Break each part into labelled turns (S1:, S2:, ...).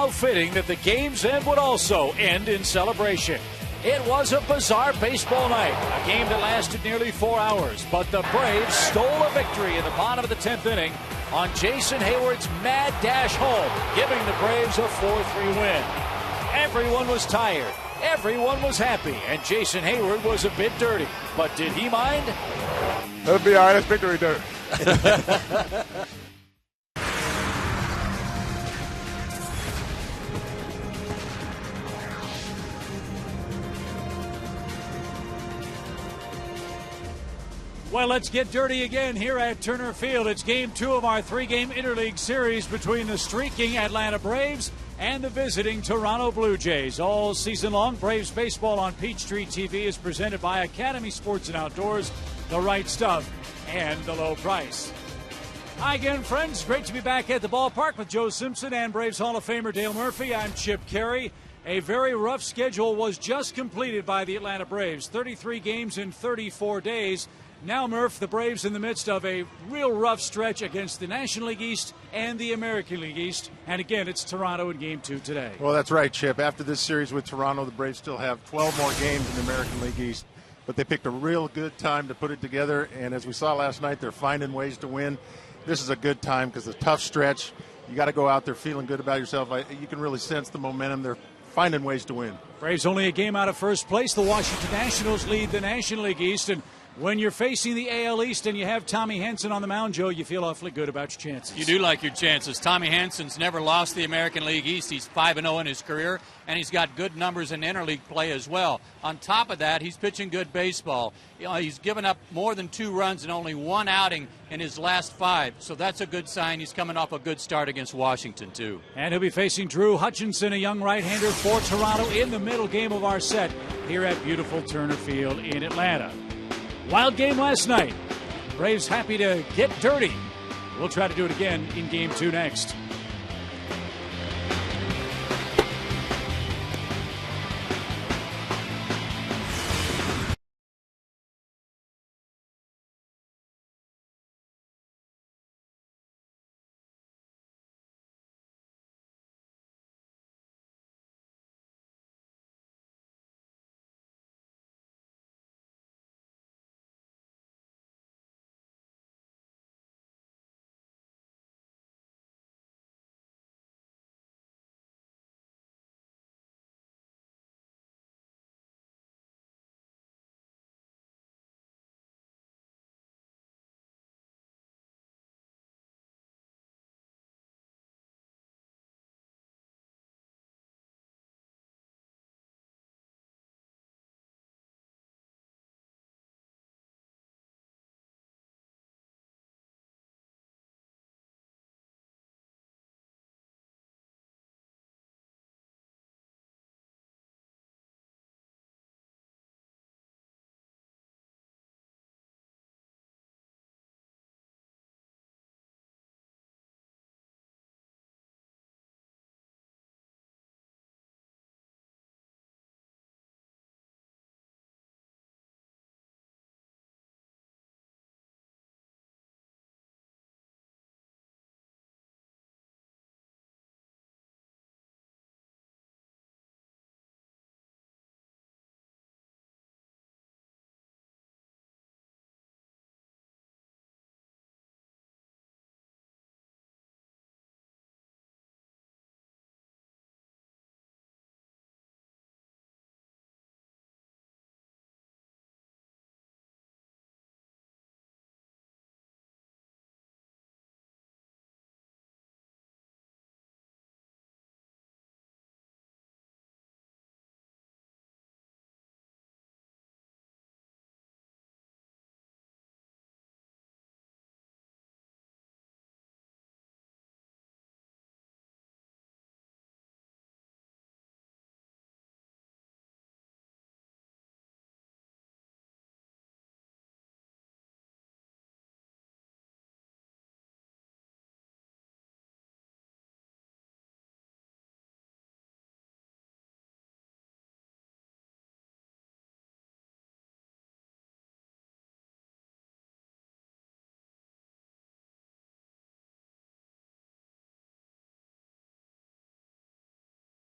S1: How fitting that the game's end would also end in celebration. It was a bizarre baseball night, a game that lasted nearly 4 hours, but the Braves stole a victory in the bottom of the 10th inning on Jason Hayward's mad dash home, giving the Braves a 4-3 win. Everyone was tired, everyone was happy, and Jason Hayward was a bit dirty. But did he mind?
S2: That'll be all right, that's victory dirt.
S3: Well, let's get dirty again here at Turner Field. It's game 2 of our 3-game interleague series between the streaking Atlanta Braves and the visiting Toronto Blue Jays. All season long, Braves baseball on Peachtree TV is presented by Academy Sports and Outdoors, the right stuff, and the low price. Hi again, friends. Great to be back at the ballpark with Joe Simpson and Braves Hall of Famer Dale Murphy. I'm Chip Carey. A very rough schedule was just completed by the Atlanta Braves. 33 games in 34 days. Now, Murph, the Braves in the midst of a real rough stretch against the National League East and the American League East. And again, it's Toronto in Game 2 today.
S2: Well, that's right, Chip. After this series with Toronto, the Braves still have 12 more games in the American League East. But they picked a real good time to put it together. And as we saw last night, they're finding ways to win. This is a good time because it's a tough stretch. You got to go out there feeling good about yourself. You can really sense the momentum. They're finding ways to win.
S3: Braves only a game out of first place. The Washington Nationals lead the National League East. And when you're facing the AL East and you have Tommy Hanson on the mound, Joe, you feel awfully good about your chances.
S4: You do like your chances. Tommy Hanson's never lost the American League East. He's 5-0 in his career, and he's got good numbers in interleague play as well. On top of that, he's pitching good baseball. You know, he's given up more than 2 runs in only 1 outing in his last 5, so that's a good sign. He's coming off a good start against Washington, too.
S3: And he'll be facing Drew Hutchinson, a young right-hander for Toronto, in the middle game of our set here at beautiful Turner Field in Atlanta. Wild game last night. Braves happy to get dirty. We'll try to do it again in Game 2 next.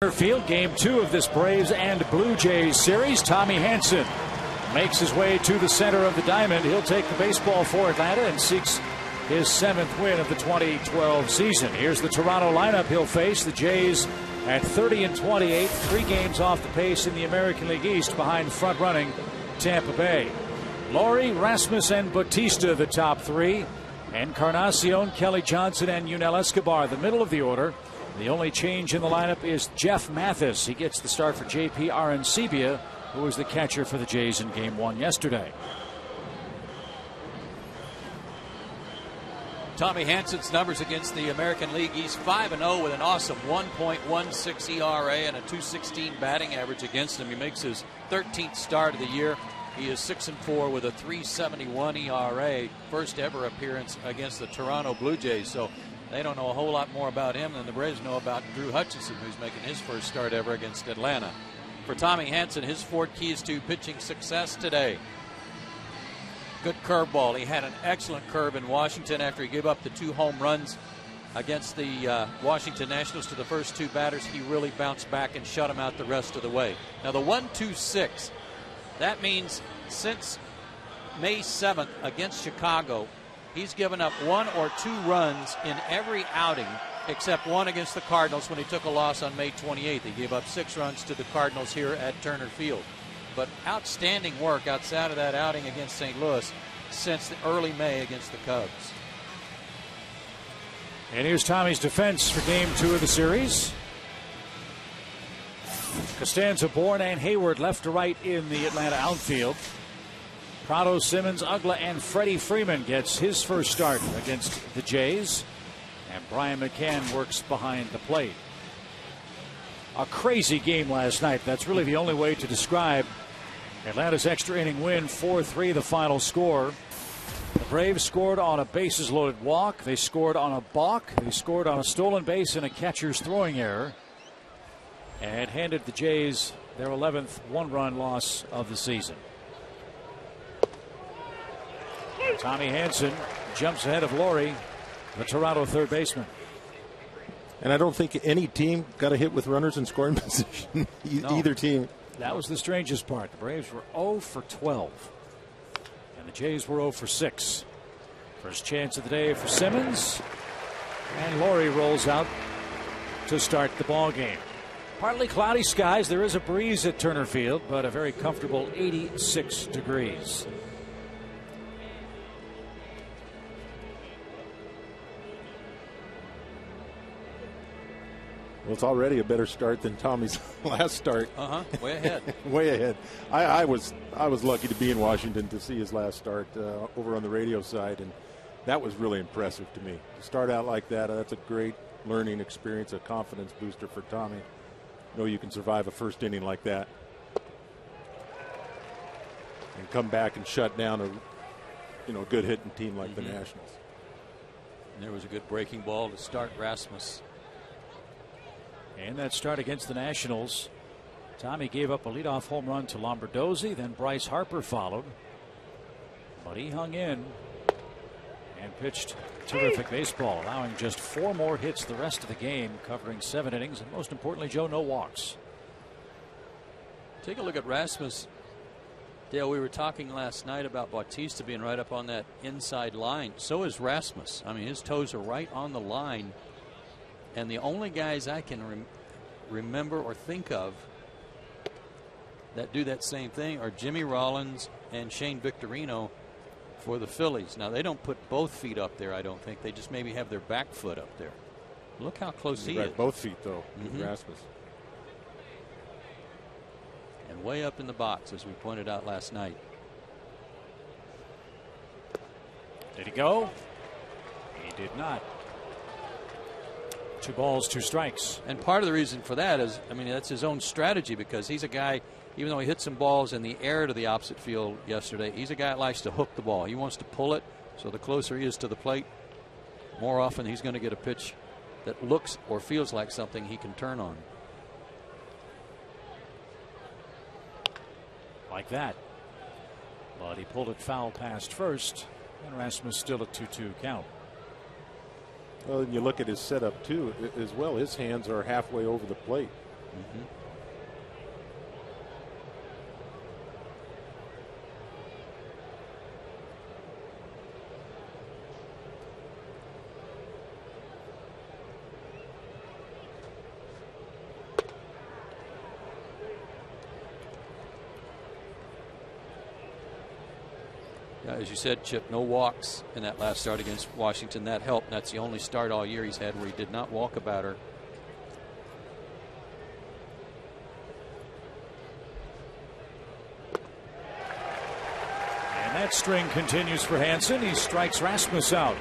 S3: Field, game 2 of this Braves and Blue Jays series. Tommy Hanson makes his way to the center of the diamond. He'll take the baseball for Atlanta and seeks his 7th win of the 2012 season. Here's the Toronto lineup he'll face. The Jays at 30-28, 3 games off the pace in the American League East behind front-running Tampa Bay. Laurie, Rasmus, and Bautista the top 3. Encarnacion, Kelly Johnson, and Yunel Escobar the middle of the order. The only change in the lineup is Jeff Mathis. He gets the start for J.P. Arencibia, who was the catcher for the Jays in Game 1 yesterday.
S4: Tommy Hanson's numbers against the American League East: 5-0 with an awesome 1.16 ERA and a .216 batting average against him. He makes his 13th start of the year. He is 6-4 with a .371 ERA. First ever appearance against the Toronto Blue Jays. So they don't know a whole lot more about him than the Braves know about Drew Hutchison, who's making his first start ever against Atlanta. For Tommy Hanson, his 4 keys to pitching success today: good curveball. He had an excellent curve in Washington after he gave up the 2 home runs against the Washington Nationals to the first 2 batters. He really bounced back and shut him out the rest of the way. Now the 1-2-6, that means since May 7th against Chicago, he's given up 1 or 2 runs in every outing except one against the Cardinals when he took a loss on May 28th. He gave up 6 runs to the Cardinals here at Turner Field. But outstanding work outside of that outing against St. Louis since the early May against the Cubs.
S3: And here's Tommy's defense for Game 2 of the series. Costanza, Bourne, and Hayward left to right in the Atlanta outfield. Prado, Simmons, Ugla, and Freddie Freeman gets his first start against the Jays. And Brian McCann works behind the plate. A crazy game last night. That's really the only way to describe Atlanta's extra inning win. 4-3 the final score. The Braves scored on a bases loaded walk. They scored on a balk. They scored on a stolen base and a catcher's throwing error, and handed the Jays their 11th 1-run loss of the season. Tommy Hanson jumps ahead of Laurie, the Toronto third baseman.
S2: And I don't think any team got a hit with runners in scoring position.
S3: No.
S2: Either team.
S3: That was the strangest part. The Braves were 0 for 12. And the Jays were 0 for 6. First chance of the day for Simmons. And Laurie rolls out to start the ball game. Partly cloudy skies. There is a breeze at Turner Field, but a very comfortable 86 degrees.
S2: Well, it's already a better start than Tommy's last start.
S4: Way ahead.
S2: Way ahead. I was lucky to be in Washington to see his last start over on the radio side, and that was really impressive to me. To start out like that, that's a great learning experience, a confidence booster for Tommy. You know you can survive a first inning like that and come back and shut down a good hitting team like the Nationals.
S4: And there was a good breaking ball to start Rasmus.
S3: And that start against the Nationals, Tommy gave up a leadoff home run to Lombardozzi. Then Bryce Harper followed. But he hung in and pitched terrific baseball, allowing just 4 more hits the rest of the game, covering 7 innings, and most importantly, Joe, no walks.
S4: Take a look at Rasmus. Dale, we were talking last night about Bautista being right up on that inside line. So is Rasmus. I mean, his toes are right on the line. And the only guys I can remember or think of that do that same thing are Jimmy Rollins and Shane Victorino for the Phillies. Now, they don't put both feet up there, I don't think. They just maybe have their back foot up there. Look how close he is.
S2: Both feet, though, Rasmus.
S4: And way up in the box, as we pointed out last night.
S3: Did he go? He did not. 2 balls, 2 strikes.
S4: And part of the reason for that is, I mean, that's his own strategy, because he's a guy, even though he hit some balls in the air to the opposite field yesterday, he's a guy that likes to hook the ball. He wants to pull it, so the closer he is to the plate, more often he's going to get a pitch that looks or feels like something he can turn on.
S3: Like that. But he pulled it foul past first, and Rasmus still a 2-2 count.
S2: Well, and you look at his setup, too, as well. His hands are halfway over the plate.
S4: As you said, Chip, no walks in that last start against Washington. That helped. That's the only start all year he's had where he did not walk a batter.
S3: And that string continues for Hansen. He strikes Rasmus out.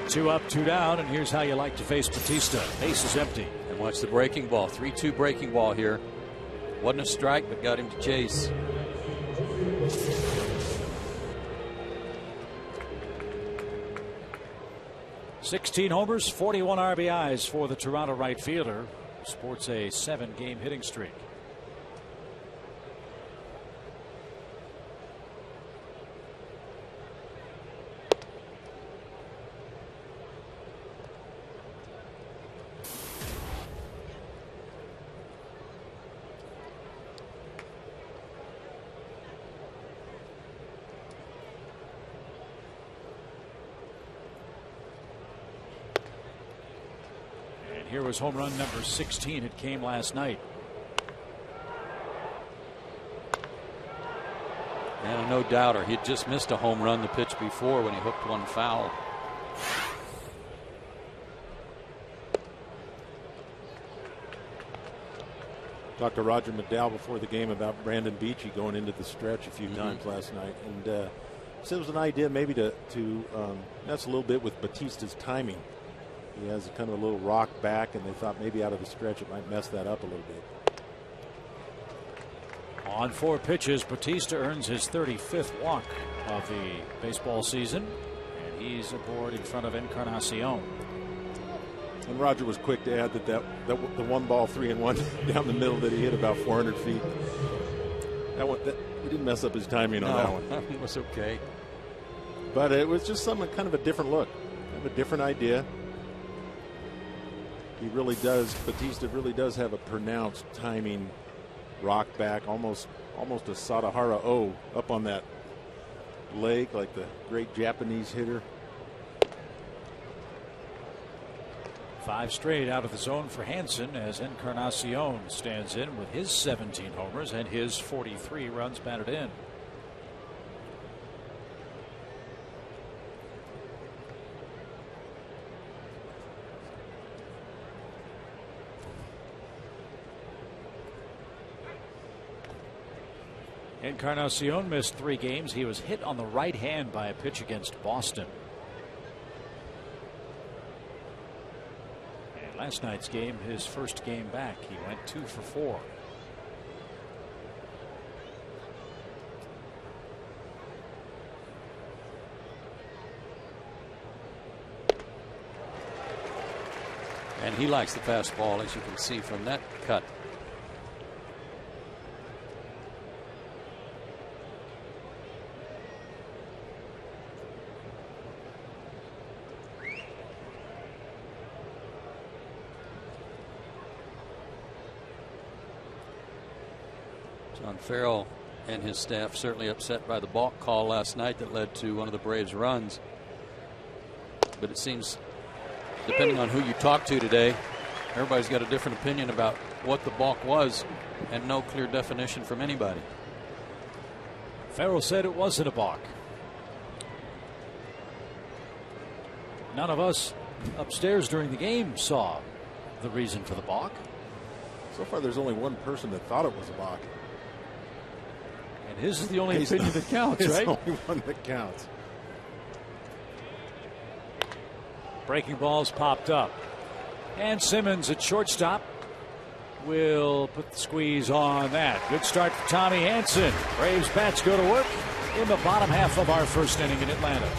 S3: 2 up, 2 down, and here's how you like to face Batista. Base is empty.
S4: And watch the breaking ball. 3-2 breaking ball here. Wasn't a strike, but got him to chase.
S3: "16 homers, 41 RBIs for the Toronto right fielder. Sports a 7-game hitting streak. Here was home run number 16. It came last night.
S4: And no doubter. He had just missed a home run the pitch before when he hooked one foul.
S5: Talked to Roger McDowell before the game about Brandon Beachy going into the stretch a few times last night, and said it was an idea maybe to mess a little bit with Batista's timing. He has kind of a little rock back, and they thought maybe out of the stretch it might mess that up a little bit.
S3: On 4 pitches, Batista earns his 35th walk of the baseball season, and he's aboard in front of Encarnacion.
S5: And Roger was quick to add that the 1 ball 3-1 down the middle that he hit about 400 feet. He didn't mess up his timing on that one.
S4: It was okay.
S5: But it was just something kind of a different look, kind of a different idea. Batista really does have a pronounced timing rock back, almost a Sadahara O up on that leg like the great Japanese hitter.
S3: 5 straight out of the zone for Hansen as Encarnacion stands in with his 17 homers and his 43 runs batted in. Encarnacion missed 3 games. He was hit on the right hand by a pitch against Boston. And last night's game, his first game back, he went 2 for 4.
S4: And he likes the fastball, as you can see from that cut. John Farrell and his staff certainly upset by the balk call last night that led to one of the Braves' runs. But it seems, depending on who you talk to today, everybody's got a different opinion about what the balk was, and no clear definition from anybody.
S3: Farrell said it wasn't a balk. None of us upstairs during the game saw the reason for the balk.
S5: So far, there's only one person that thought it was a balk.
S3: And his is the only opinion that counts,
S5: it's
S3: right?
S5: the only one that counts.
S3: Breaking balls popped up. And Simmons at shortstop will put the squeeze on that. Good start for Tommy Hansen. Braves bats go to work in the bottom half of our first inning in Atlanta.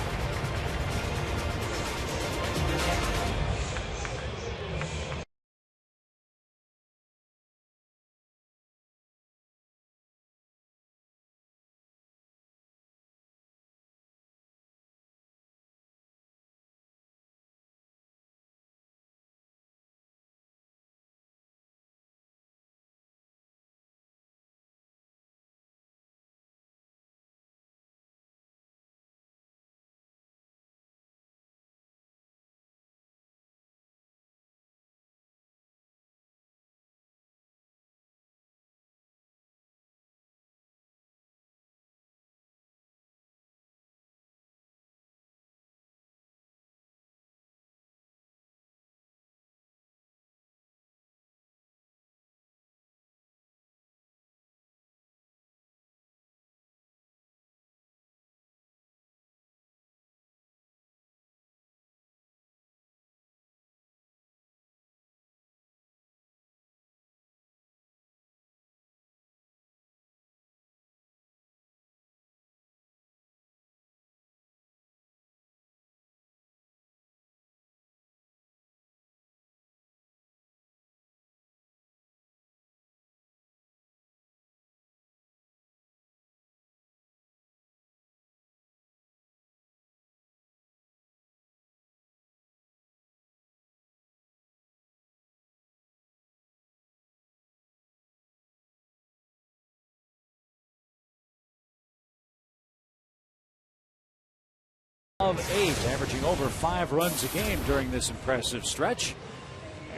S3: of 8, averaging over 5 runs a game during this impressive stretch.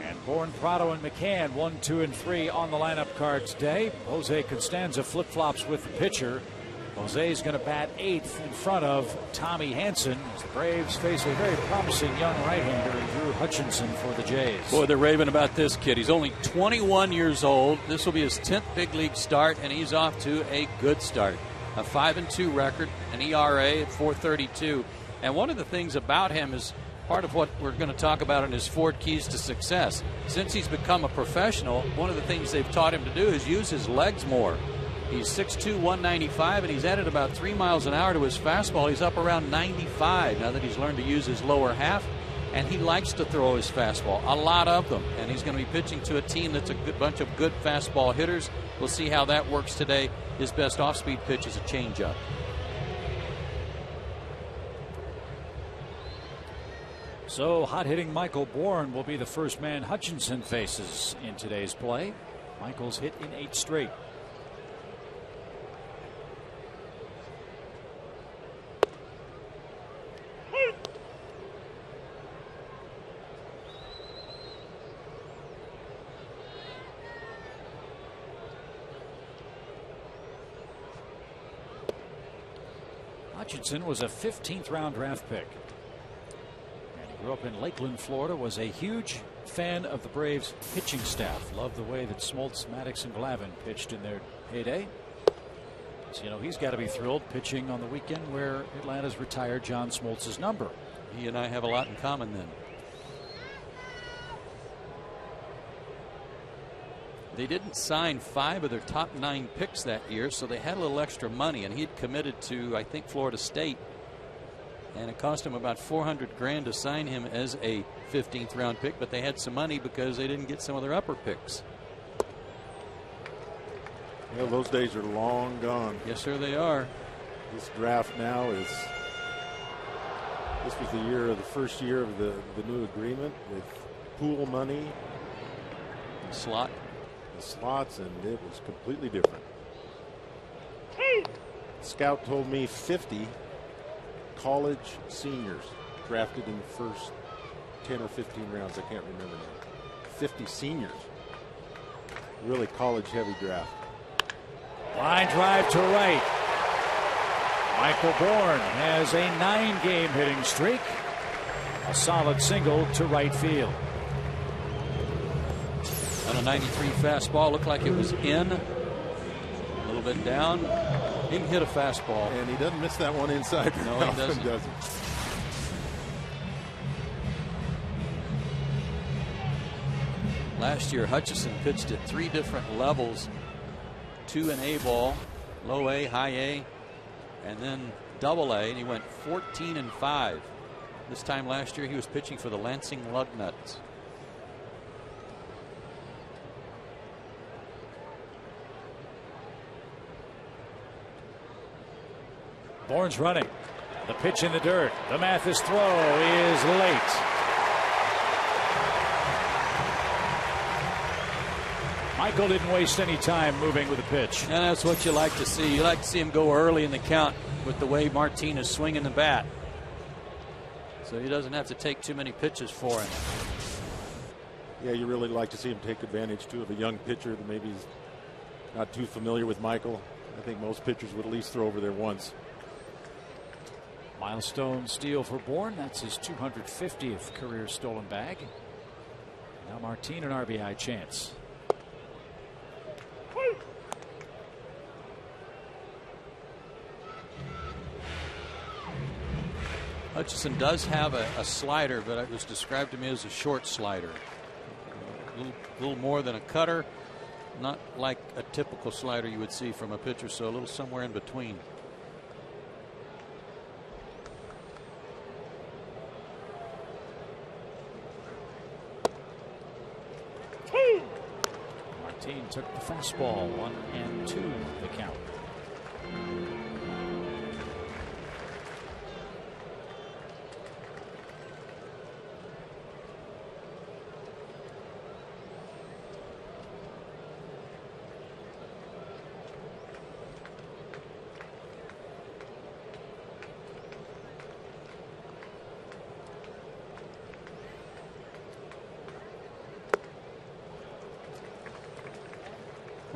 S3: And Bourne, Prado, and McCann 1, 2, and 3 on the lineup card today. Jose Constanza flip-flops with the pitcher. Jose's going to bat 8th in front of Tommy Hanson as the Braves face a very promising young right-hander in Drew Hutchinson for the Jays.
S4: Boy, they're raving about this kid. He's only 21 years old. This will be his 10th big league start, and he's off to a good start. A 5-2 record, an ERA at .432. And one of the things about him is part of what we're going to talk about in his 4 keys to success. Since he's become a professional, one of the things they've taught him to do is use his legs more. He's 6'2", 195, and he's added about 3 miles an hour to his fastball. He's up around 95 now that he's learned to use his lower half, and he likes to throw his fastball, a lot of them. And he's going to be pitching to a team that's a good bunch of good fastball hitters. We'll see how that works today. His best off-speed pitch is a changeup.
S3: So hot-hitting Michael Bourne will be the first man Hutchinson faces in today's play. Michael's hit in 8 straight. Hutchinson was a 15th round draft pick. And he grew up in Lakeland, Florida, was a huge fan of the Braves pitching staff. Loved the way that Smoltz, Maddox, and Glavine pitched in their heyday. So, you know, he's got to be thrilled pitching on the weekend where Atlanta's retired John Smoltz's number.
S4: He and I have a lot in common then. They didn't sign 5 of their top 9 picks that year, so they had a little extra money, and he'd committed to, I think, Florida State, and it cost him about $400,000 to sign him as a 15th round pick, but they had some money because they didn't get some of their upper picks.
S5: Yeah, those days are long gone.
S4: Yes, sir, they are.
S5: This draft now is, this was the first year of the new agreement with pool money.
S4: Slot.
S5: Slots, and it was completely different. Scout told me 50 college seniors drafted in the first 10 or 15 rounds. I can't remember now. 50 seniors. Really college heavy draft.
S3: Line drive to right. Michael Bourne has a 9-game hitting streak. A solid single to right field.
S4: On a 93 fastball, looked like it was in, a little bit down. Didn't hit a fastball,
S5: and he doesn't miss that one inside.
S4: No, he doesn't. Last year, Hutchinson pitched at 3 different levels: 2 and A ball, low A, high A, and then double A, and he went 14 and 5. This time last year, he was pitching for the Lansing Lugnuts.
S3: Bourne's running. The pitch in the dirt. The Mathis throw is late. Michael didn't waste any time moving with the pitch.
S4: And that's what you like to see. You like to see him go early in the count with the way Martin is swinging the bat. So he doesn't have to take too many pitches for him.
S5: Yeah, you really like to see him take advantage, too, of a young pitcher that maybe is not too familiar with Michael. I think most pitchers would at least throw over there once.
S3: Milestone steal for Bourne. That's his 250th career stolen bag. Now Martin an RBI chance.
S4: Hutchinson does have a slider, but it was described to me as a short slider. A little more than a cutter. Not like a typical slider you would see from a pitcher, so a little somewhere in between.
S3: Martin took the fastball, 1-2 the count.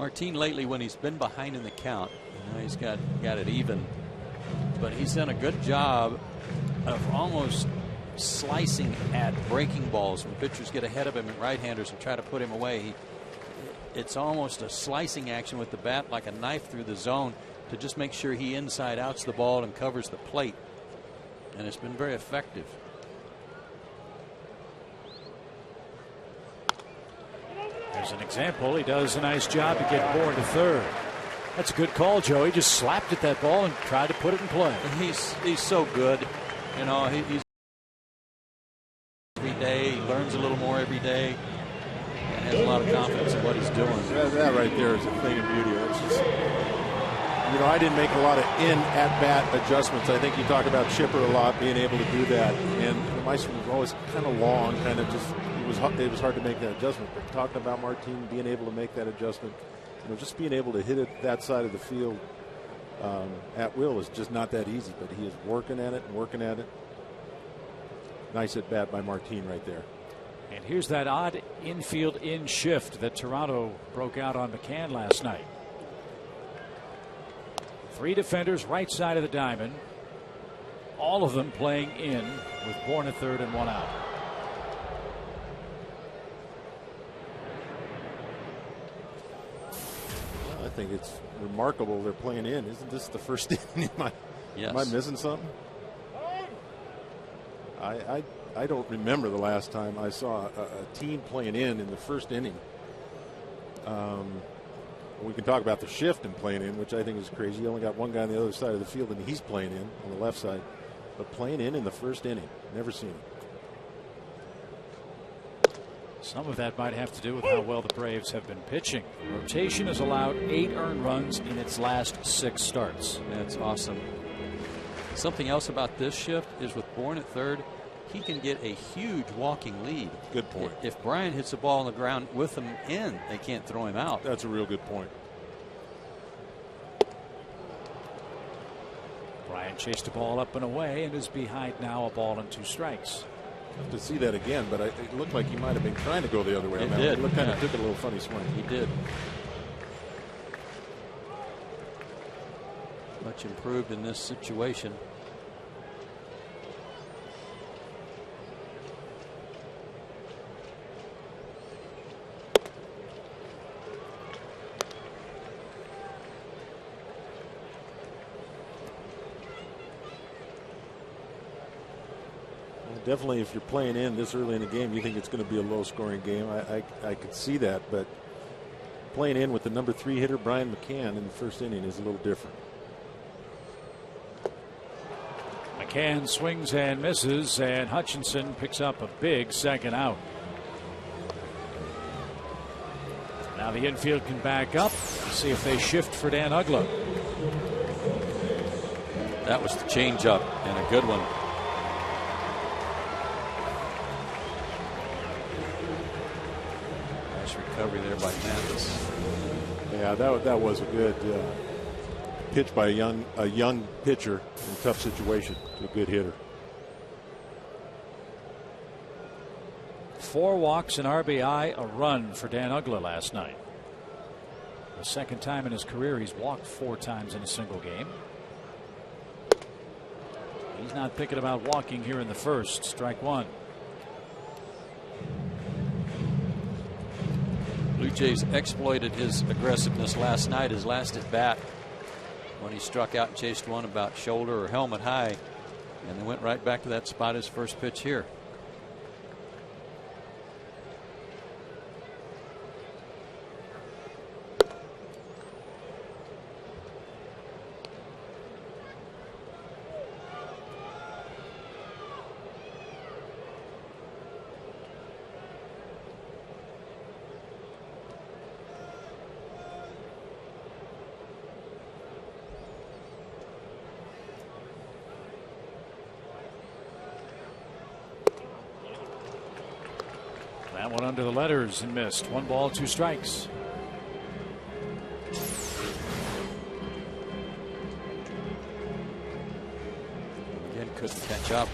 S4: Martin lately, when he's been behind in the count, he's got it even, but he's done a good job of almost slicing at breaking balls when pitchers get ahead of him and right-handers and try to put him away. It's almost a slicing action with the bat, like a knife through the zone, to just make sure he inside outs the ball and covers the plate, and it's been very effective.
S3: There's an example. He does a nice job to get Bourne to third. That's a good call, Joe. He just slapped at that ball and tried to put it in play.
S4: He's so good. You know, he's every day. He learns a little more every day and has a lot of confidence in what he's doing.
S5: That right there is a thing of beauty. It's just, you know, I didn't make a lot of at-bat adjustments. I think you talk about Chipper a lot, being able to do that. And my swing was always kind of long, kind of just, it was hard to make that adjustment. But talking about Martin being able to make that adjustment, you know, just being able to hit it that side of the field at will is just not that easy. But he is working at it and working at it. Nice at bat by Martin right there.
S3: And here's that odd infield in shift that Toronto broke out on McCann last night. 3 defenders right side of the diamond, all of them playing in with Bourne at third and 1 out.
S5: I think it's remarkable they're playing in. Isn't this the first inning? Am I missing something? I don't remember the last time I saw a team playing in the first inning. We can talk about the shift and playing in, which I think is crazy. You only got one guy on the other side of the field, and he's playing in on the left side. But playing in the first inning, never seen it.
S3: Some of that might have to do with how well the Braves have been pitching. Rotation has allowed 8 earned runs in its last 6 starts.
S4: That's awesome. Something else about this shift is with Bourne at third, he can get a huge walking lead.
S5: Good point.
S4: If Brian hits the ball on the ground with him in, they can't throw him out.
S5: That's a real good point.
S3: Brian chased the ball up and away and is behind now, a ball and 2 strikes.
S5: To see that again, but it looked like he might have been trying to go the other way.
S4: It did.
S5: It kind of took a little funny swing.
S4: He did. Much improved in this situation.
S5: Definitely, if you're playing in this early in the game, you think it's going to be a low-scoring game. I could see that, but playing in with the number 3 hitter, Brian McCann, in the first inning is a little different.
S3: McCann swings and misses, and Hutchinson picks up a big second out. Now the infield can back up. See if they shift for Dan Uggla.
S4: That was the changeup, and a good one. Recovery there by Mathis.
S5: Yeah, that was a good pitch by a young pitcher in a tough situation. A good hitter.
S3: 4 walks, an RBI, a run for Dan Uggla last night. The second time in his career he's walked 4 times in a single game. He's not thinking about walking here in the first. Strike 1.
S4: Blue Jays exploited his aggressiveness last night, his last at bat, when he struck out and chased one about shoulder or helmet high, and they went right back to that spot his first pitch here.
S3: That one under the letters and missed. 1 ball, 2 strikes.
S4: Again, couldn't catch up.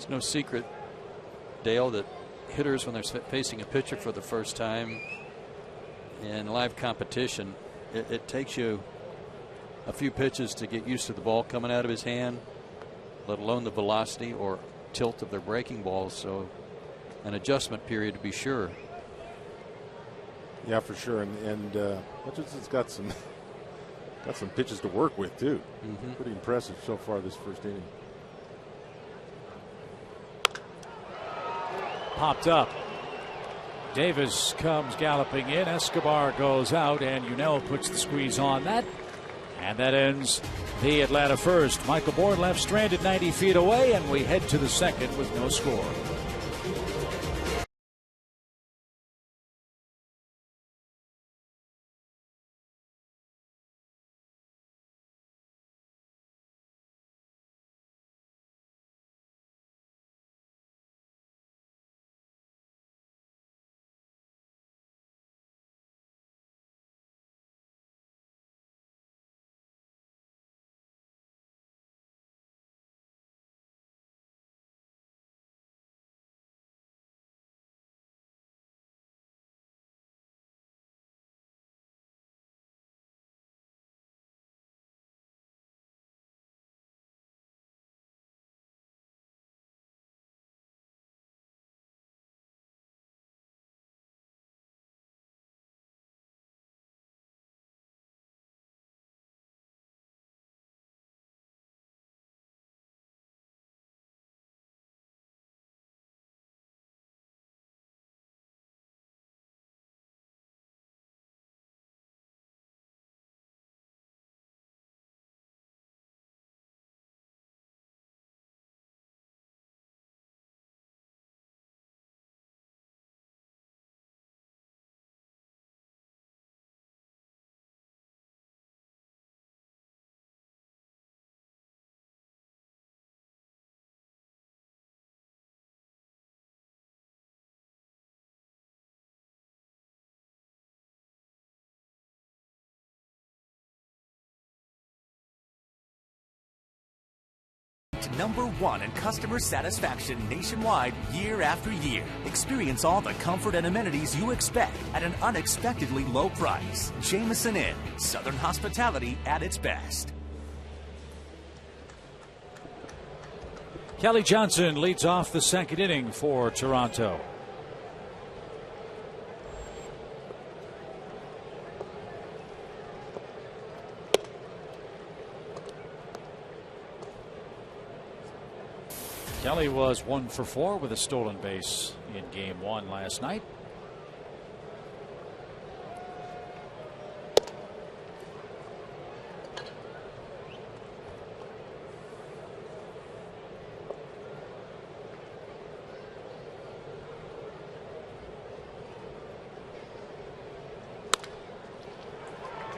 S4: It's no secret, Dale, that hitters, when they're facing a pitcher for the first time in live competition, it takes you a few pitches to get used to the ball coming out of his hand, let alone the velocity or tilt of their breaking balls. So an adjustment period to be sure.
S5: Yeah, for sure. And Hutchinson's got some pitches to work with too. Pretty impressive so far this first inning.
S3: Popped up. Davis comes galloping in. Escobar goes out, and Unell puts the squeeze on that. And that ends the Atlanta first. Michael Bourne left stranded 90 feet away, and we head to the second with no score.
S6: #1 in customer satisfaction nationwide year after year. Experience all the comfort and amenities you expect at an unexpectedly low price. Jameson Inn, Southern hospitality at its best.
S3: Kelly Johnson leads off the second inning for Toronto. Kelly was 1 for 4 with a stolen base in Game 1 last night.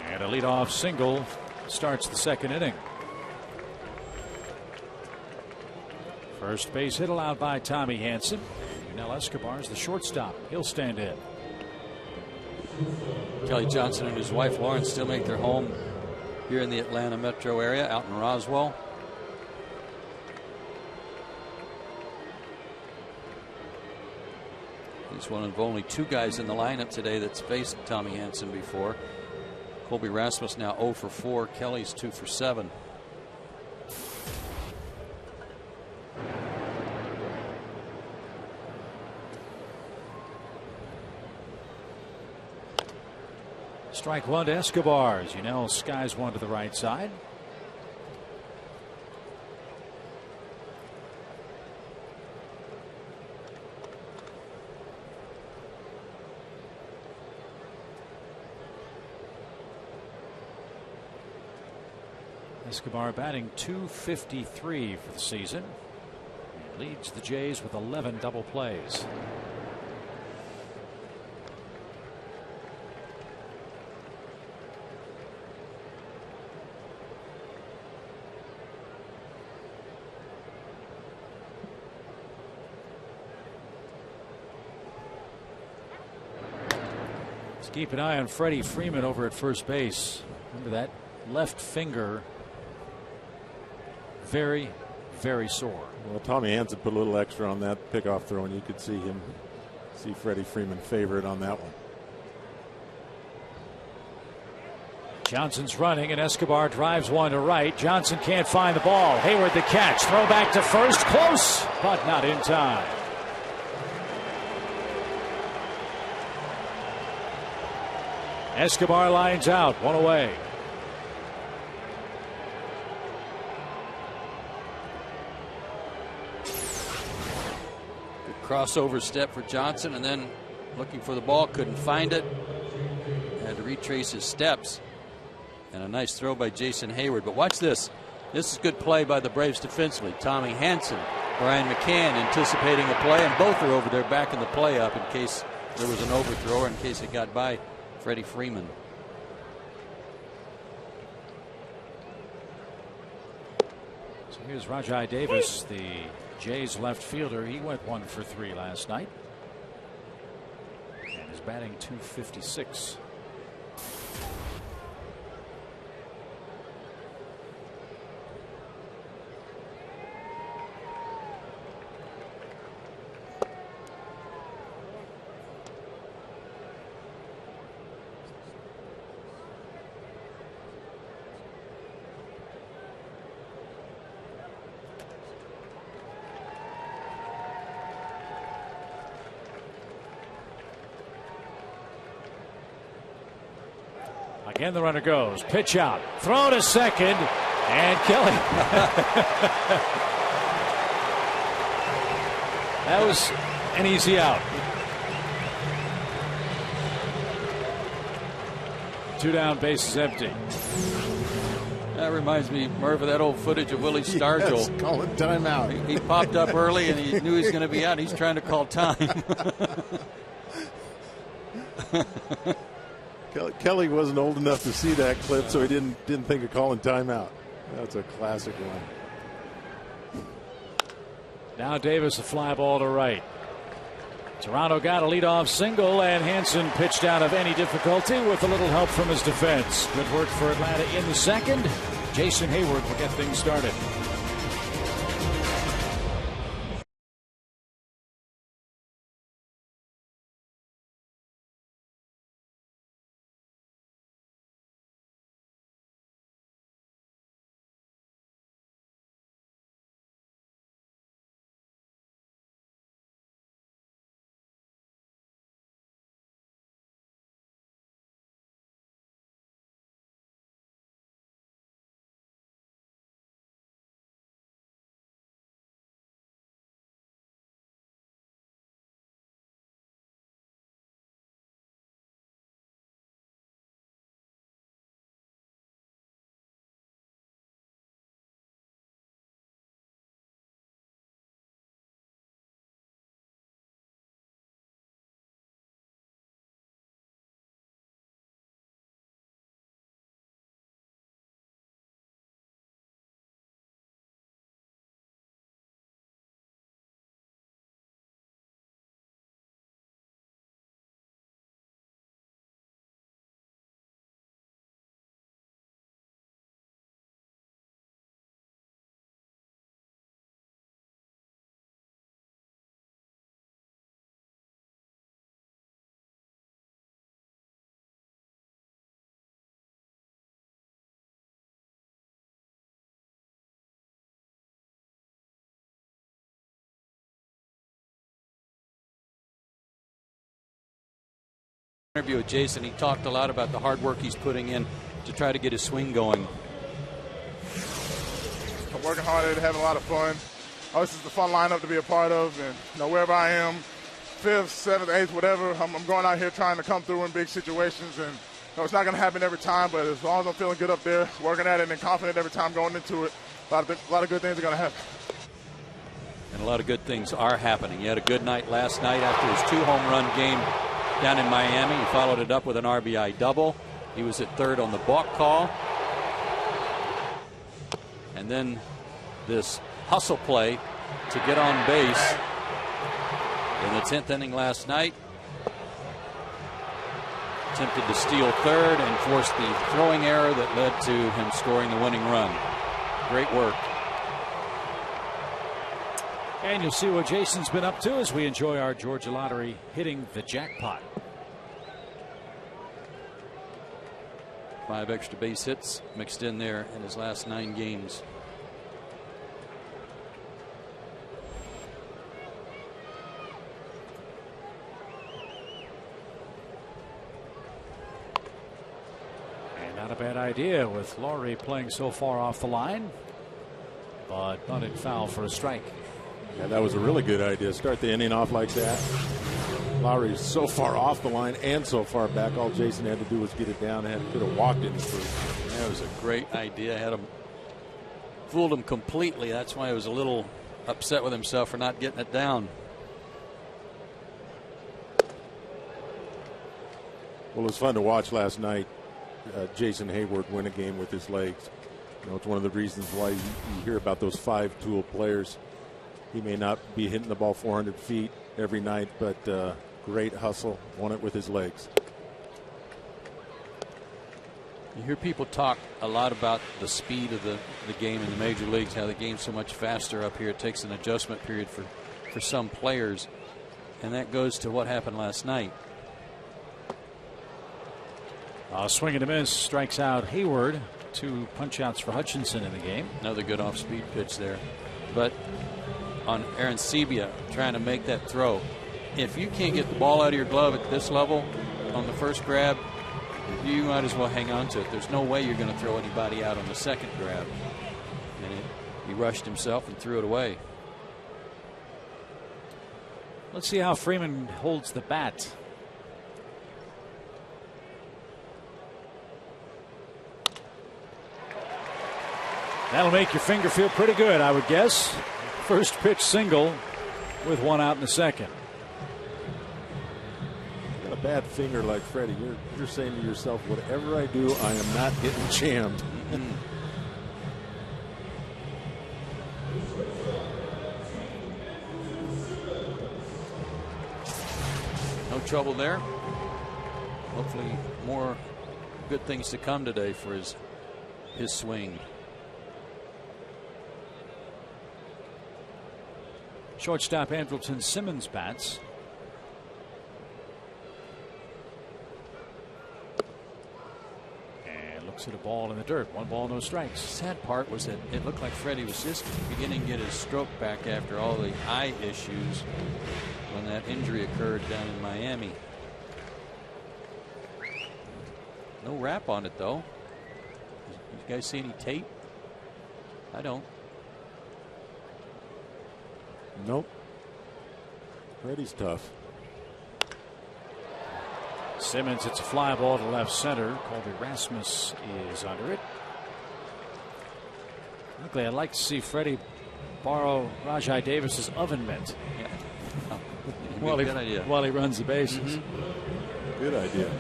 S3: And a leadoff single starts the second inning. First base hit allowed by Tommy Hanson. Unell Escobar is the shortstop. He'll stand in.
S4: Kelly Johnson and his wife Lauren still make their home here in the Atlanta metro area, out in Roswell. He's one of only 2 guys in the lineup today that's faced Tommy Hanson before. Colby Rasmus now 0 for 4. Kelly's 2 for 7.
S3: Strike 1 to Escobar. As you know, skies one to the right side. Escobar batting .253 for the season. He leads the Jays with 11 double plays. Keep an eye on Freddie Freeman over at first base. Remember that left finger, very, very sore.
S5: Well, Tommy Hansen put a little extra on that pickoff throw, and you could see Freddie Freeman favorite on that one.
S3: Johnson's running, and Escobar drives one to right. Johnson can't find the ball. Hayward the catch. Throw back to first. Close, but not in time. Escobar lines out. One away.
S4: Good crossover step for Johnson, and then looking for the ball. Couldn't find it. Had to retrace his steps. And a nice throw by Jason Hayward. But watch this. This is good play by the Braves defensively. Tommy Hansen, Brian McCann anticipating a play, and both are over there backing the play up in case there was an overthrow or in case it got by Freddie Freeman.
S3: So here's Rajai Davis, the Jays left fielder. He went 1 for 3 last night. And is batting .256. Again, the runner goes. Pitch out. Throw to second. And Kelly. That was an easy out. 2 down, bases empty.
S4: That reminds me, Merv, of that old footage of Willie Stargell.
S5: Yes, calling timeout.
S4: He popped up early and he knew he was going to be out. He's trying to call time.
S5: Kelly wasn't old enough to see that clip, so he didn't think of calling timeout. That's a classic one.
S3: Now Davis, a fly ball to right. Toronto got a leadoff single, and Hansen pitched out of any difficulty with a little help from his defense. Good work for Atlanta in the second. Jason Hayward will get things started.
S4: Interview with Jason, he talked a lot about the hard work he's putting in to try to get his swing going.
S7: I'm working hard at it, having a lot of fun. Oh, this is the fun lineup to be a part of, and wherever I am, 5th, 7th, 8th, whatever, I'm going out here trying to come through in big situations, and it's not going to happen every time, but as long as I'm feeling good up there, working at it and confident every time going into it, a lot of good things are going to happen.
S4: And a lot of good things are happening. He had a good night last night after his 2-home run game down in Miami. He followed it up with an RBI double. He was at third on the balk call. And then this hustle play to get on base in the 10th inning last night. Attempted to steal third and forced the throwing error that led to him scoring the winning run. Great work.
S3: And you'll see what Jason's been up to as we enjoy our Georgia Lottery hitting the jackpot.
S4: 5 extra base hits mixed in there in his last 9 games.
S3: And not a bad idea with Laurie playing so far off the line, but bunted foul for a strike.
S5: Yeah, that was a really good idea. Start the inning off like that. Lowry's so far off the line and so far back. All Jason had to do was get it down and could have walked in first.
S4: That was a great idea. Had him fooled him completely. That's why he was a little upset with himself for not getting it down.
S5: Well, it was fun to watch last night. Jason Hayward win a game with his legs. You know, it's one of the reasons why you hear about those 5-tool players. He may not be hitting the ball 400 feet every night, but great hustle, won it with his legs.
S4: You hear people talk a lot about the speed of the game in the major leagues, how the game's so much faster up here. It takes an adjustment period for some players, and that goes to what happened last night.
S3: Swing and a miss, strikes out Hayward. 2 punch outs for Hutchinson in the game.
S4: Another good off-speed pitch there. But on Aaron Sebia trying to make that throw, if you can't get the ball out of your glove at this level on the first grab, you might as well hang on to it. There's no way you're going to throw anybody out on the second grab. And he rushed himself and threw it away.
S3: Let's see how Freeman holds the bat. That'll make your finger feel pretty good, I would guess. First pitch single with 1 out in the second.
S5: Got a bad finger like Freddie. You're saying to yourself, whatever I do, I am not getting jammed.
S4: No trouble there. Hopefully more good things to come today for his swing.
S3: Shortstop Andrelton Simmons bats. And looks at a ball in the dirt. 1 ball, no strikes.
S4: Sad part was that it looked like Freddie was just beginning to get his stroke back after all the eye issues when that injury occurred down in Miami. No wrap on it, though. You guys see any tape? I don't.
S5: Nope. Freddie's tough.
S3: Simmons, it's a fly ball to left center. Colby Rasmus is under it. Luckily, I'd like to see Freddie borrow Rajai Davis's oven mitt.
S4: Yeah. Oh,
S3: while he runs the bases.
S5: Good idea.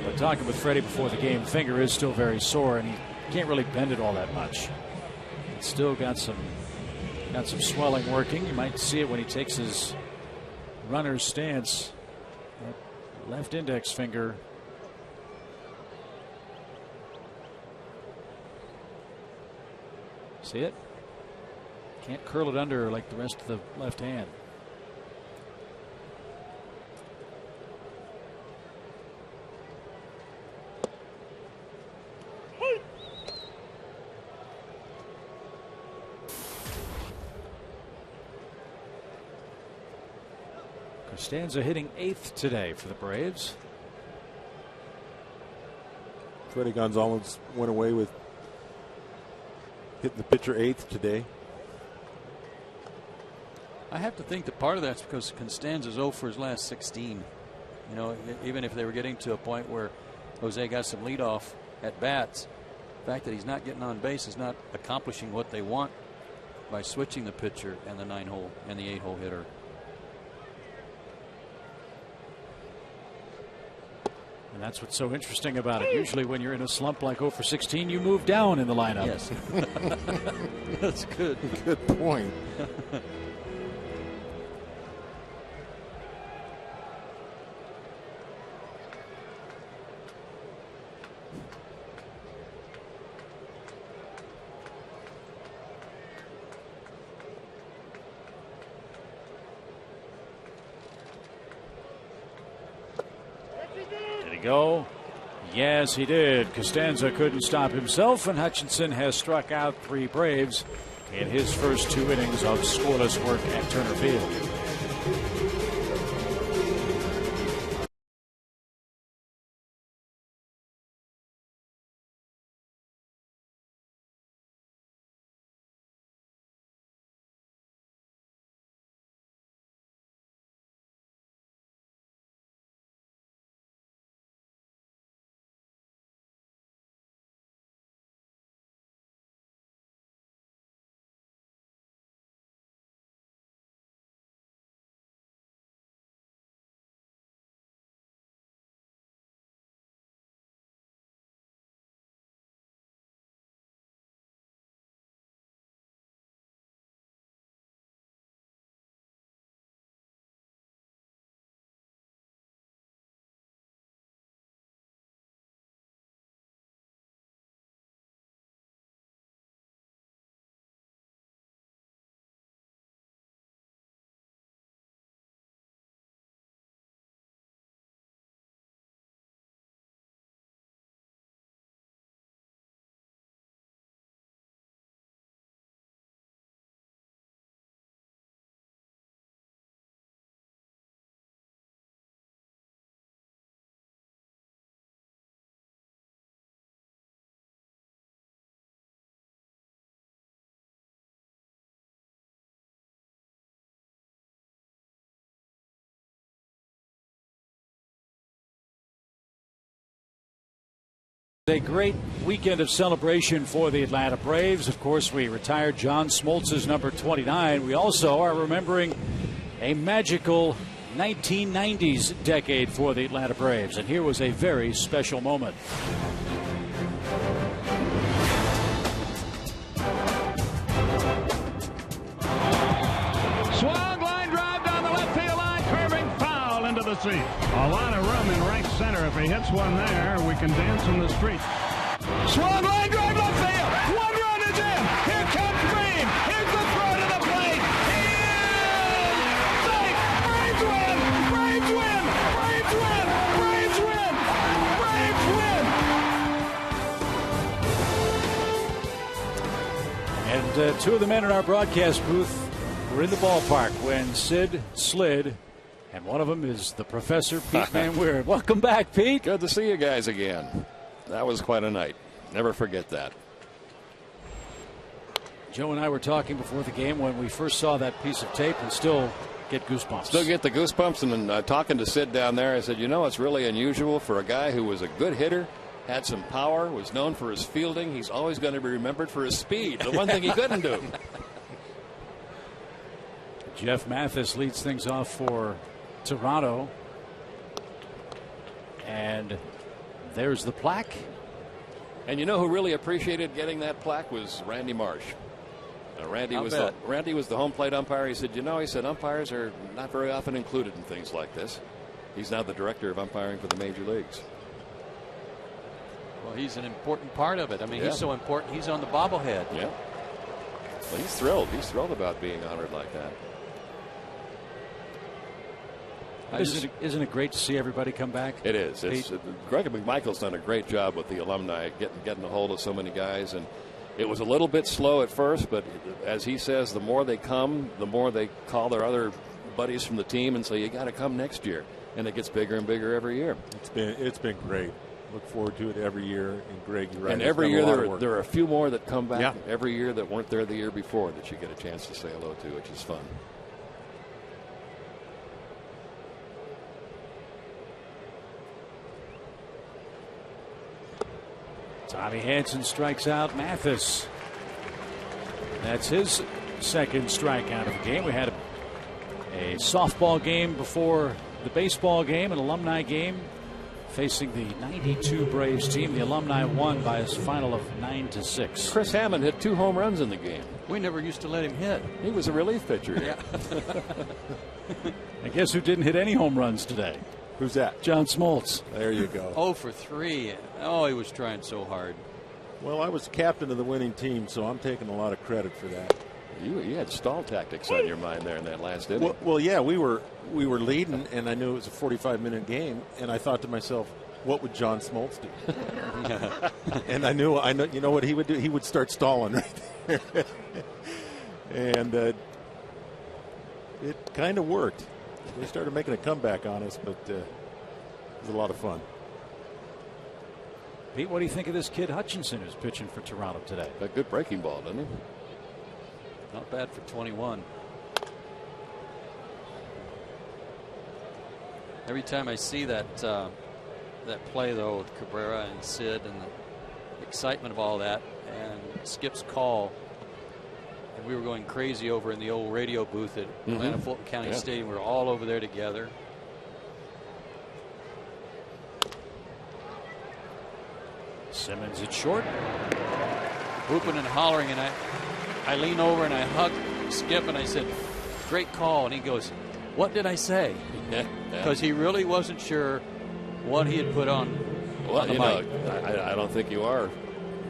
S3: But talking with Freddie before the game, the finger is still very sore, and he can't really bend it all that much. It's still got some swelling working. You might see it when he takes his runner's stance. That left index finger. See it? Can't curl it under like the rest of the left hand. Costanza hitting 8th today for the Braves.
S5: Freddie Gonzalez went away with hitting the pitcher 8th today.
S4: I have to think that part of that's because Costanza's 0 for his last 16. You know, even if they were getting to a point where Jose got some leadoff at bats, the fact that he's not getting on base is not accomplishing what they want by switching the pitcher and the 9-hole and the 8-hole hitter.
S3: And that's what's so interesting about it. Usually when you're in a slump like 0 for 16, you move down in the lineup.
S4: Yes. That's good.
S5: Good point.
S3: go? Yes, he did. Costanza couldn't stop himself, and Hutchinson has struck out 3 Braves in his first 2 innings of scoreless work at Turner Field. A great weekend of celebration for the Atlanta Braves. Of course, we retired John Smoltz's number 29. We also are remembering a magical 1990s decade for the Atlanta Braves. And here was a very special moment.
S8: Swung line drive down the left field line, curving foul into the seat. A lot of room in right center. If he hits one there, we can dance in the street. Swung line drive left field. 1 run is in. Here comes Green. Here's the throw to the plate. He is safe. Braves win. Braves win. Braves win. Braves win. Braves win.
S3: And 2 of the men in our broadcast booth were in the ballpark when Sid slid. And one of them is the Professor, Pete Van Weird. Welcome back, Pete.
S9: Good to see you guys again. That was quite a night. Never forget that.
S3: Joe and I were talking before the game when we first saw that piece of tape and still get goosebumps.
S9: Still get the goosebumps. And then talking to Sid down there, I said, you know, it's really unusual for a guy who was a good hitter, had some power, was known for his fielding. He's always going to be remembered for his speed. The one thing he couldn't do.
S3: Jeff Mathis leads things off for Toronto. And there's the plaque.
S9: And you know who really appreciated getting that plaque was Randy Marsh. Randy was the home plate umpire. He said, you know, he said umpires are not very often included in things like this. He's now the director of umpiring for the major leagues.
S4: Well, he's an important part of it. I mean, he's so important. He's on the bobblehead.
S9: Yeah. Well, he's thrilled. He's thrilled about being honored like that.
S3: Isn't it great to see everybody come back?
S9: It is. Greg McMichael's done a great job with the alumni, getting a hold of so many guys. And it was a little bit slow at first, but as he says, the more they come, the more they call their other buddies from the team and say, you got to come next year. And it gets bigger and bigger every year.
S5: It's been great. Look forward to it every year. And Greg, you're right.
S9: And every year there are a few more that come back every year that weren't there the year before that you get a chance to say hello to, which is fun.
S3: Tommy Hanson strikes out Mathis. That's his second strikeout of the game. We had a softball game before the baseball game, an alumni game facing the 92 Braves team. The alumni won by a final of 9-6.
S9: Chris Hammond hit 2 home runs in the game.
S4: We never used to let him hit.
S9: He was a relief pitcher.
S4: Yeah.
S3: I guess who didn't hit any home runs today?
S5: Who's that?
S3: John Smoltz.
S5: There you go.
S4: 0 for 3. Oh, he was trying so hard.
S5: Well, I was captain of the winning team, so I'm taking a lot of credit for that.
S9: You had stall tactics on your mind there in that last inning.
S5: Well, yeah, we were leading, and I knew it was a 45-minute game, and I thought to myself, what would John Smoltz do? And I know, you know what he would do? He would start stalling right there. And it kind of worked. They started making a comeback on us, but it was a lot of fun.
S3: Pete, what do you think of this kid Hutchinson who's pitching for Toronto today?
S9: A good breaking ball, doesn't he?
S4: Not bad for 21. Every time I see that play, though, with Cabrera and Sid and the excitement of all that, and Skip's call, and we were going crazy over in the old radio booth at Atlanta Fulton County Stadium. We were all over there together.
S3: Simmons at short.
S4: Whooping and hollering, and I lean over and I hug Skip and I said, "Great call." And he goes, "What did I say?" Because he really wasn't sure what he had put on.
S9: Well,
S4: you know,
S9: I don't think you are,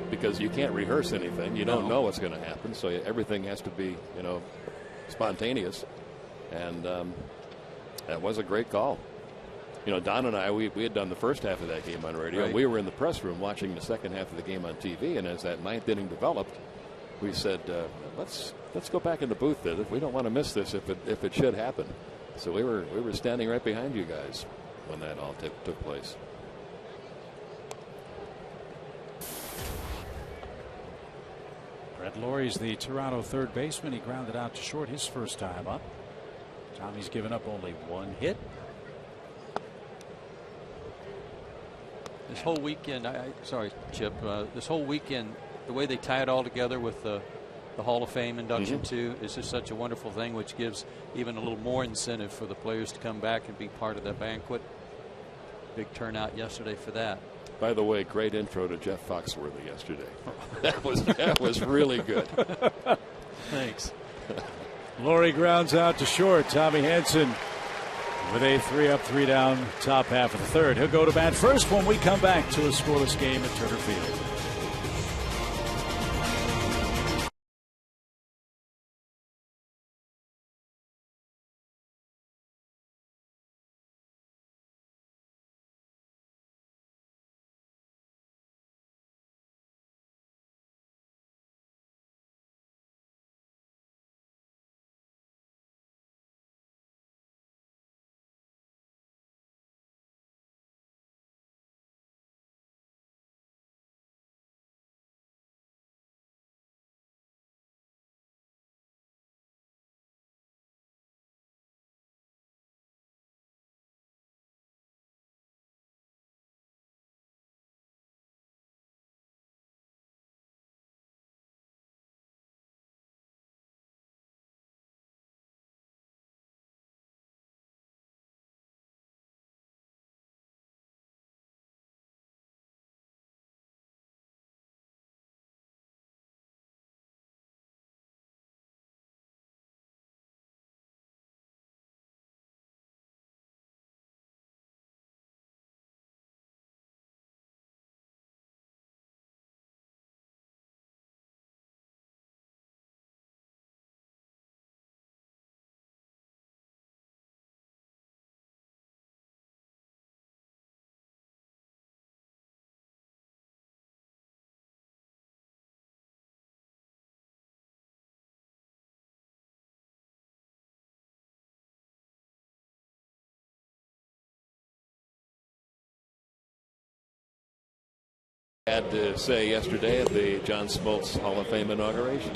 S9: because you can't rehearse anything. You don't know what's going to happen, so everything has to be, spontaneous. And that was a great call. Don and I, we had done the first half of that game on radio.
S4: Right.
S9: And we were in the press room watching the second half of the game on TV. And as that ninth inning developed, we said, let's go back in the booth. We don't want to miss this if it should happen. So we were standing right behind you guys when that all took place.
S3: Brett Laurie's the Toronto third baseman. He grounded out to short his first time up. Tommy's given up only one hit.
S4: This whole weekend, sorry, Chip. This whole weekend, the way they tie it all together with the Hall of Fame induction too is just such a wonderful thing, which gives even a little more incentive for the players to come back and be part of that banquet. Big turnout yesterday for that.
S9: By the way, great intro to Jeff Foxworthy yesterday. That was really good.
S4: Thanks.
S3: Laurie grounds out to short. Tommy Hanson with a 3-up, 3-down top half of the third. He'll go to bat first when we come back to a scoreless game at Turner Field.
S9: Had to say yesterday at the John Smoltz Hall of Fame inauguration.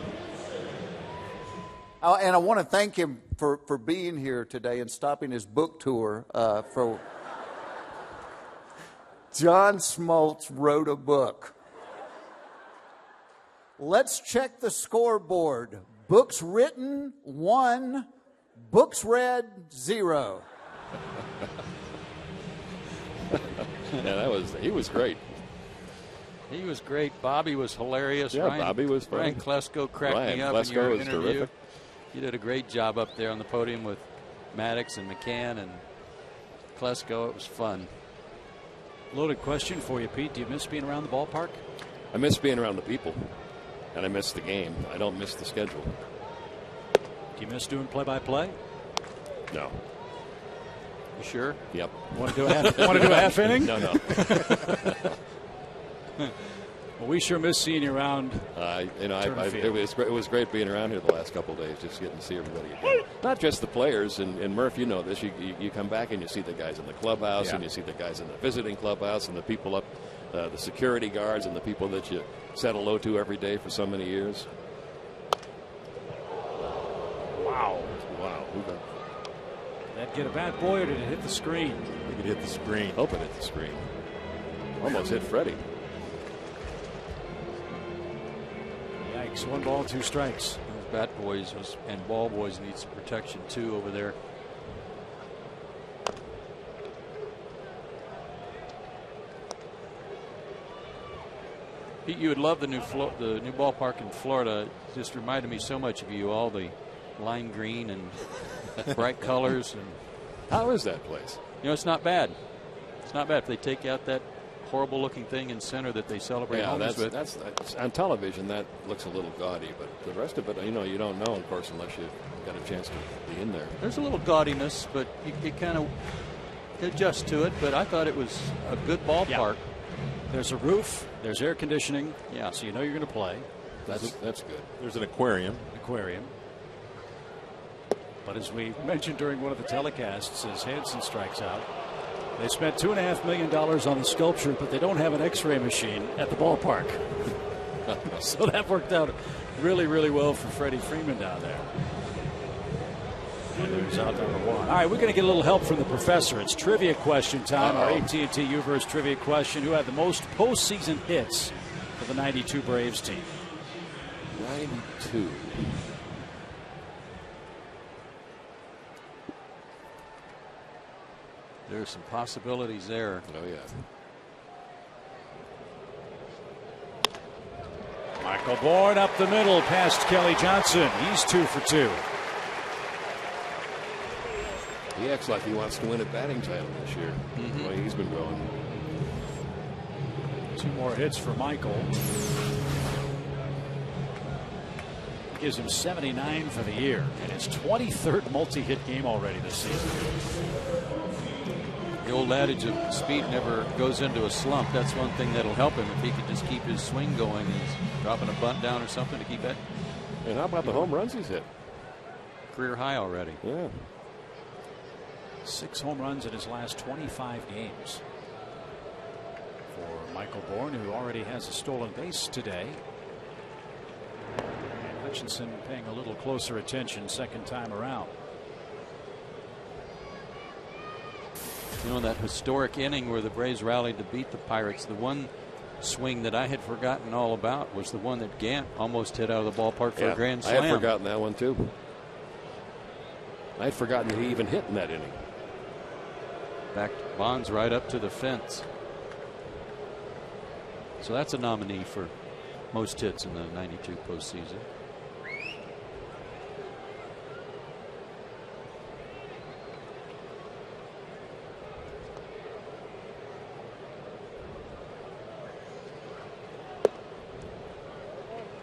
S10: And I want to thank him for being here today and stopping his book tour. For John Smoltz wrote a book. Let's check the scoreboard. Books written, 1. Books read, 0.
S9: Yeah, he was great.
S4: He was great. Bobby was hilarious.
S9: Yeah, Bobby was funny.
S4: Ryan Klesko cracked me up in your interview. You did a great job up there on the podium with Maddox and McCann and Klesko. It was fun.
S3: Loaded question for you, Pete. Do you miss being around the ballpark?
S9: I miss being around the people, and I miss the game. I don't miss the schedule.
S3: Do you miss doing play-by-play?
S9: No.
S4: You sure?
S9: Yep.
S3: Want to do a half inning?
S9: No.
S3: Well, we sure miss seeing you around.
S9: It was great being around here the last couple of days, just getting to see everybody again. Not just the players, and Murph, you know this. You come back and you see the guys in the clubhouse, and you see the guys in the visiting clubhouse, and the people up, the security guards, and the people that you said hello to every day for so many years.
S3: Wow.
S9: Who got?
S3: Did that get a bat, boy, or did it hit the screen?
S5: I think it hit the screen.
S9: Hope it hit the screen. Almost hit Freddie.
S3: Yikes. 1 ball, 2 strikes.
S4: Those bat boys and ball boys need some protection too over there. Pete, you would love the new ballpark in Florida. It just reminded me so much of you. All the lime green and bright colors. And
S9: how is that place?
S4: It's not bad. It's not bad if they take out that horrible looking thing in center that they celebrate homes with.
S9: That's on television. That looks a little gaudy, but the rest of it, you don't know, of course, unless you got a chance to be in there.
S4: There's a little gaudiness, but you kind of adjust to it. But I thought it was a good ballpark.
S3: Yeah. There's a roof. There's air conditioning.
S4: Yeah,
S3: so you know you're going to play.
S9: That's good.
S5: There's an aquarium.
S3: But as we mentioned during one of the telecasts, as Hansen strikes out, they spent $2.5 million on the sculpture, but they don't have an X-ray machine at the ballpark. So that worked out really, really well for Freddie Freeman down there. Who's out number 1. All right, we're going to get a little help from the professor. It's trivia question time. Our AT&T U-verse trivia question. Who had the most postseason hits for the 92 Braves team?
S9: 92.
S4: There's some possibilities there.
S9: Oh, yeah.
S3: Michael Bourne up the middle past Kelly Johnson. He's 2 for 2.
S9: He acts like he wants to win a batting title this year. The way he's been going.
S3: 2 more hits for Michael. Gives him 79 for the year, and his 23rd multi-hit game already this season.
S4: The old adage of speed never goes into a slump. That's one thing that'll help him if he can just keep his swing going. He's dropping a bunt down or something to keep it.
S9: And how about the home runs he's hit?
S4: Career high already.
S9: Yeah.
S3: 6 home runs in his last 25 games. For Michael Bourne, who already has a stolen base today. And Hutchinson paying a little closer attention second time around.
S4: That historic inning where the Braves rallied to beat the Pirates, the one swing that I had forgotten all about was the one that Gant almost hit out of the ballpark for a grand slam.
S9: I had forgotten that one too. I had forgotten that he even hit in that inning.
S4: Backed Bonds right up to the fence. So that's a nominee for most hits in the 92 postseason.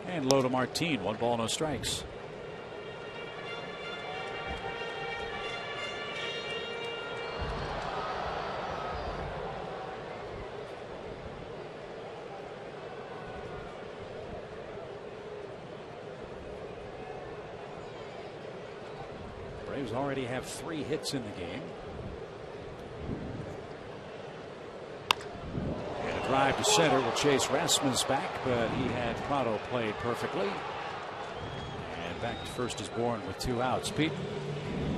S3: And low to Martine. 1 ball, no strikes. Braves already have 3 hits in the game. Drive to center will chase Rasmus back, but he had Prado played perfectly. And back to first is Bourne with 2 outs. Pete,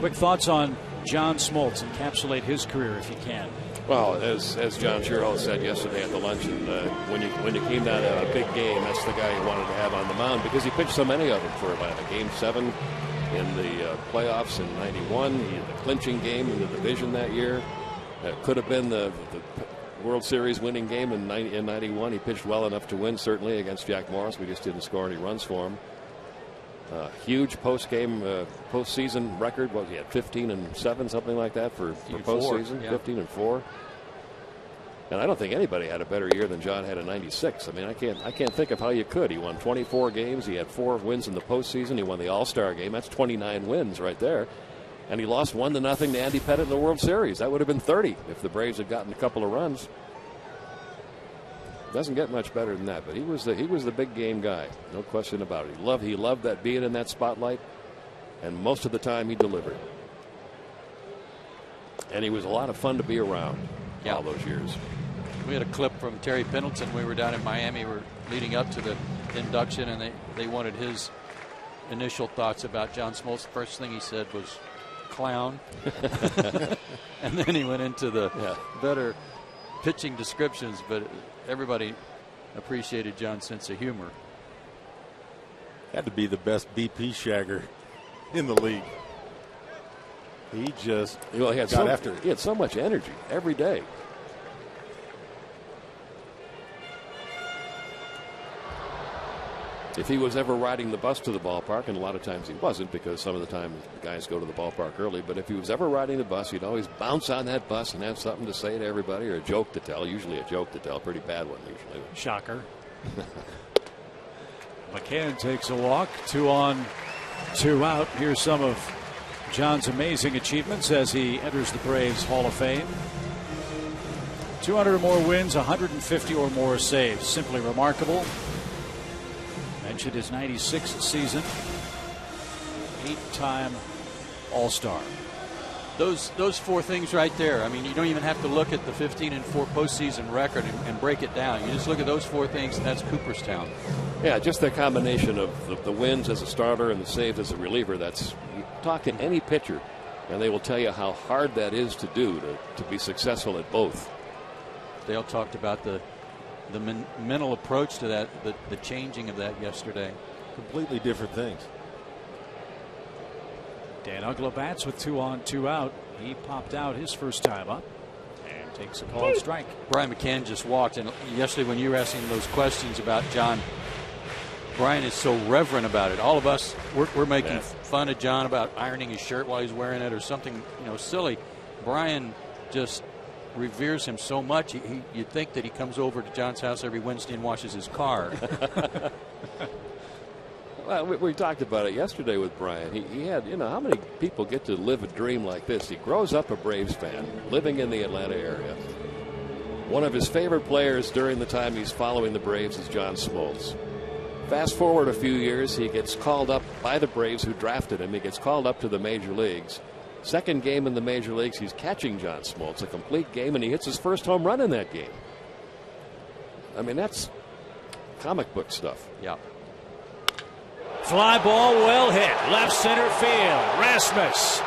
S3: quick thoughts on John Smoltz. Encapsulate his career if you can.
S9: Well, as John Sherrill said yesterday at the luncheon, when you came down to a big game, that's the guy you wanted to have on the mound because he pitched so many of them for Atlanta. Game 7 in the playoffs in '91, the clinching game in the division that year. Could have been the World Series winning game in '91. He pitched well enough to win, certainly, against Jack Morris. We just didn't score any runs for him. Huge postseason record. What, he had 15-7, something like that for postseason.
S4: Yeah.
S9: 15-4. And I don't think anybody had a better year than John had in '96. I mean, I can't think of how you could. He won 24 games. He had 4 wins in the postseason. He won the All-Star game. That's 29 wins right there. And he lost 1-0 to Andy Pettit in the World Series. That would have been 30 if the Braves had gotten a couple of runs. Doesn't get much better than that, but he was the big game guy, no question about it. He loved that being in that spotlight, and most of the time he delivered. And he was a lot of fun to be around all those years.
S4: We had a clip from Terry Pendleton. We were down in Miami. We were leading up to the induction, and they wanted his initial thoughts about John Smoltz. The first thing he said was clown. And then he went into the better pitching descriptions, but everybody appreciated John's sense of humor.
S5: Had to be the best BP shagger in the league. He just got after it.
S9: He had so much energy every day. If he was ever riding the bus to the ballpark, and a lot of times he wasn't because some of the time the guys go to the ballpark early, but if he was ever riding the bus, he'd always bounce on that bus and have something to say to everybody or a joke to tell, usually a joke to tell, pretty bad one usually.
S3: Shocker. McCann takes a walk, 2 on, 2 out. Here's some of John's amazing achievements as he enters the Braves Hall of Fame. 200 or more wins, 150 or more saves. Simply remarkable. Mentioned his 96th season. 8-time All-Star.
S4: Those 4 things right there. I mean, you don't even have to look at the 15-4 postseason record and break it down. You just look at those 4 things, and that's Cooperstown.
S9: Yeah, just the combination of the wins as a starter and the saves as a reliever. That's, you talk to any pitcher, and they will tell you how hard that is to do to be successful at both.
S4: Dale talked about the mental approach to that, the changing of that yesterday.
S5: Completely different things.
S3: Dan Uggla bats with 2 on, 2 out. He popped out his first time up and takes a called strike.
S4: Brian McCann just walked, and yesterday when you were asking those questions about John, Brian is so reverent about it. All of us, we're making fun of John about ironing his shirt while he's wearing it or something, silly. Brian just reveres him so much. You'd think that he comes over to John's house every Wednesday and washes his car.
S9: Well, we talked about it yesterday with Brian. He had, how many people get to live a dream like this? He grows up a Braves fan, living in the Atlanta area. One of his favorite players during the time he's following the Braves is John Smoltz. Fast forward a few years, he gets called up by the Braves who drafted him. He gets called up to the major leagues. Second game in the major leagues, he's catching John Smoltz, a complete game, and he hits his first home run in that game. I mean, that's comic book stuff.
S4: Yeah.
S3: Fly ball well hit. Left center field. Rasmus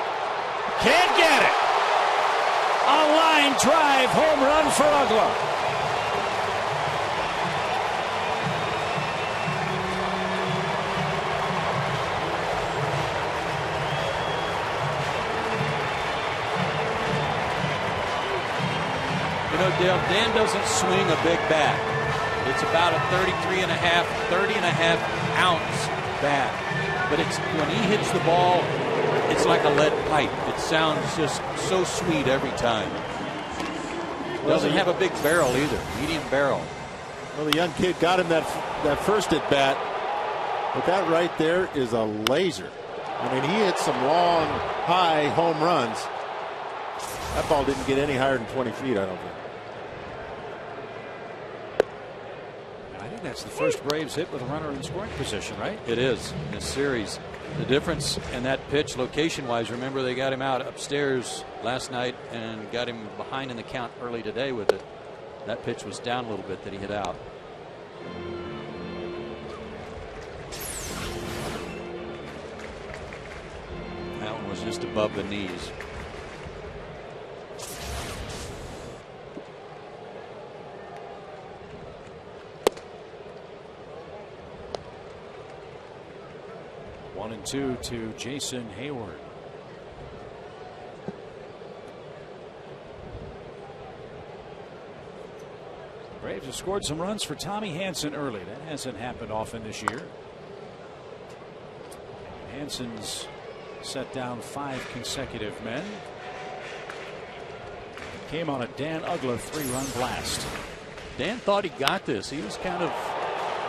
S3: can't get it. A line drive home run for Uggla.
S4: Dale, Dan doesn't swing a big bat. It's about a 30 and a half ounce bat. But it's when he hits the ball, it's like a lead pipe. It sounds just so sweet every time. Doesn't have a big barrel either, medium barrel.
S5: Well, the young kid got him that first at bat, but that right there is a laser. I mean, he hit some long, high home runs. That ball didn't get any higher than 20 feet, I don't think.
S3: That's the first Braves hit with a runner in scoring position, right?
S4: It is in this series. The difference in that pitch location-wise, remember they got him out upstairs last night and got him behind in the count early today with it. That pitch was down a little bit that he hit out. That one was just above the knees.
S3: One and 2 to Jason Hayward. Braves have scored some runs for Tommy Hanson early. That hasn't happened often this year. Hanson's set down 5 consecutive men. Came on a Dan Uggla 3-run blast.
S4: Dan thought he got this. He was kind of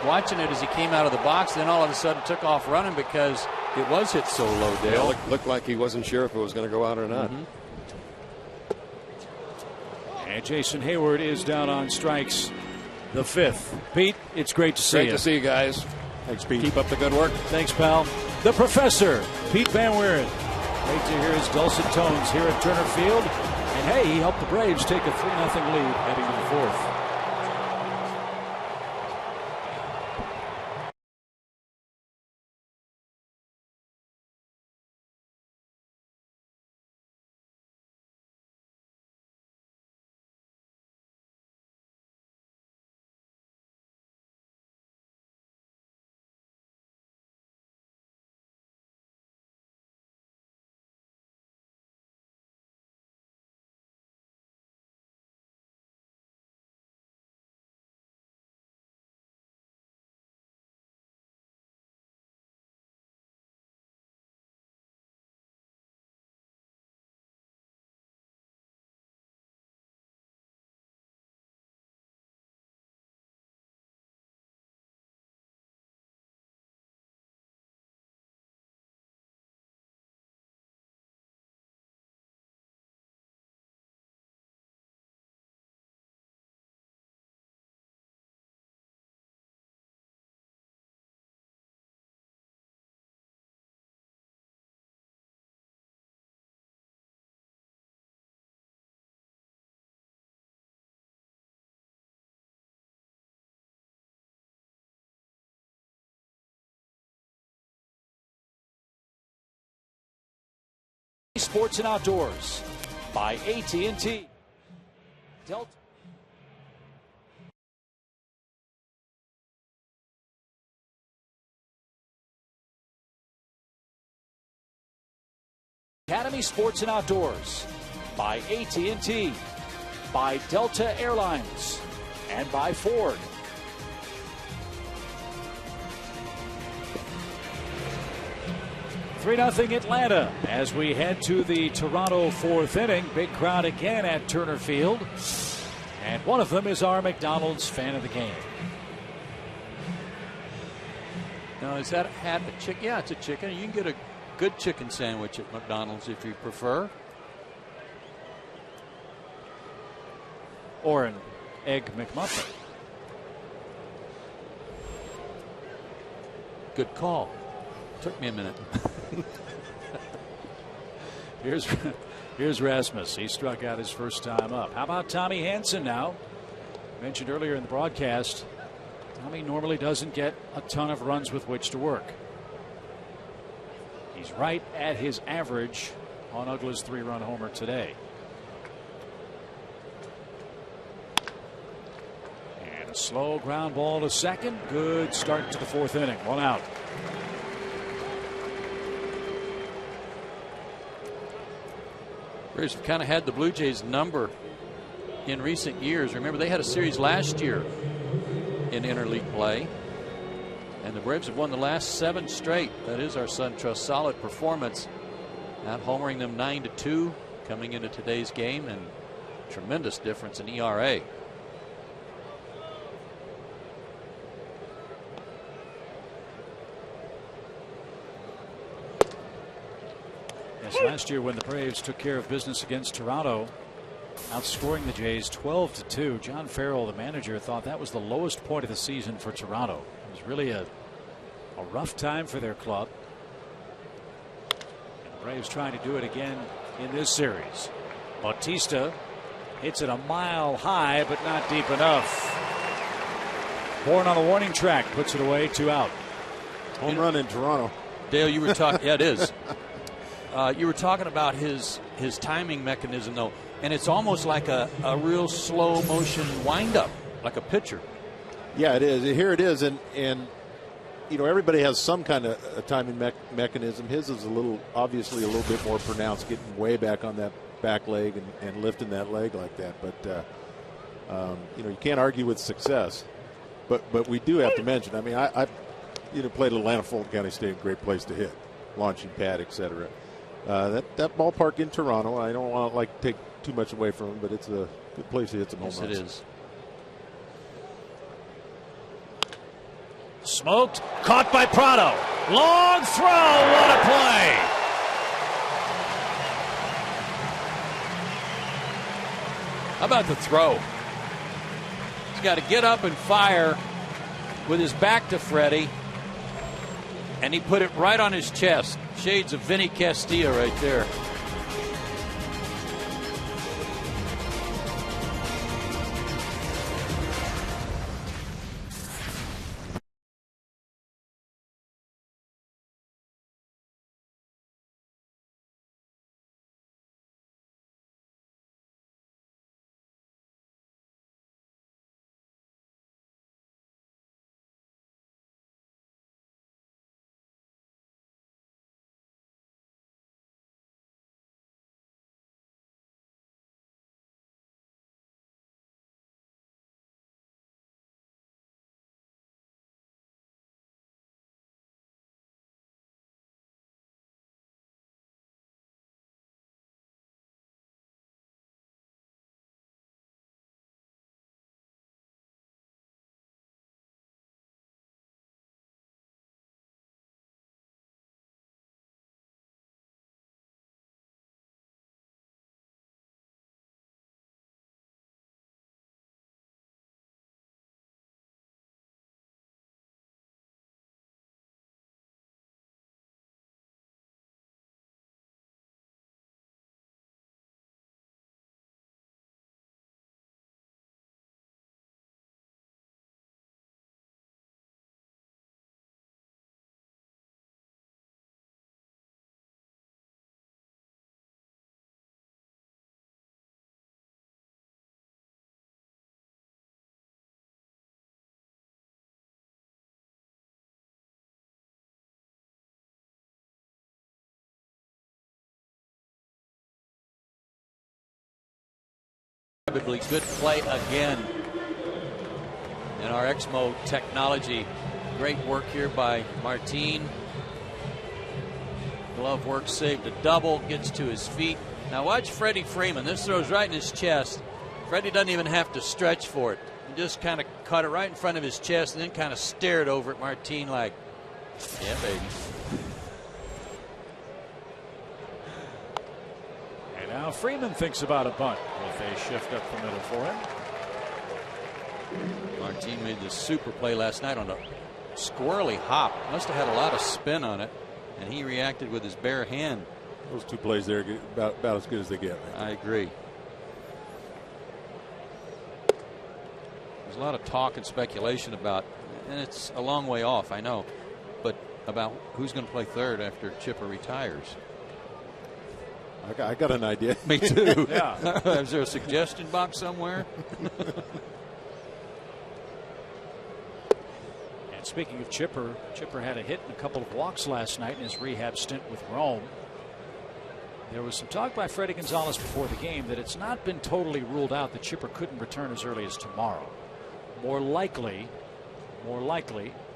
S4: watching it as he came out of the box, then all of a sudden took off running because It was hit so low, Dale.
S9: Yeah, looked like he wasn't sure if it was going to go out or not.
S3: And Jason Hayward is down on strikes, the 5th. Pete, it's great to see you.
S9: Great to see you guys.
S5: Thanks, Pete.
S9: Keep up the good work.
S3: Thanks, pal. The Professor, Pete Van Wieren. Great to hear his dulcet tones here at Turner Field. And hey, he helped the Braves take a 3-0 lead heading to the 4th. Sports and Outdoors by AT&T. Delta. Academy Sports and Outdoors by AT&T, by Delta Airlines, and by Ford. Three 0 Atlanta as we head to the Toronto 4th inning. Big crowd again at Turner Field. And one of them is our McDonald's fan of the game.
S4: Now, is that hat a chicken? Yeah, it's a chicken. You can get a good chicken sandwich at McDonald's if you prefer.
S3: Or an egg McMuffin.
S4: Good call. Took me a minute.
S3: Here's Rasmus. He struck out his first time up. How about Tommy Hansen now? Mentioned earlier in the broadcast, Tommy normally doesn't get a ton of runs with which to work. He's right at his average on Uggla's 3-run homer today. And a slow ground ball to second. Good start to the 4th inning. 1 out.
S4: Braves have kind of had the Blue Jays number in recent years. Remember, they had a series last year in interleague play, and the Braves have won the last 7 straight. That is our SunTrust solid performance, out homering them 9-2 coming into today's game, and tremendous difference in ERA.
S3: Last year when the Braves took care of business against Toronto, outscoring the Jays 12-2, John Farrell, the manager, thought that was the lowest point of the season for Toronto. It was really a rough time for their club. And the Braves trying to do it again in this series. Bautista hits it a mile high, but not deep enough. Bourne on the warning track, puts it away, 2 out.
S5: Home run in Toronto.
S4: Dale, you were talking. Yeah, it is. You were talking about his timing mechanism, though, and it's almost like a real slow motion windup, like a pitcher.
S5: Yeah, it is. Here it is, and you know, everybody has some kind of a timing mechanism. His is obviously a little bit more pronounced, getting way back on that back leg and lifting that leg like that. But you know, you can't argue with success. But we do have to mention. I mean, I played at Atlanta, Fulton County State, great place to hit, launching pad, etc. That ballpark in Toronto, I don't want to take too much away from him, but it's a good place to hit some home runs.
S4: Yes, it is.
S3: Smoked, caught by Prado.
S1: Long throw. What a play.
S4: How about the throw? He's got to get up and fire with his back to Freddie. And he put it right on his chest. Shades of Vinny Castilla right there. Probably good play again in our Exmo technology. Great work here by Martin. Glove work, saved a double, gets to his feet. Now watch Freddie Freeman. This throws right in his chest. Freddie doesn't even have to stretch for it. He just kind of caught it right in front of his chest and then kind of stared over at Martin like, yeah, baby.
S3: Now Freeman thinks about a bunt with a shift up the middle for him.
S4: Martin made this super play last night on a squirrely hop. Must have had a lot of spin on it, and he reacted with his bare hand.
S5: Those two plays there are about as good as they get.
S4: I agree. There's a lot of talk and speculation about, and it's a long way off, I know, but about who's going to play third after Chipper retires.
S5: I got an idea.
S4: Me too.
S3: Yeah.
S4: Is there a suggestion box somewhere?
S3: And speaking of Chipper, Chipper had a hit and a couple of walks last night in his rehab stint with Rome. There was some talk by Freddie Gonzalez before the game that it's not been totally ruled out that Chipper couldn't return as early as tomorrow. More likely,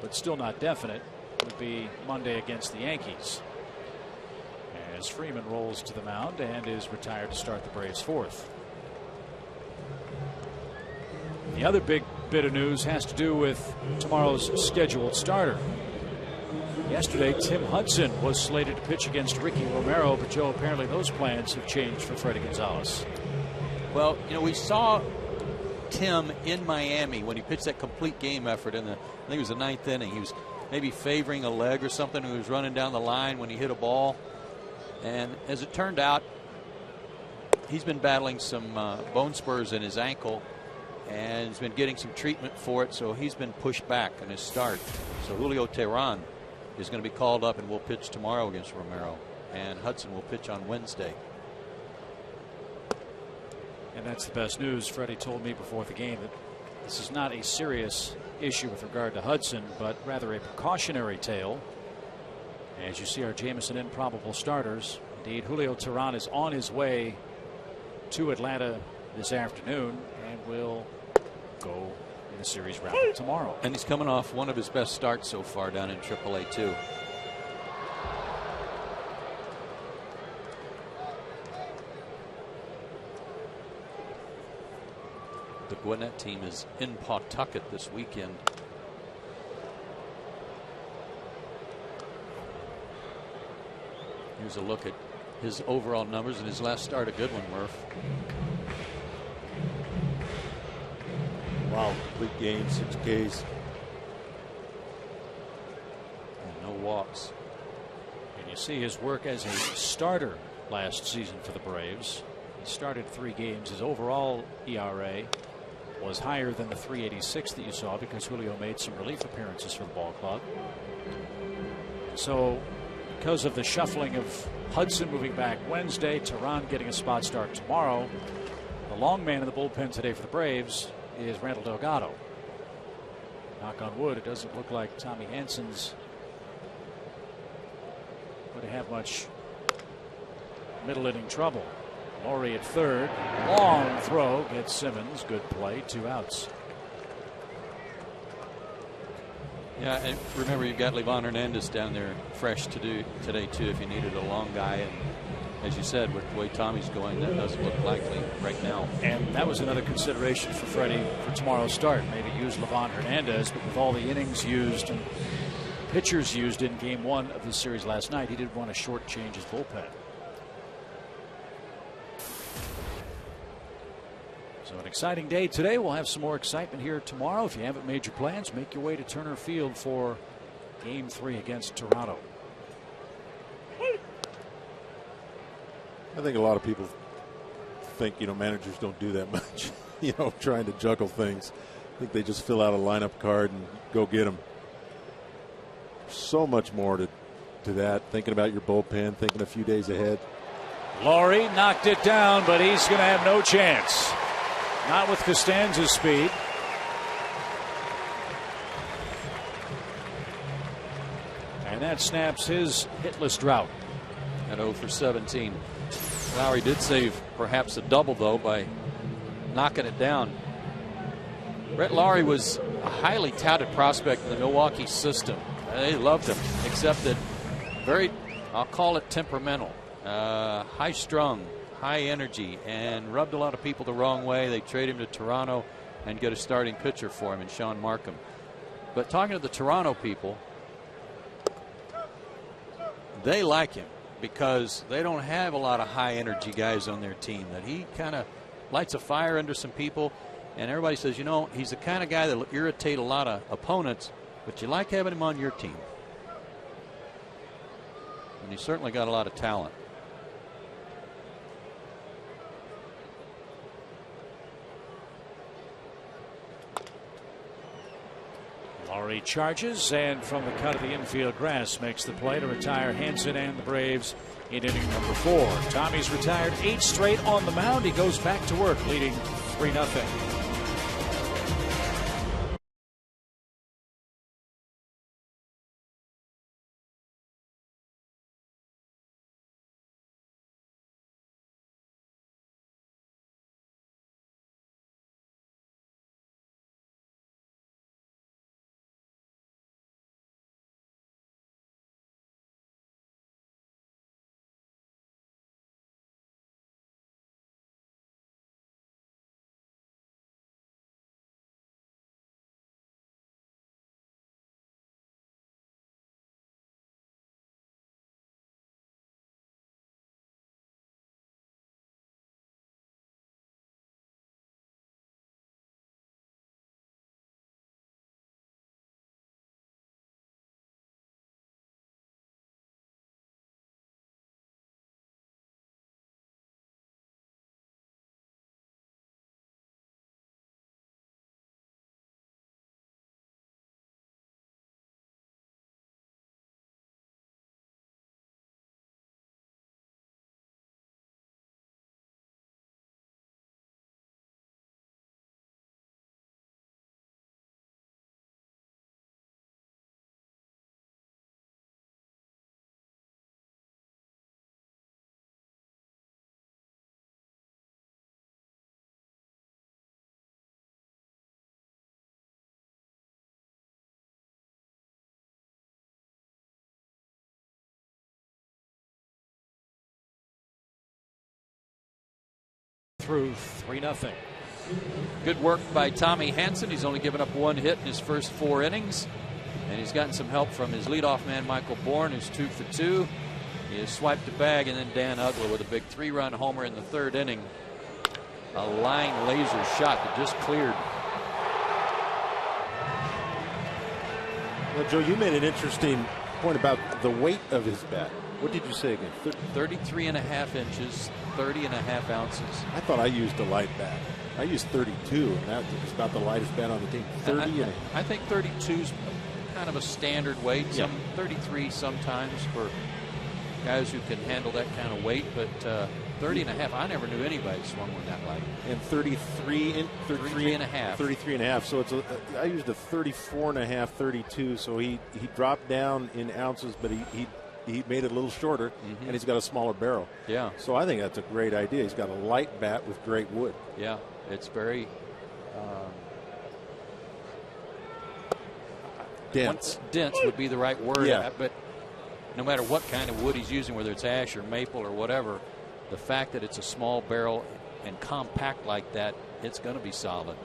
S3: but still not definite, would be Monday against the Yankees. As Freeman rolls to the mound and is retired to start the Braves' fourth. The other big bit of news has to do with tomorrow's scheduled starter. Yesterday, Tim Hudson was slated to pitch against Ricky Romero, but Joe, apparently those plans have changed for Freddie Gonzalez.
S4: Well, you know, we saw Tim in Miami when he pitched that complete game effort in the, I think it was the ninth inning. He was maybe favoring a leg or something. He was running down the line when he hit a ball. And as it turned out, he's been battling some bone spurs in his ankle, and he's been getting some treatment for it, so he's been pushed back in his start. So Julio Teheran is going to be called up and will pitch tomorrow against Romero, and Hudson will pitch on Wednesday.
S3: And that's the best news. Freddie told me before the game that this is not a serious issue with regard to Hudson, but rather a precautionary tale. As you see our Jameson improbable starters, indeed Julio Teheran is on his way to Atlanta this afternoon and will go in the series round tomorrow.
S4: And he's coming off one of his best starts so far down in AAA too. The Gwinnett team is in Pawtucket this weekend. Here's a look at his overall numbers in his last start. A good one, Murph.
S5: Wow, complete game, 6 Ks.
S4: And no walks.
S3: And you see his work as a starter last season for the Braves. He started 3 games. His overall ERA was higher than the 3.86 that you saw because Julio made some relief appearances for the ball club. So because of the shuffling of Hudson moving back Wednesday, Teheran getting a spot start tomorrow, the long man in the bullpen today for the Braves is Randall Delgado. Knock on wood, it doesn't look like Tommy Hansen's going to have much middle inning trouble. Laurie at third. Long throw gets Simmons. Good play. 2 outs.
S4: Yeah, and remember you've got Livan Hernandez down there fresh to do today too if you needed a long guy, and as you said, with the way Tommy's going, that doesn't look likely right now.
S3: And that was another consideration for Freddie for tomorrow's start. Maybe use Livan Hernandez, but with all the innings used and pitchers used in game 1 of this series last night, he didn't want to shortchange his bullpen. So an exciting day today. We'll have some more excitement here tomorrow. If you haven't made your plans, make your way to Turner Field for game 3 against Toronto.
S5: I think a lot of people think, managers don't do that much, trying to juggle things. I think they just fill out a lineup card and go get them. So much more to that, thinking about your bullpen, thinking a few days ahead.
S3: Laurie knocked it down, but he's going to have no chance. Not with Costanza's speed. And that snaps his hitless drought.
S4: At 0 for 17. Lowry did save perhaps a double, though, by knocking it down. Brett Lowry was a highly touted prospect in the Milwaukee system. They loved him, except that very, I'll call it temperamental, high-strung, high energy, and rubbed a lot of people the wrong way. They trade him to Toronto and get a starting pitcher for him in Sean Markham. But talking to the Toronto people, they like him because they don't have a lot of high energy guys on their team. That he kind of lights a fire under some people, and everybody says, he's the kind of guy that will irritate a lot of opponents, but you like having him on your team. And he's certainly got a lot of talent.
S3: Laurie charges, and from the cut of the infield grass makes the play to retire Hansen and the Braves in inning number 4. Tommy's retired 8 straight on the mound. He goes back to work, leading 3-0. Through 3-0.
S4: Good work by Tommy Hansen. He's only given up 1 hit in his first 4 innings. And he's gotten some help from his leadoff man, Michael Bourne, who's 2 for 2. He swiped the bag, and then Dan Ugler with a big 3-run homer in the 3rd inning. A line laser shot that just cleared.
S5: Well, Joe, you made an interesting point about the weight of his bat. What did you say again?
S4: 33.5 inches, 30.5 ounces.
S5: I thought I used a light bat. I used 32, and that was about the lightest bat on the team. 30 and
S4: I think 32 is kind of a standard weight. Some 33 sometimes for guys who can handle that kind of weight, but 30.5. I never knew anybody swung one that light.
S5: And 33.5. 33.5. So it's I used a 34.5, 32. So he dropped down in ounces, but he made it a little shorter, and he's got a smaller barrel.
S4: Yeah.
S5: So I think that's a great idea. He's got a light bat with great wood.
S4: Yeah, it's very
S5: dense.
S4: Dense would be the right word.
S5: Yeah.
S4: But no matter what kind of wood he's using, whether it's ash or maple or whatever, the fact that it's a small barrel and compact like that, it's going to be solid.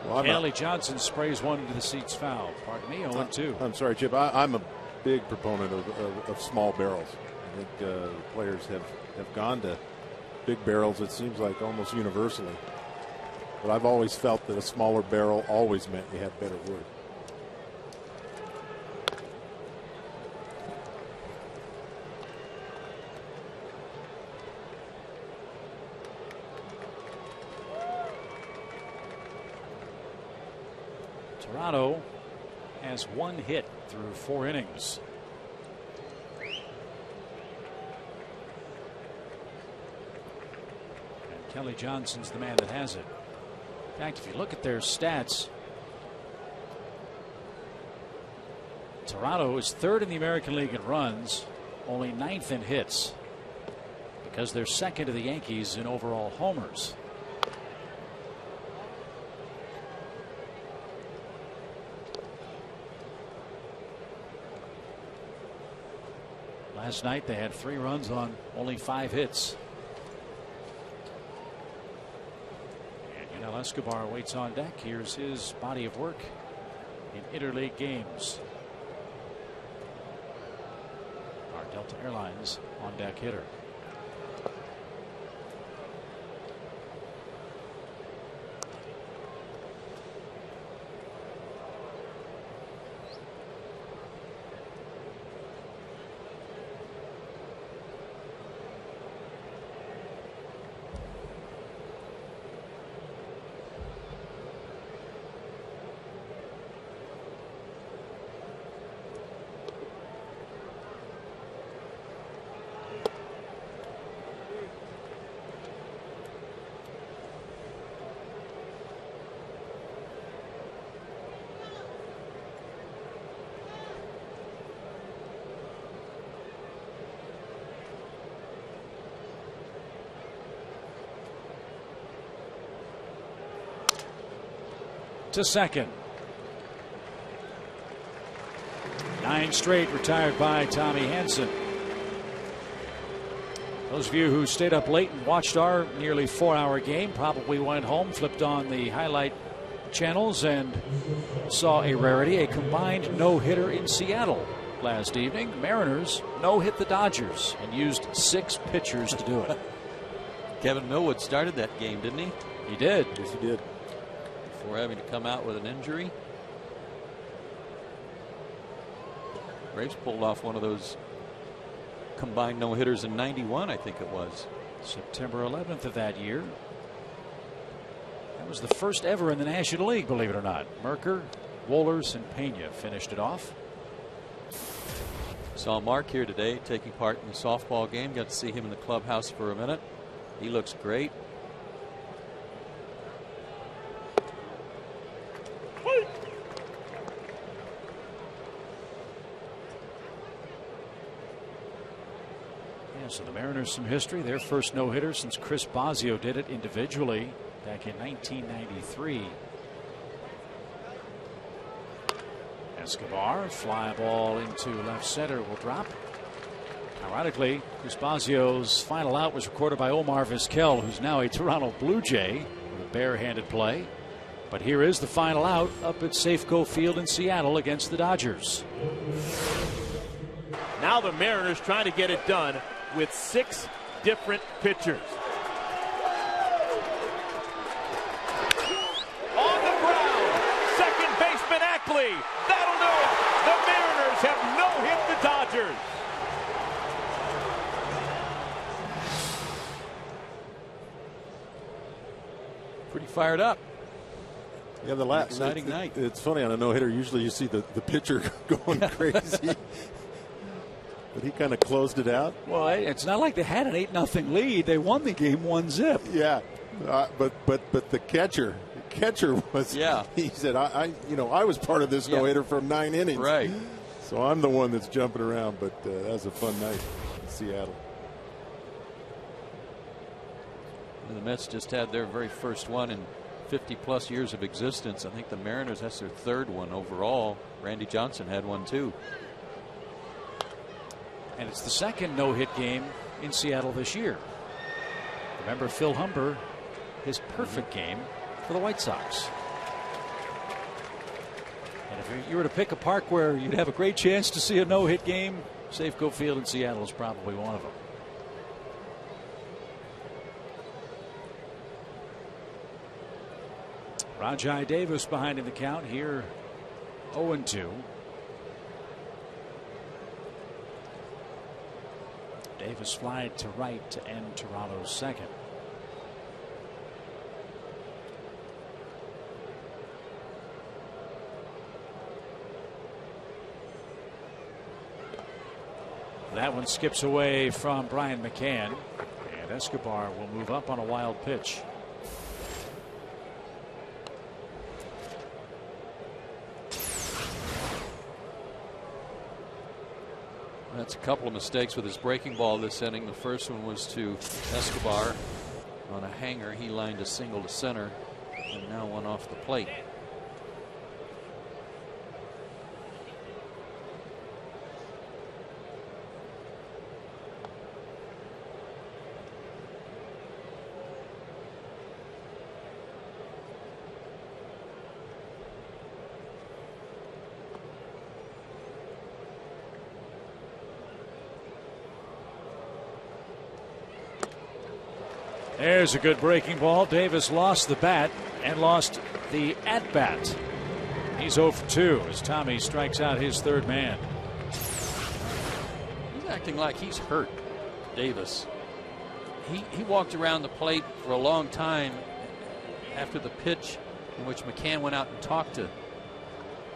S3: Well, Kelly Johnson sprays one into the seats foul. Pardon me, 0-2.
S5: I'm sorry, Chip. I'm a big proponent of small barrels. I think players have gone to big barrels, it seems like almost universally. But I've always felt that a smaller barrel always meant you had better wood.
S3: Toronto has 1 hit through 4 innings. And Kelly Johnson's the man that has it. In fact, if you look at their stats, Toronto is 3rd in the American League in runs, only 9th in hits, because they're 2nd to the Yankees in overall homers. Last night they had 3 runs on only 5 hits. And Yunel Escobar waits on deck. Here's his body of work in interleague games. Our Delta Airlines on deck hitter. To second. 9 straight retired by Tommy Hanson. Those of you who stayed up late and watched our nearly 4-hour game probably went home, flipped on the highlight channels, and saw a rarity, a combined no-hitter in Seattle last evening. The Mariners no-hit the Dodgers and used 6 pitchers to do it.
S4: Kevin Millwood started that game, didn't he?
S3: He did.
S5: Yes, he did.
S4: Before having to come out with an injury. Braves pulled off one of those combined no-hitters in '91, I think it was.
S3: September 11th of that year. That was the first ever in the National League, believe it or not. Merker, Wohlers, and Pena finished it off.
S4: Saw Mark here today taking part in the softball game. Got to see him in the clubhouse for a minute. He looks great.
S3: So the Mariners some history. Their first no-hitter since Chris Bosio did it individually back in 1993. Escobar, fly ball into left center, will drop. Ironically, Chris Bosio's final out was recorded by Omar Vizquel, who's now a Toronto Blue Jay, with a barehanded play. But here is the final out up at Safeco Field in Seattle against the Dodgers.
S11: Now the Mariners trying to get it done with 6 different pitchers. On the ground, second baseman Ackley. That'll do it. The Mariners have no-hit the Dodgers.
S4: Pretty fired up.
S5: Yeah, the last
S4: exciting night.
S5: It's funny on a no-hitter. Usually you see the pitcher going crazy. But he kind of closed it out.
S3: Well, it's not like they had an 8-0 lead. They won the game 1-0.
S5: Yeah, but the catcher was.
S4: Yeah.
S5: He said, I was part of this no-hitter from 9 innings.
S4: Right.
S5: So I'm the one that's jumping around. But that was a fun night in Seattle.
S4: The Mets just had their very first one in 50-plus years of existence. I think the Mariners, that's their third one overall. Randy Johnson had one too.
S3: And it's the second no-hit game in Seattle this year. Remember Phil Humber, his perfect game for the White Sox. And if you were to pick a park where you'd have a great chance to see a no-hit game, Safeco Field in Seattle is probably one of them. Rajai Davis behind in the count here, 0-2. Davis flying to right to end Toronto's second. That one skips away from Brian McCann, and Escobar will move up on a wild pitch.
S4: That's a couple of mistakes with his breaking ball this inning. The first one was to Escobar on a hanger. He lined a single to center, and now one off the plate.
S3: There's a good breaking ball. Davis lost the bat and lost the at-bat. He's 0 for 2 as Tommy strikes out his third man.
S4: He's acting like he's hurt, Davis. He walked around the plate for a long time after the pitch in which McCann went out and talked to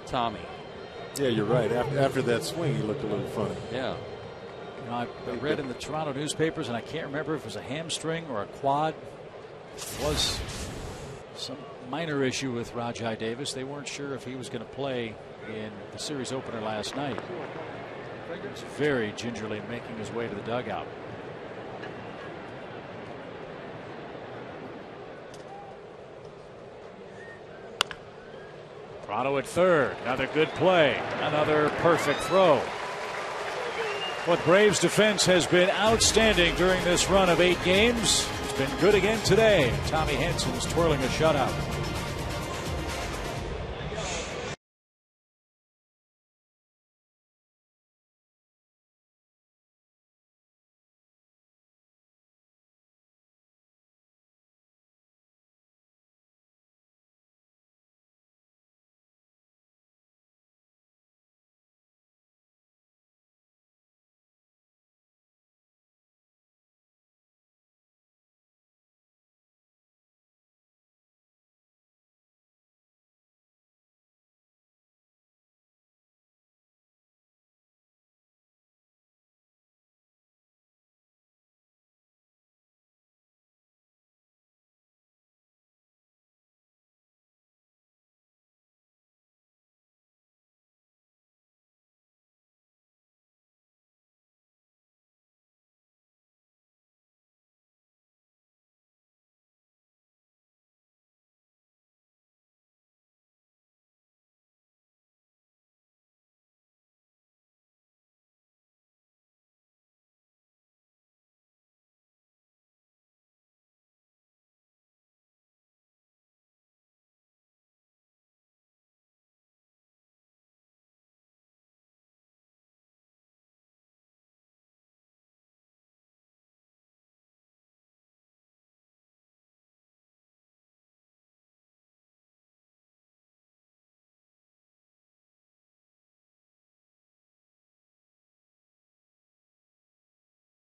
S4: Tommy.
S5: Yeah, you're right. After that swing, he looked a little funny.
S4: Yeah.
S3: You know, I read in the Toronto newspapers, and I can't remember if it was a hamstring or a quad. It was some minor issue with Rajai Davis. They weren't sure if he was going to play in the series opener last night. He was very gingerly making his way to the dugout. Toronto at third. Another good play. Another perfect throw. Well, the Braves defense has been outstanding during this run of 8 games. It's been good again today. Tommy Hansen's twirling a shutout.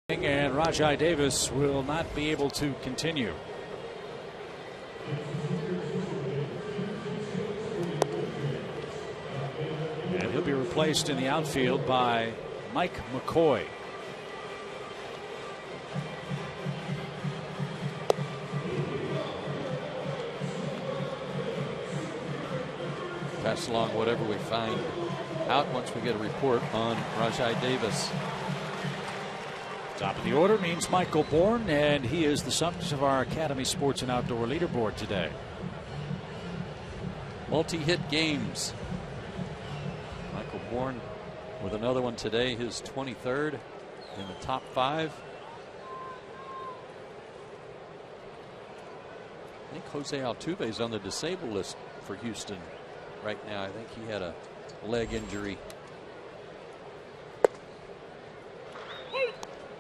S3: And Rajai Davis will not be able to continue. And he'll be replaced in the outfield by Mike McCoy.
S4: Pass along whatever we find out once we get a report on Rajai Davis.
S3: Top of the order means Michael Bourne, and he is the subject of our Academy Sports and Outdoor Leaderboard today.
S4: Multi-hit games. Michael Bourne with another one today, his 23rd in the top 5. I think Jose Altuve is on the disabled list for Houston right now. I think he had a leg injury.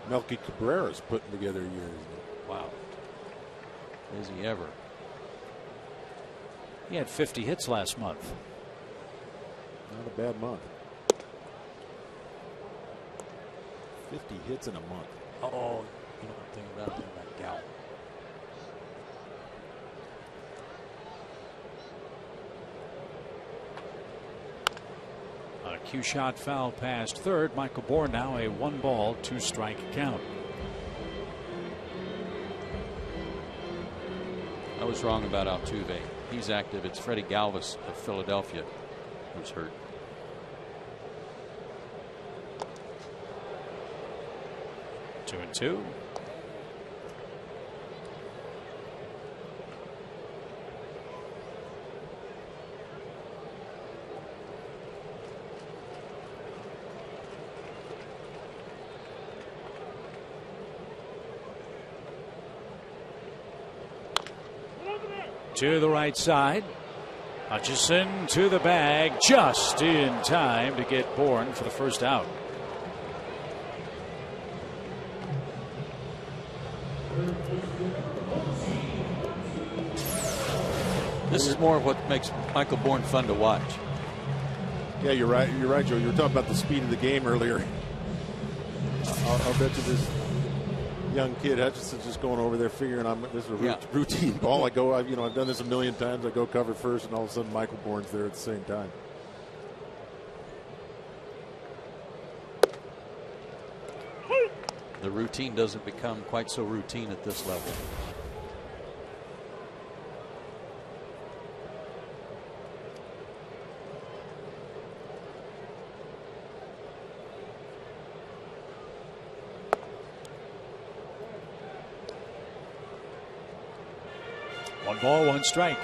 S5: Melky Cabrera's putting together a year.
S4: Wow. Is he ever?
S3: He had 50 hits last month.
S5: Not a bad month. 50 hits in a month.
S4: Oh, you don't think about that gal.
S3: A cue shot foul past third. Michael Bourne now a 1-ball, 2-strike count.
S4: I was wrong about Altuve. He's active. It's Freddie Galvis of Philadelphia who's hurt.
S3: Two and two. To the right side. Hutchison to the bag just in time to get Bourne for the first out.
S4: This is more of what makes Michael Bourne fun to watch.
S5: Yeah, you're right. You're right, Joe. You were talking about the speed of the game earlier. I'll bet you this young kid Hutchison's just going over there figuring this is a routine ball. I've done this a million times. I go cover first, and all of a sudden Michael Bourne's there at the same time.
S4: The routine doesn't become quite so routine at this level.
S3: One ball, one strike.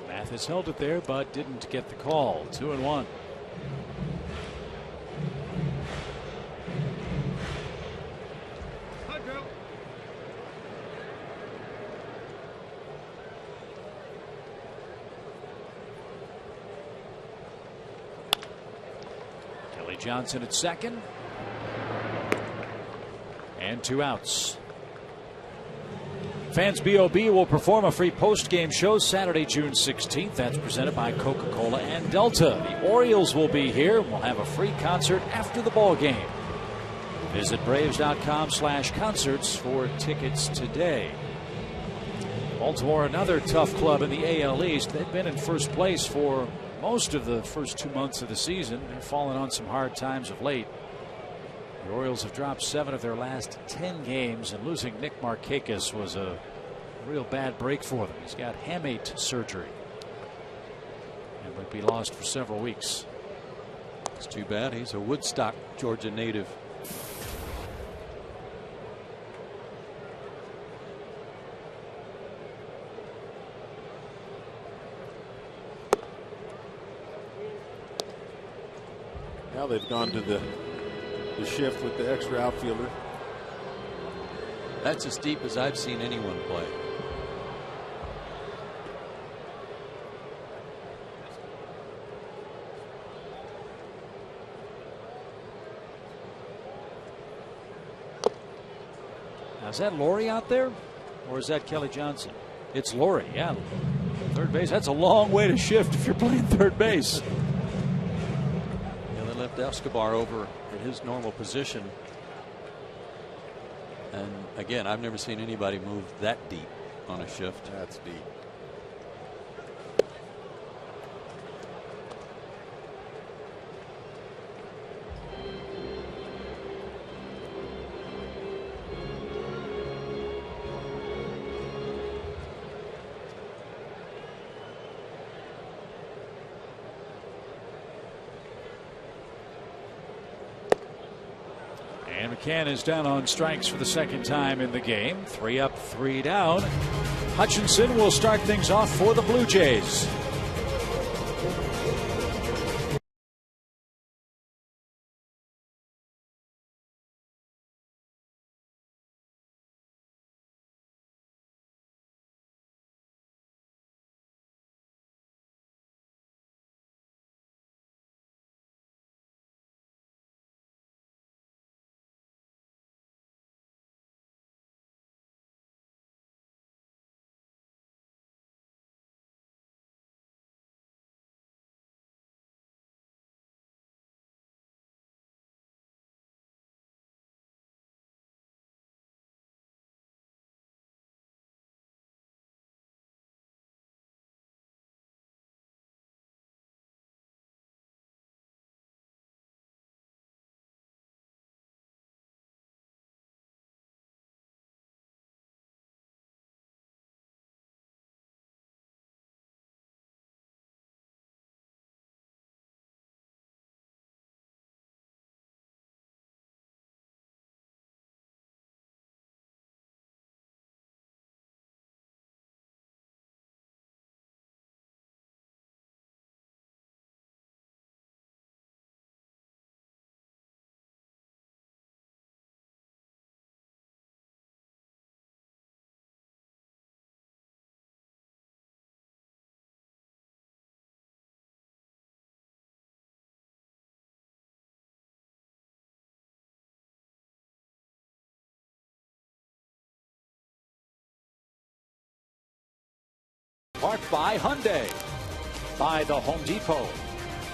S3: Mathis held it there, but didn't get the call. 2-1. Johnson at second. And 2 outs. Fans BOB will perform a free post-game show Saturday, June 16th. That's presented by Coca-Cola and Delta. The Orioles will be here. We'll have a free concert after the ball game. Visit Braves.com/concerts for tickets today. Baltimore, another tough club in the AL East. They've been in first place for most of the first 2 months of the season. They've fallen on some hard times of late. The Orioles have dropped 7 of their last 10 games, and losing Nick Markakis was a real bad break for them. He's got hamate surgery and would be lost for several weeks.
S4: It's too bad. He's a Woodstock, Georgia native.
S5: Now they've gone to the shift with the extra outfielder.
S4: That's as deep as I've seen anyone play.
S3: Now, is that Laurie out there, or is that Kelly Johnson? It's Laurie, yeah. Third base, that's a long way to shift if you're playing third base.
S4: Yeah, they left Escobar over in his normal position. And again, I've never seen anybody move that deep on a shift.
S5: That's deep.
S3: And McCann is down on strikes for the second time in the game. 3 up, 3 down. Hutchinson will start things off for the Blue Jays. Parked by Hyundai, by the Home Depot,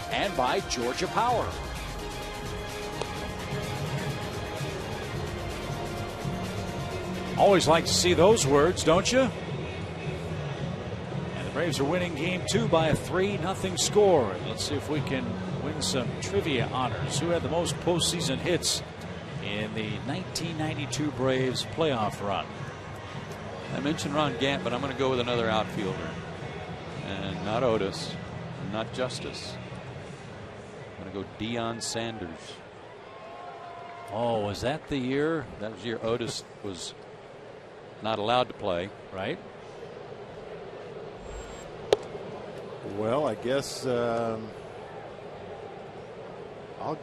S3: and by Georgia Power. Always like to see those words, don't you? And the Braves are winning game 2 by a 3-0 score. Let's see if we can win some trivia honors. Who had the most postseason hits in the 1992 Braves playoff run?
S4: I mentioned Ron Gant, but I'm going to go with another outfielder. And not Otis, and not Justice. I'm going to go Deion Sanders.
S3: Oh, was that the year?
S4: That was the year Otis was not allowed to play.
S3: Right.
S5: Well, I guess I'll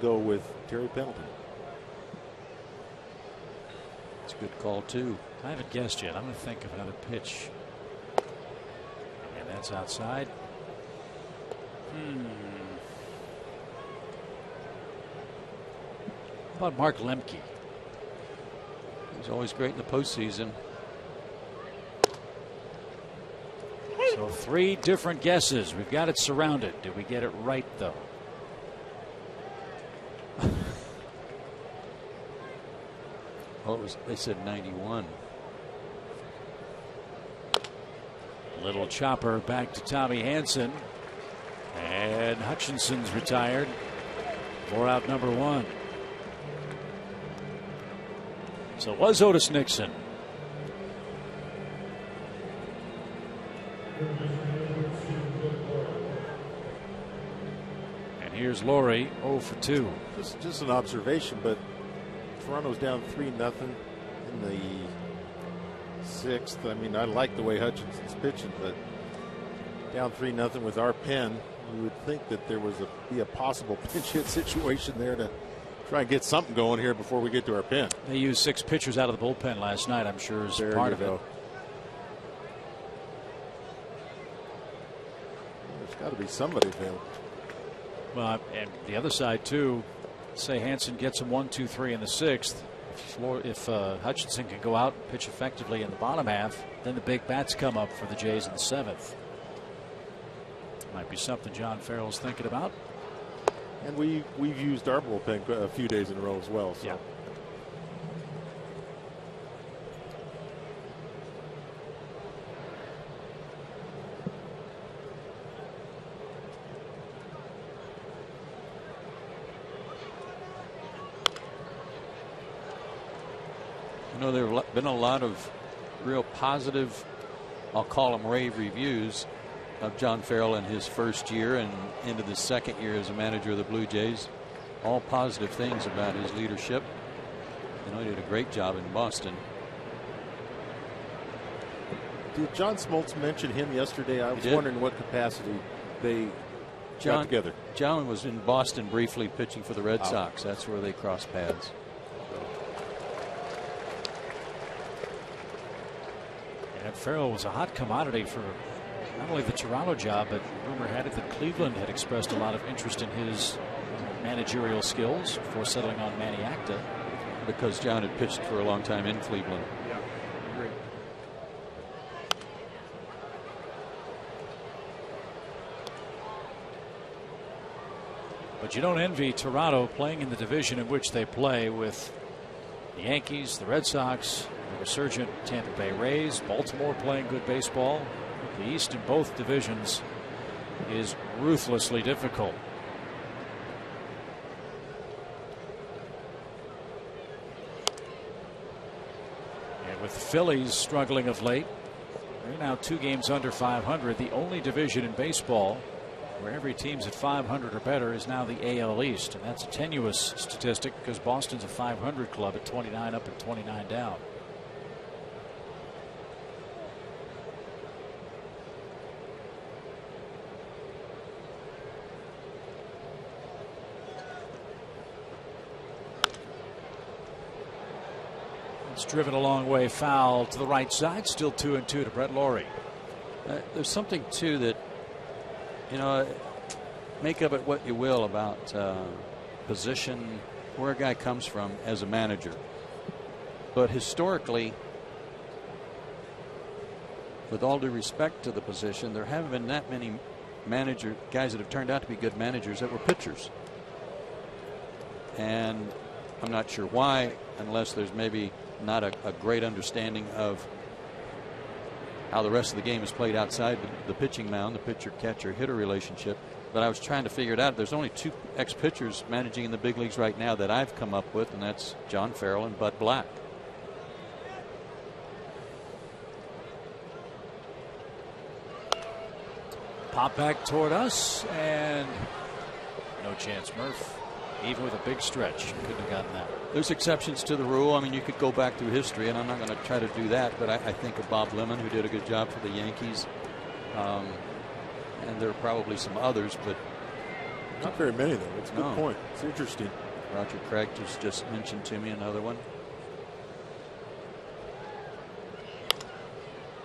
S5: go with Terry Pendleton.
S4: It's a good call, too.
S3: I haven't guessed yet. I'm going to think of another pitch. And that's outside. How about Mark Lemke?
S4: He's always great in the postseason.
S3: So 3 different guesses. We've got it surrounded. Did we get it right, though?
S4: Oh, they said 91.
S3: Little chopper back to Tommy Hanson. And Hutchinson's retired for out number 1. So it was Otis Nixon. And here's Laurie, 0 for 2.
S5: Just an observation, but Toronto's down 3-0 in the 6th. I mean, I like the way Hutchinson's pitching, but down 3-0 with our pen, you would think that there was be a possible pinch hit situation there to try and get something going here before we get to our pen.
S3: They used 6 pitchers out of the bullpen last night, I'm sure is part of it.
S5: There's got to be somebody available.
S3: Well, and the other side too, say Hanson gets him 1, 2, 3 in the 6th. If if Hutchinson can go out and pitch effectively in the bottom half, then the big bats come up for the Jays in the 7th. Might be something John Farrell's thinking about.
S5: And we've used our bullpen a few days in a row as well. So.
S3: Yeah.
S4: You know, there have been a lot of real positive, I'll call them rave reviews, of John Farrell in his first year and into the second year as a manager of the Blue Jays. All positive things about his leadership. You know, he did a great job in Boston.
S5: Did John Smoltz mention him yesterday? I was wondering what capacity they got together.
S4: John was in Boston briefly pitching for the Red Sox. That's where they crossed paths.
S3: And Farrell was a hot commodity for not only the Toronto job, but rumor had it that Cleveland had expressed a lot of interest in his managerial skills before settling on Manny Acta.
S4: Because John had pitched for a long time in Cleveland.
S3: Yeah, great. But you don't envy Toronto playing in the division in which they play with the Yankees, the Red Sox, the resurgent Tampa Bay Rays, Baltimore playing good baseball. The East in both divisions is ruthlessly difficult. And with the Phillies struggling of late, they're now 2 games under 500. The only division in baseball where every team's at 500 or better is now the AL East. And that's a tenuous statistic because Boston's a 500 club at 29 up and 29 down. It's driven a long way foul to the right side. Still 2-2 to Brett Lawrie.
S4: There's something too that, you know, make of it what you will about position, where a guy comes from as a manager. But historically, with all due respect to the position, there haven't been that many guys that have turned out to be good managers that were pitchers. And I'm not sure why, unless there's maybe not a great understanding of how the rest of the game is played outside the pitching mound, the pitcher-catcher-hitter relationship. But I was trying to figure it out. There's only 2 ex-pitchers managing in the big leagues right now that I've come up with, and that's John Farrell and Bud Black.
S3: Pop back toward us, and no chance, Murph. Even with a big stretch, couldn't have gotten that.
S4: There's exceptions to the rule. I mean, you could go back through history, and I'm not going to try to do that, but I think of Bob Lemon, who did a good job for the Yankees. And there are probably some others, but
S5: not very many, though. It's a good point. It's interesting.
S4: Roger Craig just mentioned to me another one.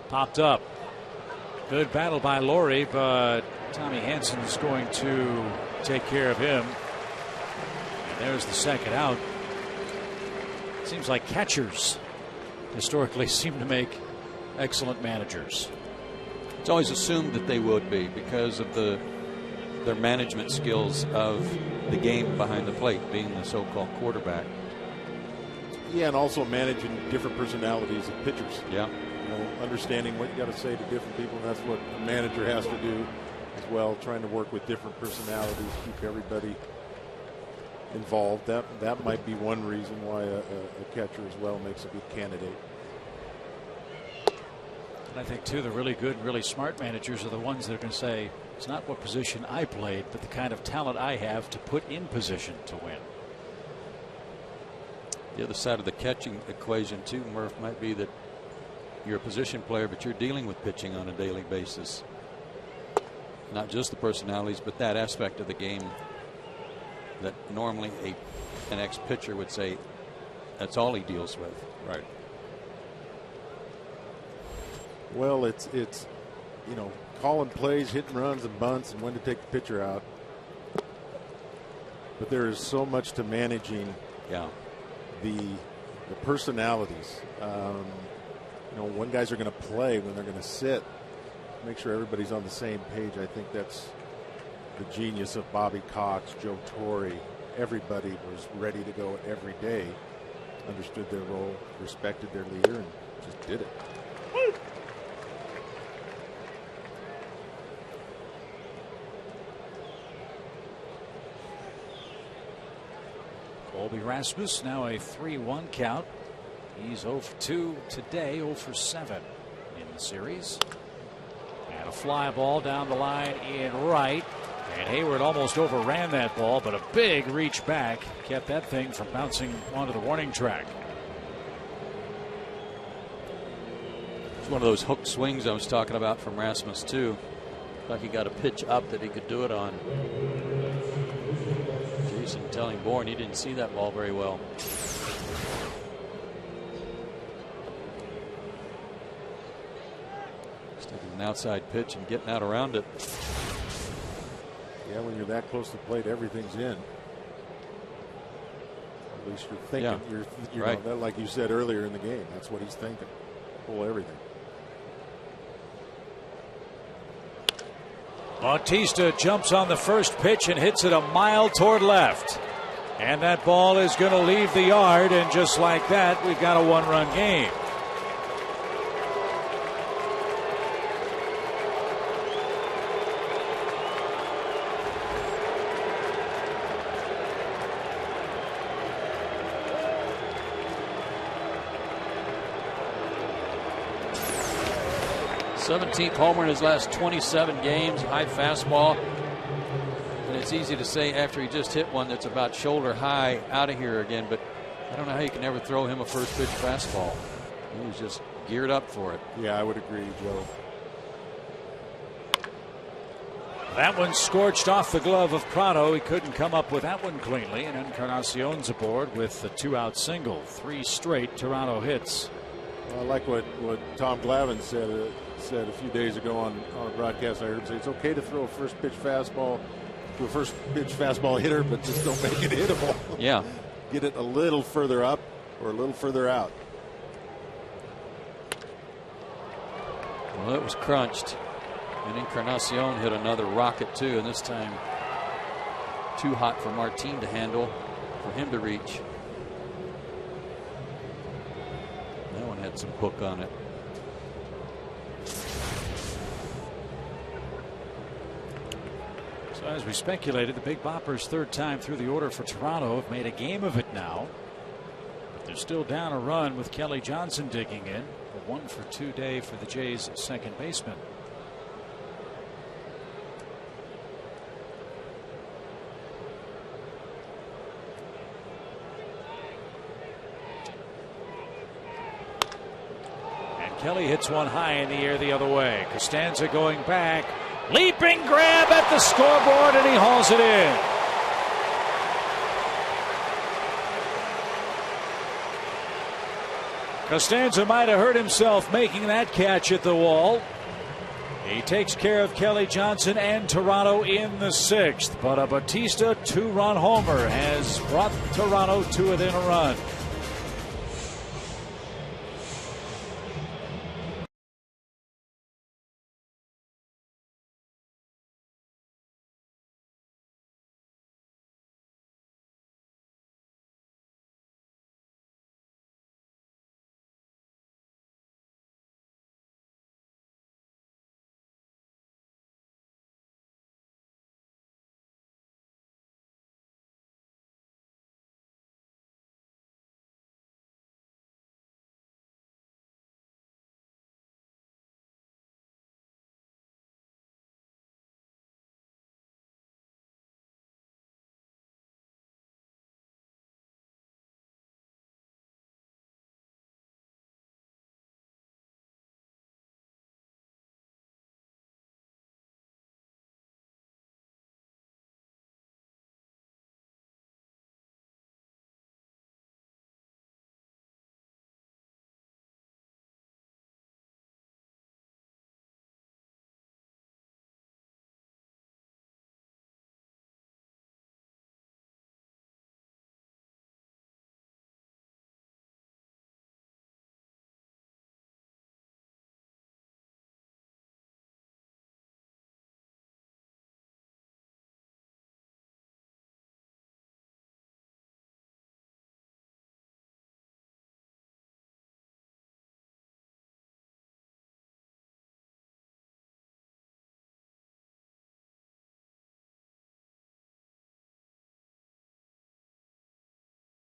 S3: Popped up. Good battle by Lawrie, but Tommy Hansen's going to take care of him. There's the second out. Seems like catchers historically seem to make excellent managers.
S4: It's always assumed that they would be because of their management skills of the game behind the plate, being the so-called quarterback.
S5: Yeah, and also managing different personalities of pitchers.
S4: Yeah.
S5: You know, understanding what you got to say to different people, and that's what a manager has to do as well, trying to work with different personalities, keep everybody involved. That might be one reason why a catcher as well makes a good candidate.
S3: And I think too the really good, really smart managers are the ones that are going to say it's not what position I played, but the kind of talent I have to put in position to win.
S4: The other side of the catching equation too, Murph, might be that you're a position player, but you're dealing with pitching on a daily basis. Not just the personalities, but that aspect of the game that normally an ex-pitcher would say that's all he deals with.
S5: Right. Well, it's you know, calling plays, hitting runs and bunts, and when to take the pitcher out. But there is so much to managing the the personalities. When guys are going to play, when they're going to sit, make sure everybody's on the same page. I think that's the genius of Bobby Cox, Joe Torre. Everybody was ready to go every day, understood their role, respected their leader, and just did it.
S3: Colby Rasmus now a 3-1 count. He's 0 for 2 today, 0 for 7 in the series. And a fly ball down the line in right. And Hayward almost overran that ball, but a big reach back kept that thing from bouncing onto the warning track.
S4: It's one of those hook swings I was talking about from Rasmus, too. Like he got a pitch up that he could do it on. Jason telling Bourne he didn't see that ball very well. Just taking an outside pitch and getting out around it.
S5: Yeah, when you're that close to the plate, everything's in. At least you're thinking.
S4: Yeah.
S5: You're
S4: Right.
S5: that, like you said earlier in the game, that's what he's thinking. Pull everything.
S3: Bautista jumps on the first pitch and hits it a mile toward left. And that ball is going to leave the yard, and just like that, we've got a one-run game.
S4: th homer in his last 27 games, high fastball. And it's easy to say after he just hit one that's about shoulder high out of here again, but I don't know how you can ever throw him a first pitch fastball. He was just geared up for it.
S5: Yeah, I would agree, Joe.
S3: That one scorched off the glove of Prado. He couldn't come up with that one cleanly, and Encarnacion's aboard with the 2-out single. 3 straight Toronto hits.
S5: I like what Tom Glavine said a few days ago on a broadcast. I heard him say it's okay to throw a first pitch fastball to a first pitch fastball hitter, but just don't make it hittable.
S4: Yeah.
S5: Get it a little further up or a little further out.
S4: Well, it was crunched. And Encarnacion hit another rocket too, and this time too hot for Martin to handle, for him to reach. That one had some hook on it.
S3: So as we speculated, the Big Bopper's third time through the order for Toronto have made a game of it now. But they're still down a run with Kelly Johnson digging in. A 1 for 2 day for the Jays' second baseman. Kelly hits one high in the air the other way. Costanza going back. Leaping grab at the scoreboard, and he hauls it in. Costanza might have hurt himself making that catch at the wall. He takes care of Kelly Johnson and Toronto in the 6th. But a Bautista 2-run homer has brought Toronto to within a run.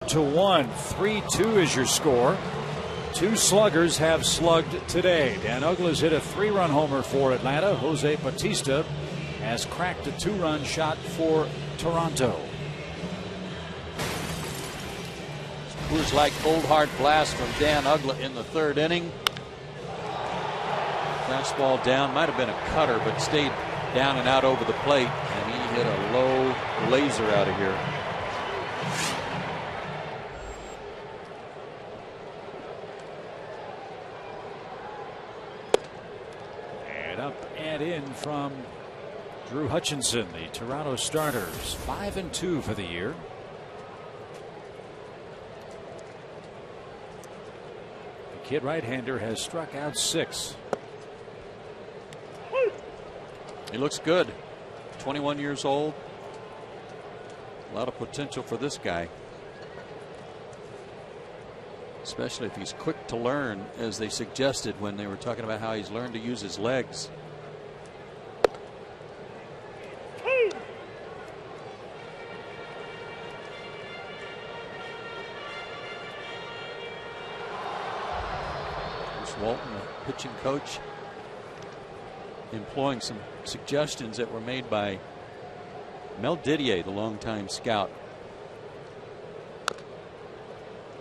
S3: 2-1, 3-2 is your score. Two sluggers have slugged today. Dan Uggla's hit a 3-run homer for Atlanta. Jose Bautista has cracked a 2-run shot for Toronto.
S4: Coors Light cold hard blast from Dan Uggla in the 3rd inning. Fastball down, might have been a cutter, but stayed down and out over the plate, and he hit a low laser out of here.
S3: And up and in from Drew Hutchinson, the Toronto starters. 5-2 for the year. The kid right-hander has struck out 6.
S4: He looks good. 21 years old. A lot of potential for this guy. Especially if he's quick to learn, as they suggested when they were talking about how he's learned to use his legs. Bruce Walton, the pitching coach, employing some suggestions that were made by Mel Didier, the longtime scout,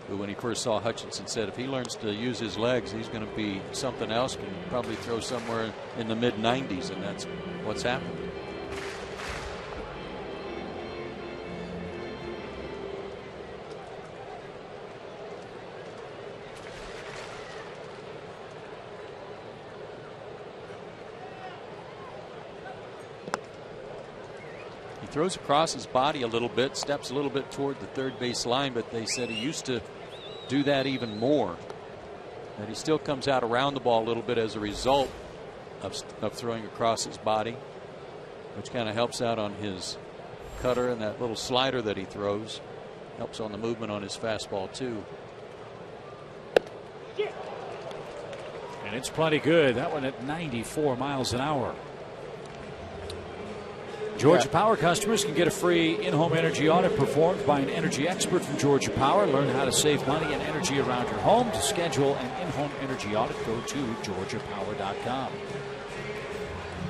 S4: who, when he first saw Hutchinson, said if he learns to use his legs, he's going to be something else, can probably throw somewhere in the mid-90s, and that's what's happened. Throws across his body a little bit, steps a little bit toward the 3rd base line, but they said he used to do that even more. And he still comes out around the ball a little bit as a result of throwing across his body, which kind of helps out on his cutter, and that little slider that he throws helps on the movement on his fastball too.
S3: And it's plenty good. That one at 94 miles an hour. Georgia Power customers can get a free in-home energy audit performed by an energy expert from Georgia Power. Learn how to save money and energy around your home. To schedule an in-home energy audit, go to georgiapower.com.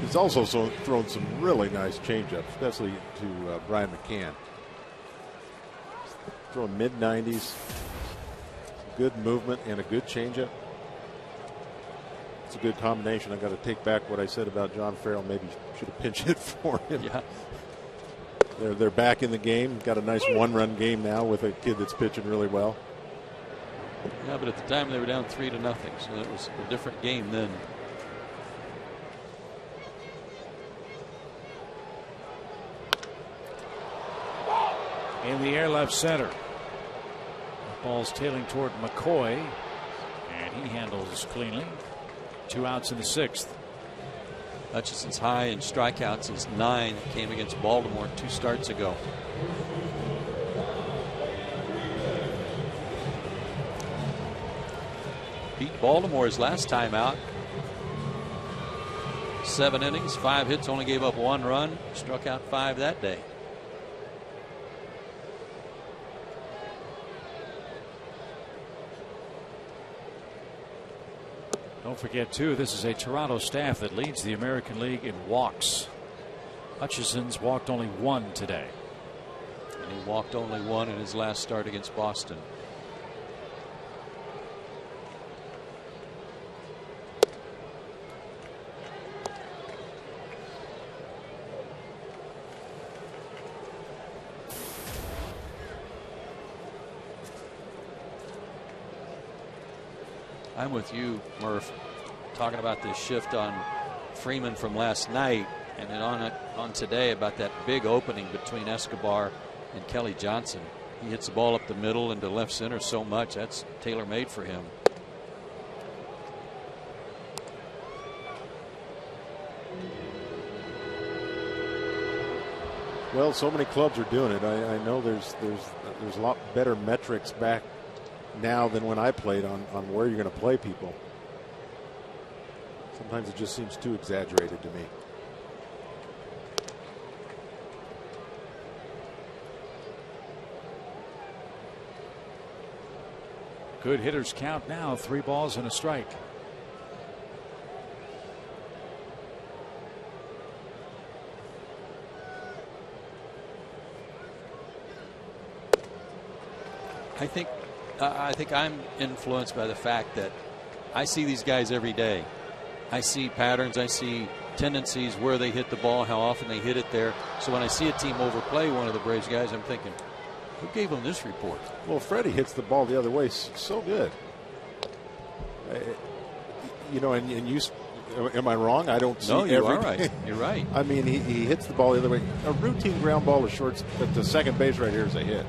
S5: He's also thrown some really nice changeups, especially to Brian McCann. Throwing mid-90s, good movement, and a good changeup. It's a good combination. I got to take back what I said about John Farrell. Maybe should have pinch hit for him.
S4: Yeah.
S5: They're back in the game. Got a nice 1-run game now with a kid that's pitching really well.
S4: Yeah, but at the time they were down 3-0, so it was a different game then.
S3: In the air, left center. The ball's tailing toward McCoy, and he handles cleanly. 2 outs in the 6th.
S4: Hutchinson's high in strikeouts is 9. Came against Baltimore 2 starts ago. Beat Baltimore his last time out. 7 innings, 5 hits, only gave up 1 run. Struck out 5 that day.
S3: Don't forget, too, this is a Toronto staff that leads the American League in walks. Hutchinson's walked only 1 today.
S4: And he walked only 1 in his last start against Boston. I'm with you, Murph, talking about this shift on Freeman from last night, and then on today about that big opening between Escobar and Kelly Johnson. He hits the ball up the middle and to left center so much. That's tailor-made for him.
S5: Well, so many clubs are doing it. I know there's a lot better metrics back now than when I played on where you're going to play people. Sometimes it just seems too exaggerated to me.
S3: Good hitters count now. 3 balls and a strike.
S12: I think I'm influenced by the fact that I see these guys every day. I see patterns. I see tendencies, where they hit the ball, how often they hit it there. So when I see a team overplay one of the Braves guys, I'm thinking, who gave them this report?
S5: Well, Freddie hits the ball the other way so good. You know, and you, am I wrong? I don't see.
S12: No, you are right. You're right.
S5: I mean, he hits the ball the other way. A routine ground ball to short, to second base right here is a hit.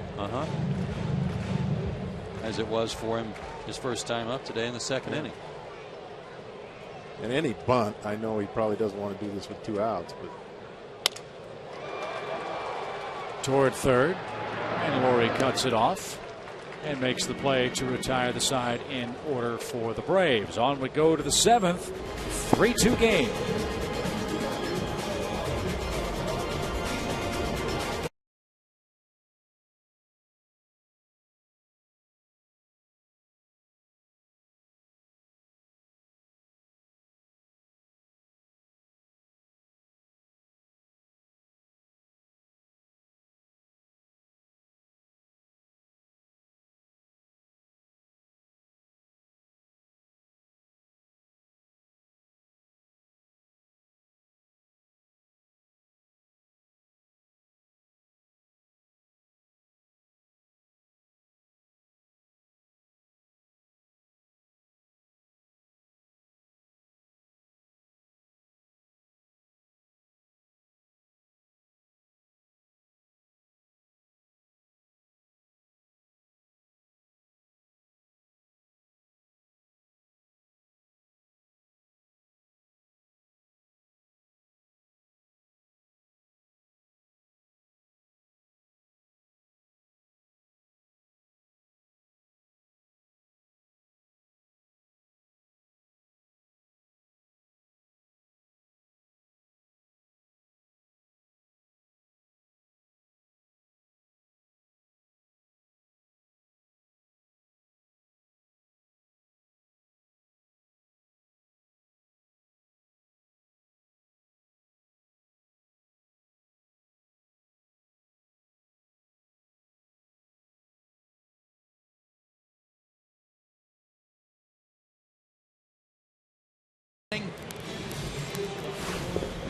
S12: As it was for him his first time up today in the second inning.
S5: And any bunt, I know he probably doesn't want to do this with 2 outs, but
S3: Toward third, and Laurie cuts it off and makes the play to retire the side in order for the Braves. On we go to the 7th, 3-2 game.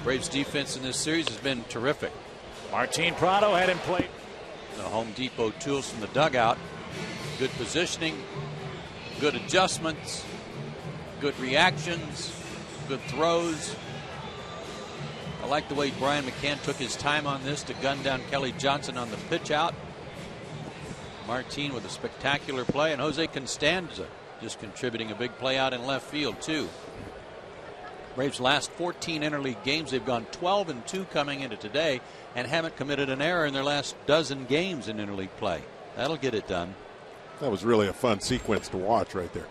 S12: Braves defense in this series has been terrific.
S3: Martin Prado had him played.
S12: The Home Depot tools from the dugout. Good positioning, good adjustments, good reactions, good throws. I like the way Brian McCann took his time on this to gun down Kelly Johnson on the pitch out. Martin with a spectacular play, and Jose Constanza just contributing a big play out in left field too. Braves last 14 interleague games, they've gone 12-2 coming into today and haven't committed an error in their last dozen games in interleague play. That'll get it done.
S5: That was really a fun sequence to watch right there.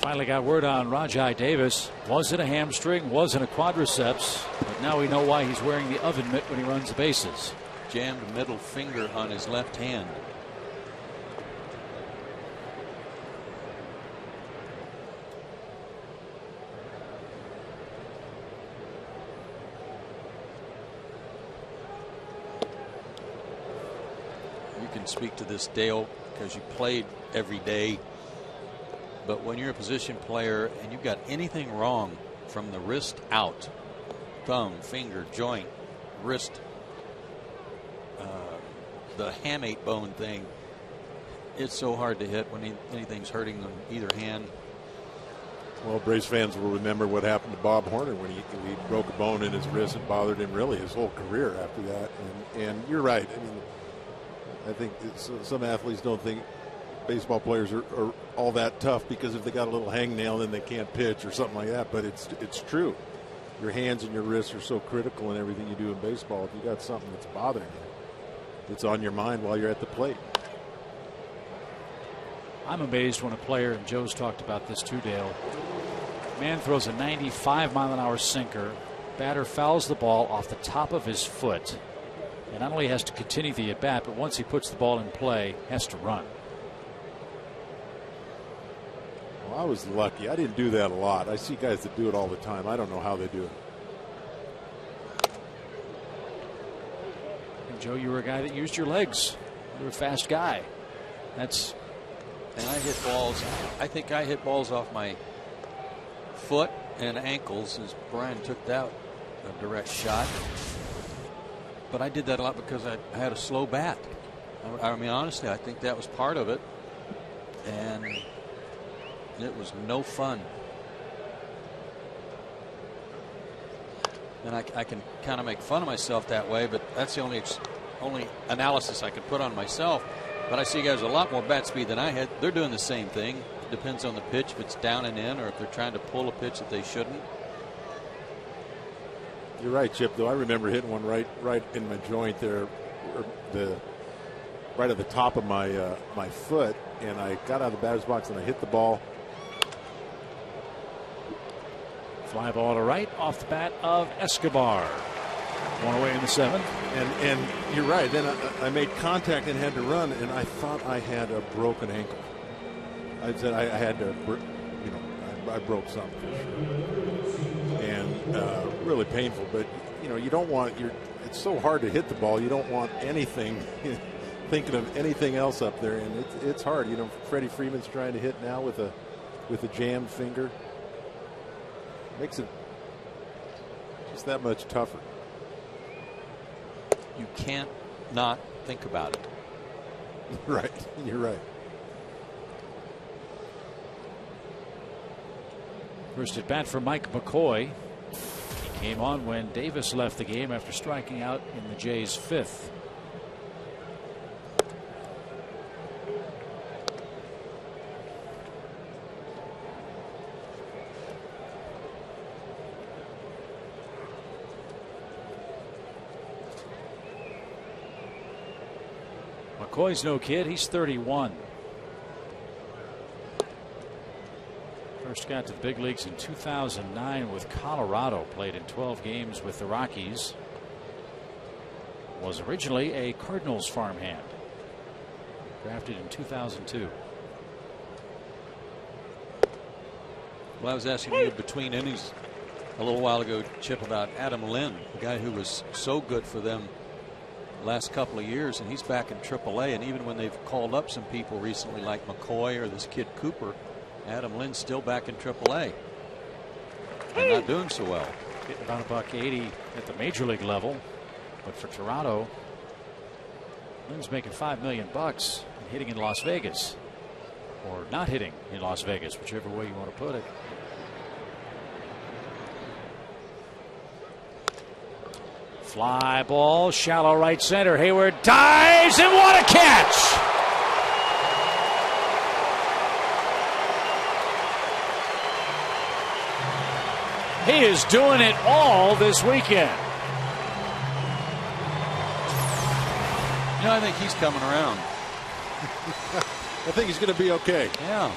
S3: Finally got word on Rajai Davis. Was it a hamstring? Wasn't a quadriceps? But now we know why he's wearing the oven mitt when he runs the bases.
S12: Jammed middle finger on his left hand. You can speak to this, Dale, because you played every day. But when you're a position player and you've got anything wrong from the wrist out, thumb, finger, joint, wrist, the hamate bone thing, it's so hard to hit when anything's hurting them either hand.
S5: Well, Braves fans will remember what happened to Bob Horner when he broke a bone in his wrist and bothered him really his whole career after that. And you're right. I mean, I think some athletes don't think baseball players are all that tough because if they got a little hangnail then they can't pitch or something like that, but it's true. Your hands and your wrists are so critical in everything you do in baseball. If you got something that's bothering you, it's on your mind while you're at the plate.
S3: I'm amazed when a player, and Joe's talked about this too, Dale, Man throws a 95-mile-an-hour sinker. Batter fouls the ball off the top of his foot. And not only has to continue the at-bat, but once he puts the ball in play, has to run.
S5: Well, I was lucky. I didn't do that a lot. I see guys that do it all the time. I don't know how they do it.
S3: And Joe, you were a guy that used your legs. You were a fast guy. That's.
S12: And I hit balls. I think I hit balls off my foot and ankles as Brian took that a direct shot. But I did that a lot because I had a slow bat. I mean, honestly, I think that was part of it. And it was no fun. And I can kind of make fun of myself that way, but that's the only analysis I can put on myself. But I see guys with a lot more bat speed than I had. They're doing the same thing. It depends on the pitch, if it's down and in, or if they're trying to pull a pitch that they shouldn't.
S5: You're right, Chip, though. I remember hitting one right in my joint there, right at the top of my foot, and I got out of the batter's box and I hit the ball.
S3: Fly ball to right off the bat of Escobar. One away in the seventh.
S5: And you're right. Then I made contact and had to run, and I thought I had a broken ankle. I said I had to, I broke something for sure. And really painful. But, you don't want, it's so hard to hit the ball. You don't want anything, thinking of anything else up there. And it's hard. Freddie Freeman's trying to hit now with a jammed finger. Makes it just that much tougher.
S12: You can't not think about it.
S5: Right. You're right.
S3: First at bat for Mike McCoy. He came on when Davis left the game after striking out in the Jays' fifth. McCoy's no kid. He's 31. First got to the big leagues in 2009 with Colorado. Played in 12 games with the Rockies. Was originally a Cardinals farmhand. Drafted in 2002.
S12: Well, I was asking you between innings a little while ago, Chip, about Adam Lynn, a guy who was so good for them last couple of years, and he's back in AAA. And even when they've called up some people recently like McCoy or this kid Cooper, Adam Lynn's still back in AAA and not doing so well.
S3: Getting about $180 at the major league level, but for Toronto, Lynn's making $5 million and hitting in Las Vegas, or not hitting in Las Vegas, whichever way you want to put it. Fly ball, shallow right center. Hayward dives, and what a catch! He is doing it all this weekend.
S12: I think he's coming around.
S5: I think he's going to be okay.
S12: Yeah.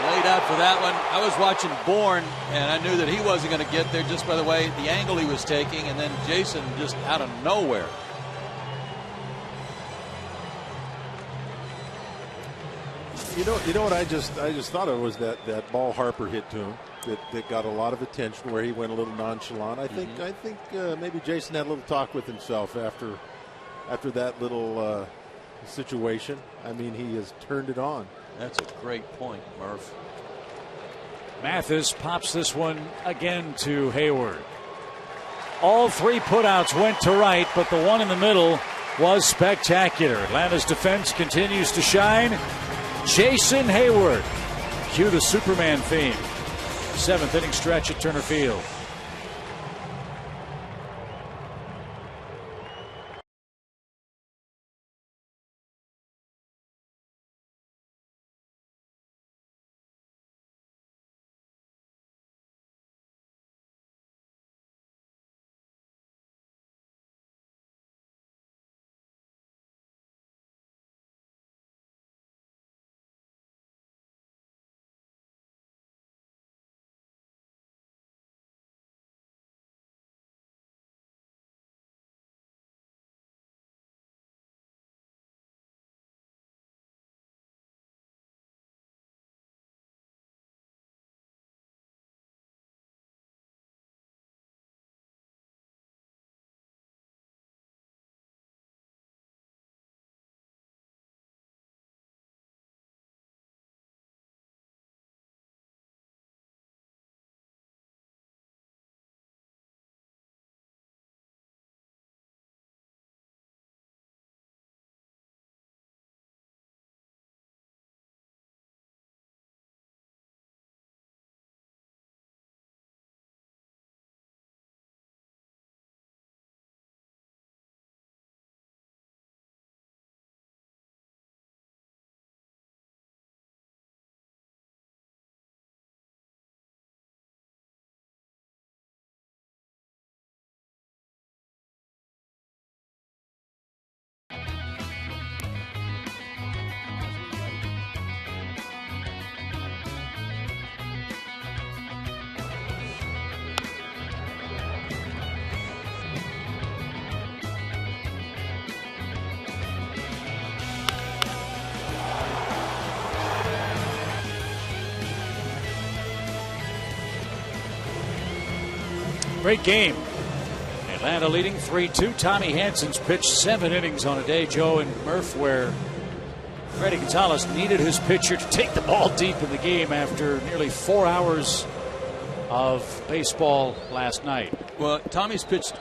S12: Laid out for that one. I was watching Bourne, and I knew that he wasn't going to get there just by the way, the angle he was taking, and then Jason just out of nowhere.
S5: You know what I just thought of was that ball Harper hit to him that got a lot of attention where he went a little nonchalant. I think maybe Jason had a little talk with himself after that little situation. I mean, he has turned it on.
S12: That's a great point, Murph.
S3: Mathis pops this one again to Hayward. All three putouts went to right, but the one in the middle was spectacular. Atlanta's defense continues to shine. Jason Hayward. Cue the Superman theme. Seventh inning stretch at Turner Field. Great game. Atlanta leading 3-2. Tommy Hansen's pitched 7 innings on a day, Joe and Murph, where Freddie Gonzalez needed his pitcher to take the ball deep in the game after nearly 4 hours of baseball last night.
S12: Well, Tommy's pitched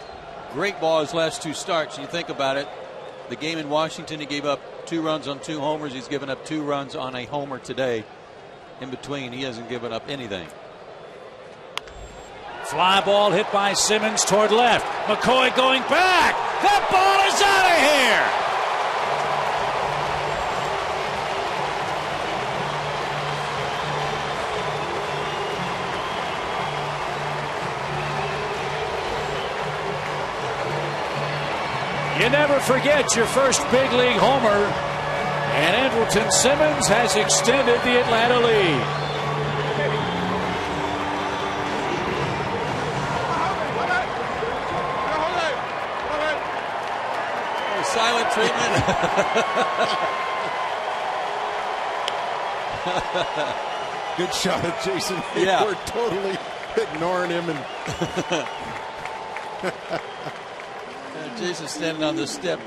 S12: great ball his last 2 starts. You think about it. The game in Washington, he gave up 2 runs on 2 homers. He's given up 2 runs on a homer today. In between, he hasn't given up anything.
S3: Fly ball hit by Simmons toward left. McCoy going back. That ball is out of here. You never forget your first big league homer, and Andrelton Simmons has extended the Atlanta lead.
S12: Silent treatment.
S5: Good shot at Jason.
S12: Yeah.
S5: We're totally ignoring him.
S12: And Jason's standing on the step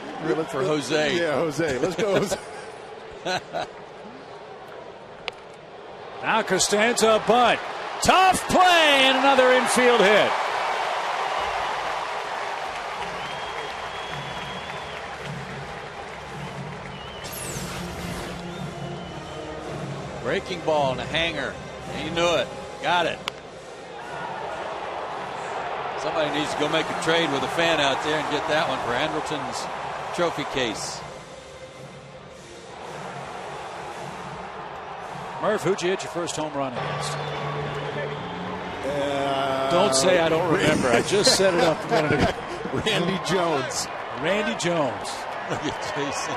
S12: for Jose.
S5: Yeah, Jose. Let's go, Jose.
S3: Now Costanza, bunt. Tough play and another infield hit.
S12: Breaking ball and a hanger. He knew it. Got it. Somebody needs to go make a trade with a fan out there and get that one for Andrelton's trophy case.
S3: Murph, who'd you hit your first home run against? Don't say I don't remember. I just set it up a minute ago.
S5: Randy Jones.
S3: Randy Jones.
S12: Look at Jason.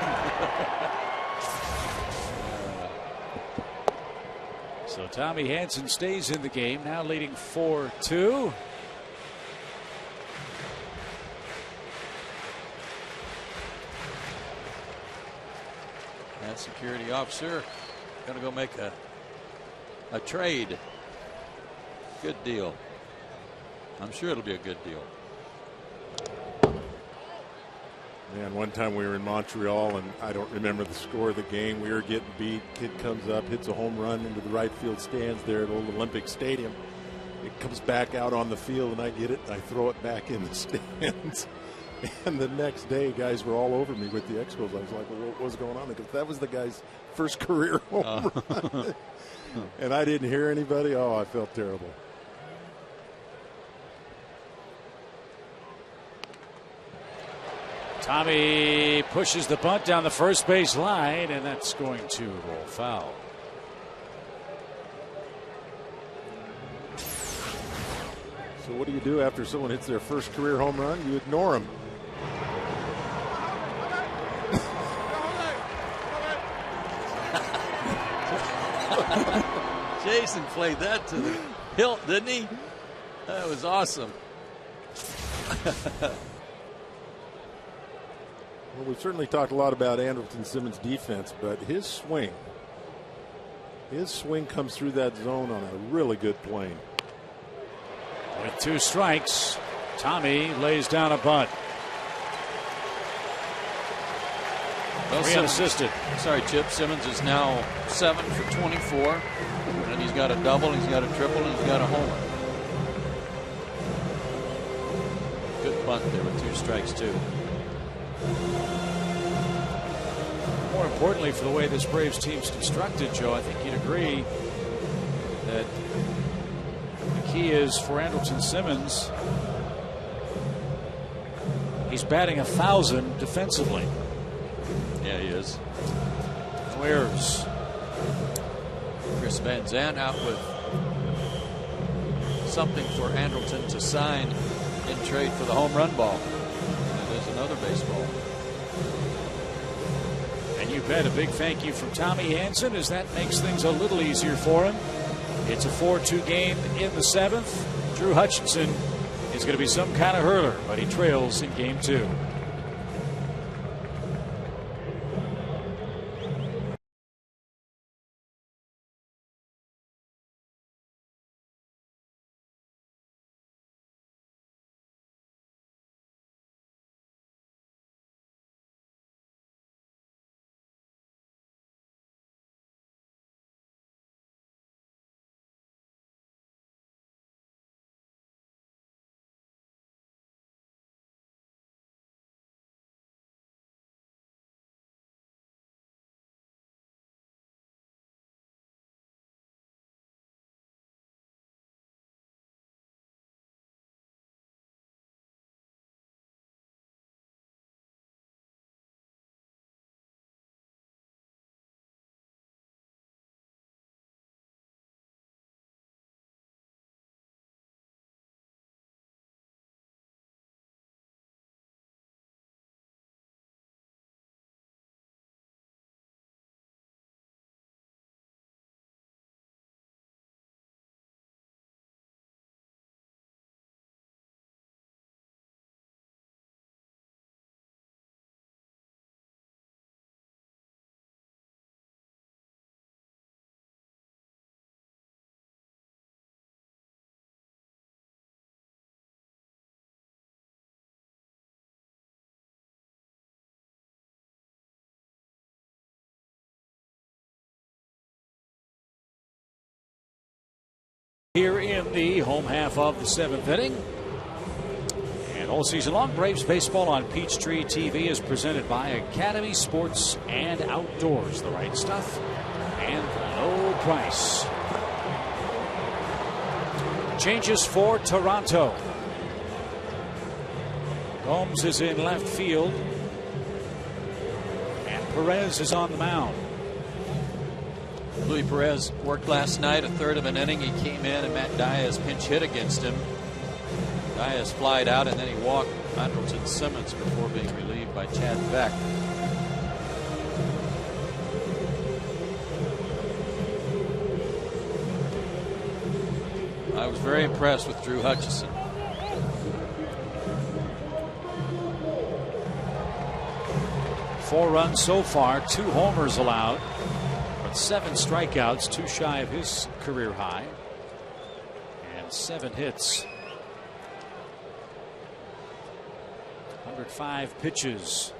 S3: So Tommy Hansen stays in the game, now leading 4-2.
S12: That security officer going to go make a trade. Good deal. I'm sure it'll be a good deal.
S5: Man, one time we were in Montreal, and I don't remember the score of the game. We were getting beat. Kid comes up, hits a home run into the right field stands there at Old Olympic Stadium. It comes back out on the field, and I get it, and I throw it back in the stands. And the next day, guys were all over me with the Expos. I was like, well, what was going on? Because that was the guy's first career home run. And I didn't hear anybody. Oh, I felt terrible.
S3: Tommy pushes the bunt down the first base line, and that's going to roll foul.
S5: So what do you do after someone hits their first career home run? You ignore them.
S12: Jason played that to the hilt, didn't he? That was awesome.
S5: Well, we've certainly talked a lot about Andrelton Simmons' defense, but his swing comes through that zone on a really good plane.
S3: With 2 strikes, Tommy lays down a bunt.
S12: Well,
S3: unassisted.
S12: Sorry, Chip. Simmons is now 7 for 24. And he's got a double, he's got a triple, and he's got a homer. Good bunt there with 2 strikes, too.
S3: More importantly, for the way this Braves team's constructed, Joe, I think you'd agree that the key is for Andrelton Simmons. He's batting 1,000 defensively.
S12: Yeah, he is.
S3: No errors.
S12: Chris Van Zandt out with something for Andrelton to sign in trade for the home run ball. And there's another baseball.
S3: And you bet a big thank you from Tommy Hansen, as that makes things a little easier for him. It's a 4-2 game in the 7th. Drew Hutchinson is going to be some kind of hurler, but he trails in game 2. Here in the home half of the 7th inning. And all season long, Braves baseball on Peachtree TV is presented by Academy Sports and Outdoors. The right stuff and low price. Changes for Toronto. Gomes is in left field. And Perez is on the mound.
S12: Luis Perez worked last night, a third of an inning. He came in and Matt Diaz pinch hit against him. Diaz flied out and then he walked Andrelton Simmons before being relieved by Chad Beck. I was very impressed with Drew Hutchison.
S3: Four runs so far, 2 homers allowed. 7 strikeouts, 2 shy of his career high, and 7 hits. 105 pitches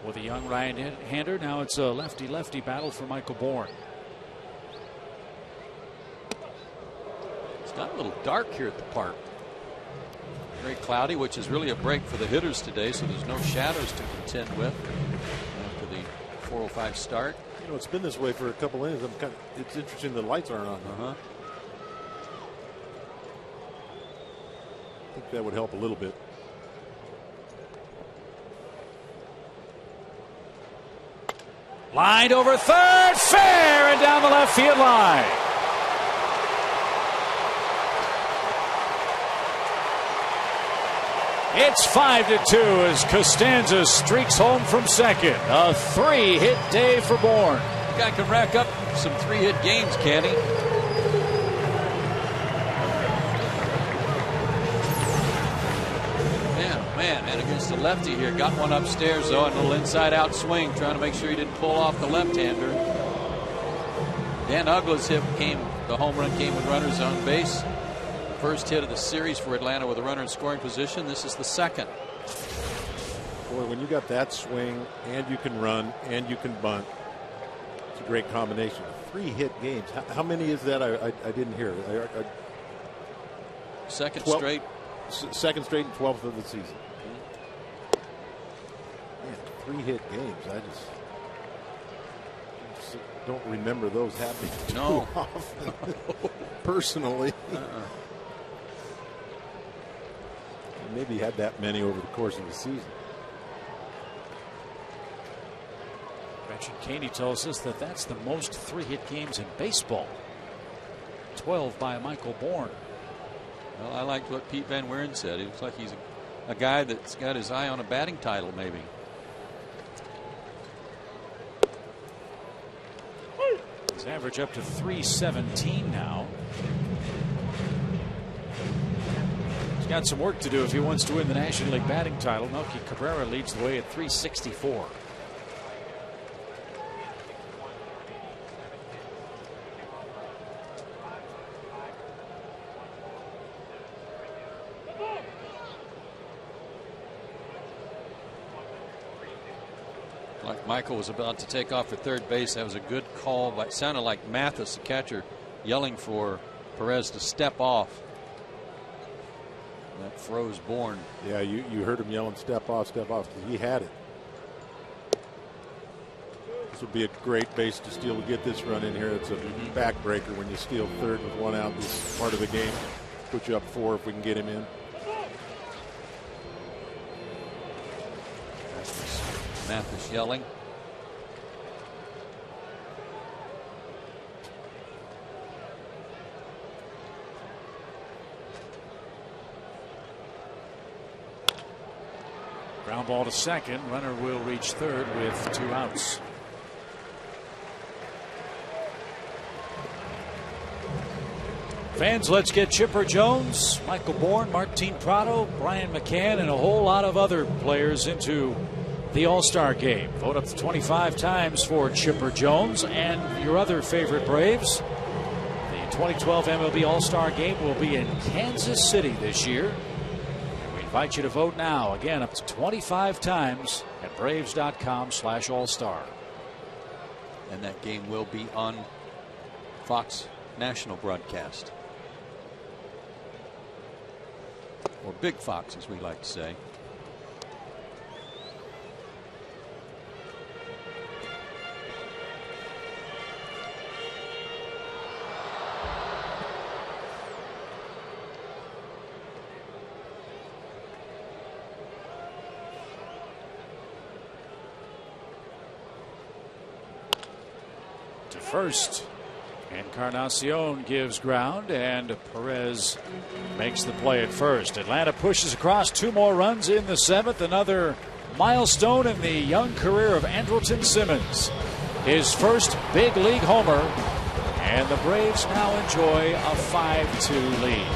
S3: for the young right-hander. Now it's a lefty-lefty battle for Michael Bourne.
S12: It's got a little dark here at the park. Very cloudy, which is really a break for the hitters today, so there's no shadows to contend with after the 4:05 start.
S5: You know, it's been this way for a couple innings. It's interesting the lights aren't on.
S12: Uh-huh.
S5: I think that would help a little bit.
S3: Lined over third, fair, and down the left field line. It's 5-2 as Costanza streaks home from second. A 3-hit day for Bourne.
S12: The guy can rack up some 3-hit games, can he? Man, and against the lefty here. Got one upstairs, though, and a little inside-out swing, trying to make sure he didn't pull off the left-hander. Dan Uggla's hit the home run came with runners on base. First hit of the series for Atlanta with a runner in scoring position. This is the second.
S5: Boy, when you got that swing and you can run and you can bunt, it's a great combination. 3-hit games. How many is that? I didn't hear.
S12: Second
S5: 12,
S12: straight.
S5: Second straight and 12th of the season. Man, 3-hit games. I just don't remember those happening too often. Personally. Maybe had that many over the course of the season.
S3: Gretchen Caney tells us that that's the most 3-hit games in baseball. 12 by Michael Bourne.
S12: Well, I liked what Pete Van Wieren said. He looks like he's a guy that's got his eye on a batting title, maybe.
S3: His average up to 317 now. He's got some work to do if he wants to win the National League batting title. Melky Cabrera leads the way at 364.
S12: Like Michael was about to take off for third base. That was a good call. But it sounded like Mathis, the catcher, yelling for Perez to step off. That froze Bourne.
S5: Yeah, you heard him yelling, step off, because he had it. This would be a great base to steal to get this run in here. It's a backbreaker when you steal third with 1 out this part of the game. Put you up 4 if we can get him in.
S12: Mathis yelling.
S3: Ground ball to second. Runner will reach third with 2 outs. Fans, let's get Chipper Jones, Michael Bourne, Martin Prado, Brian McCann, and a whole lot of other players into the All-Star game. Vote up to 25 times for Chipper Jones and your other favorite Braves. The 2012 MLB All-Star game will be in Kansas City this year. We invite you to vote now. Again, up to 25 times at Braves.com/All-Star.
S12: And that game will be on Fox National broadcast. or Big Fox, as we like to say.
S3: To first. Encarnacion gives ground, and Perez makes the play at first. Atlanta pushes across 2 more runs in the 7th. Another milestone in the young career of Andrelton Simmons. His first big league homer, and the Braves now enjoy a 5-2 lead.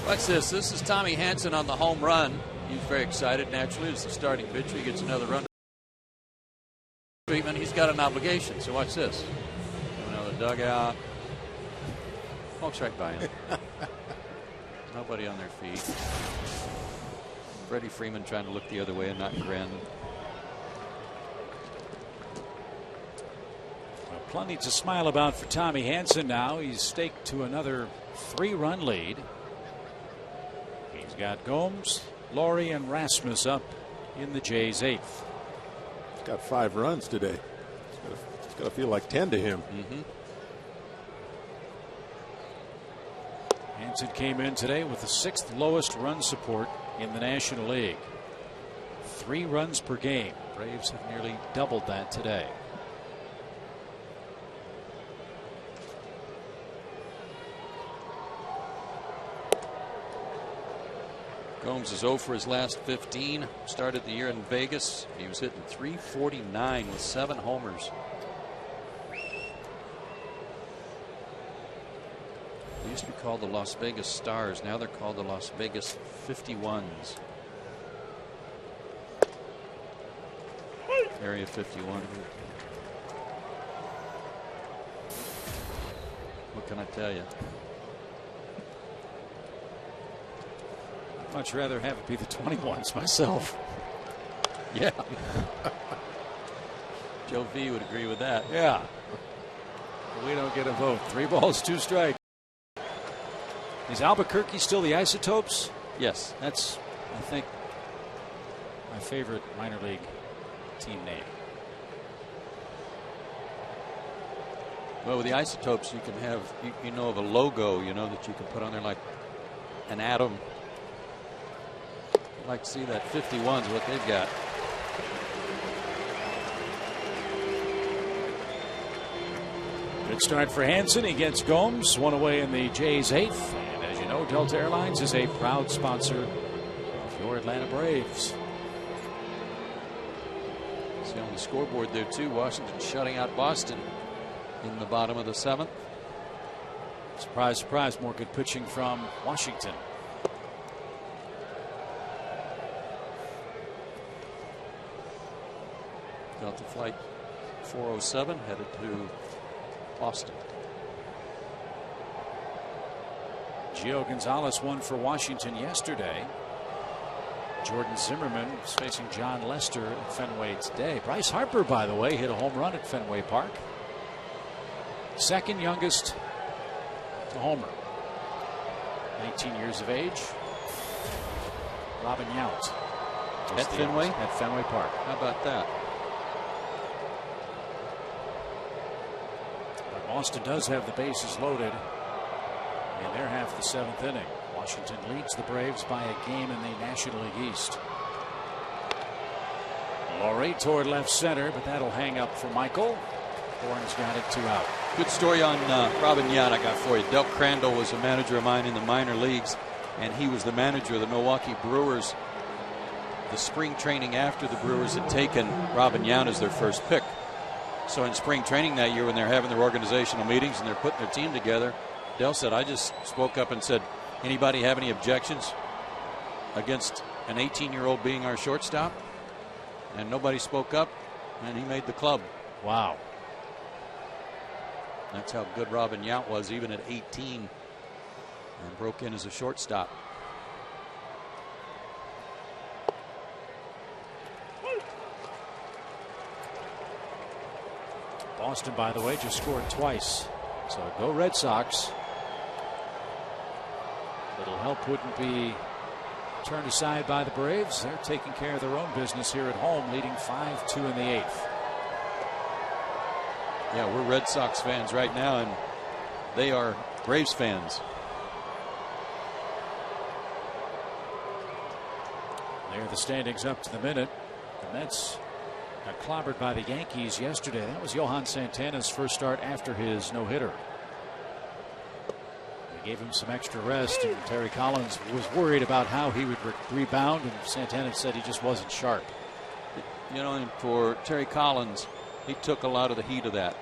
S12: What's this? This is Tommy Hanson on the home run. He's very excited, naturally, as the starting pitcher. He gets another run treatment. He's got an obligation. So watch this. Another dugout. Walks right by him. Nobody on their feet. Freddie Freeman trying to look the other way and not grin.
S3: Well, plenty to smile about for Tommy Hanson now. He's staked to another 3-run lead. He's got Gomes, Laurie, and Rasmus up in the Jays' 8th.
S5: He's got 5 runs today. It's got to feel like 10 to him.
S3: Hanson came in today with the 6th lowest run support in the National League. 3 runs per game. Braves have nearly doubled that today.
S12: Gomes is 0 for his last 15. Started the year in Vegas. He was hitting .349 with 7 homers. They used to be called the Las Vegas Stars. Now they're called the Las Vegas 51s. Area 51. What can I tell you?
S3: I'd much rather have it be the 21s myself.
S12: Yeah. Joe V would agree with that.
S3: Yeah. We don't get a vote. 3 balls, 2 strikes. Is Albuquerque still the Isotopes?
S12: Yes.
S3: That's, I think, my favorite minor league team name.
S12: Well, with the Isotopes, you can have, you know, of a logo, you know, that you can put on there like an atom. I'd like to see that 51's what they've got.
S3: Good start for Hanson. He gets Gomes, 1 away in the Jays' 8th. And as you know, Delta Airlines is a proud sponsor of your Atlanta Braves.
S12: See on the scoreboard there, too, Washington shutting out Boston in the bottom of the 7th.
S3: Surprise, surprise, more good pitching from Washington.
S12: Delta Flight 407 headed to Boston.
S3: Gio Gonzalez won for Washington yesterday. Jordan Zimmerman is facing John Lester at Fenway today. Bryce Harper, by the way, hit a home run at Fenway Park. Second youngest to homer. 19 years of age. Robin Yount.
S12: At Fenway?
S3: At Fenway Park.
S12: How about that?
S3: But Boston does have the bases loaded in their half of the 7th inning. Washington leads the Braves by a game in the National League East. Laurie toward left center, but that'll hang up for Michael. Horn's got it, 2 out.
S12: Good story on Robin Yount I got for you. Del Crandall was a manager of mine in the minor leagues, and he was the manager of the Milwaukee Brewers. The spring training after the Brewers had taken Robin Yount as their first pick. So in spring training that year, when they're having their organizational meetings and they're putting their team together, Del said, I just spoke up and said, anybody have any objections against an 18-year-old being our shortstop? And nobody spoke up, and he made the club.
S3: Wow.
S12: That's how good Robin Yount was, even at 18, and broke in as a shortstop.
S3: Boston, by the way, just scored twice. So go Red Sox. Little help wouldn't be turned aside by the Braves. They're taking care of their own business here at home, leading 5-2 in the 8th.
S12: Yeah, we're Red Sox fans right now, and they are Braves fans.
S3: There are the standings up to the minute. The Mets got clobbered by the Yankees yesterday. That was Johan Santana's first start after his no-hitter. They gave him some extra rest, and Terry Collins was worried about how he would rebound, and Santana said he just wasn't sharp.
S12: You know, and for Terry Collins, he took a lot of the heat of that,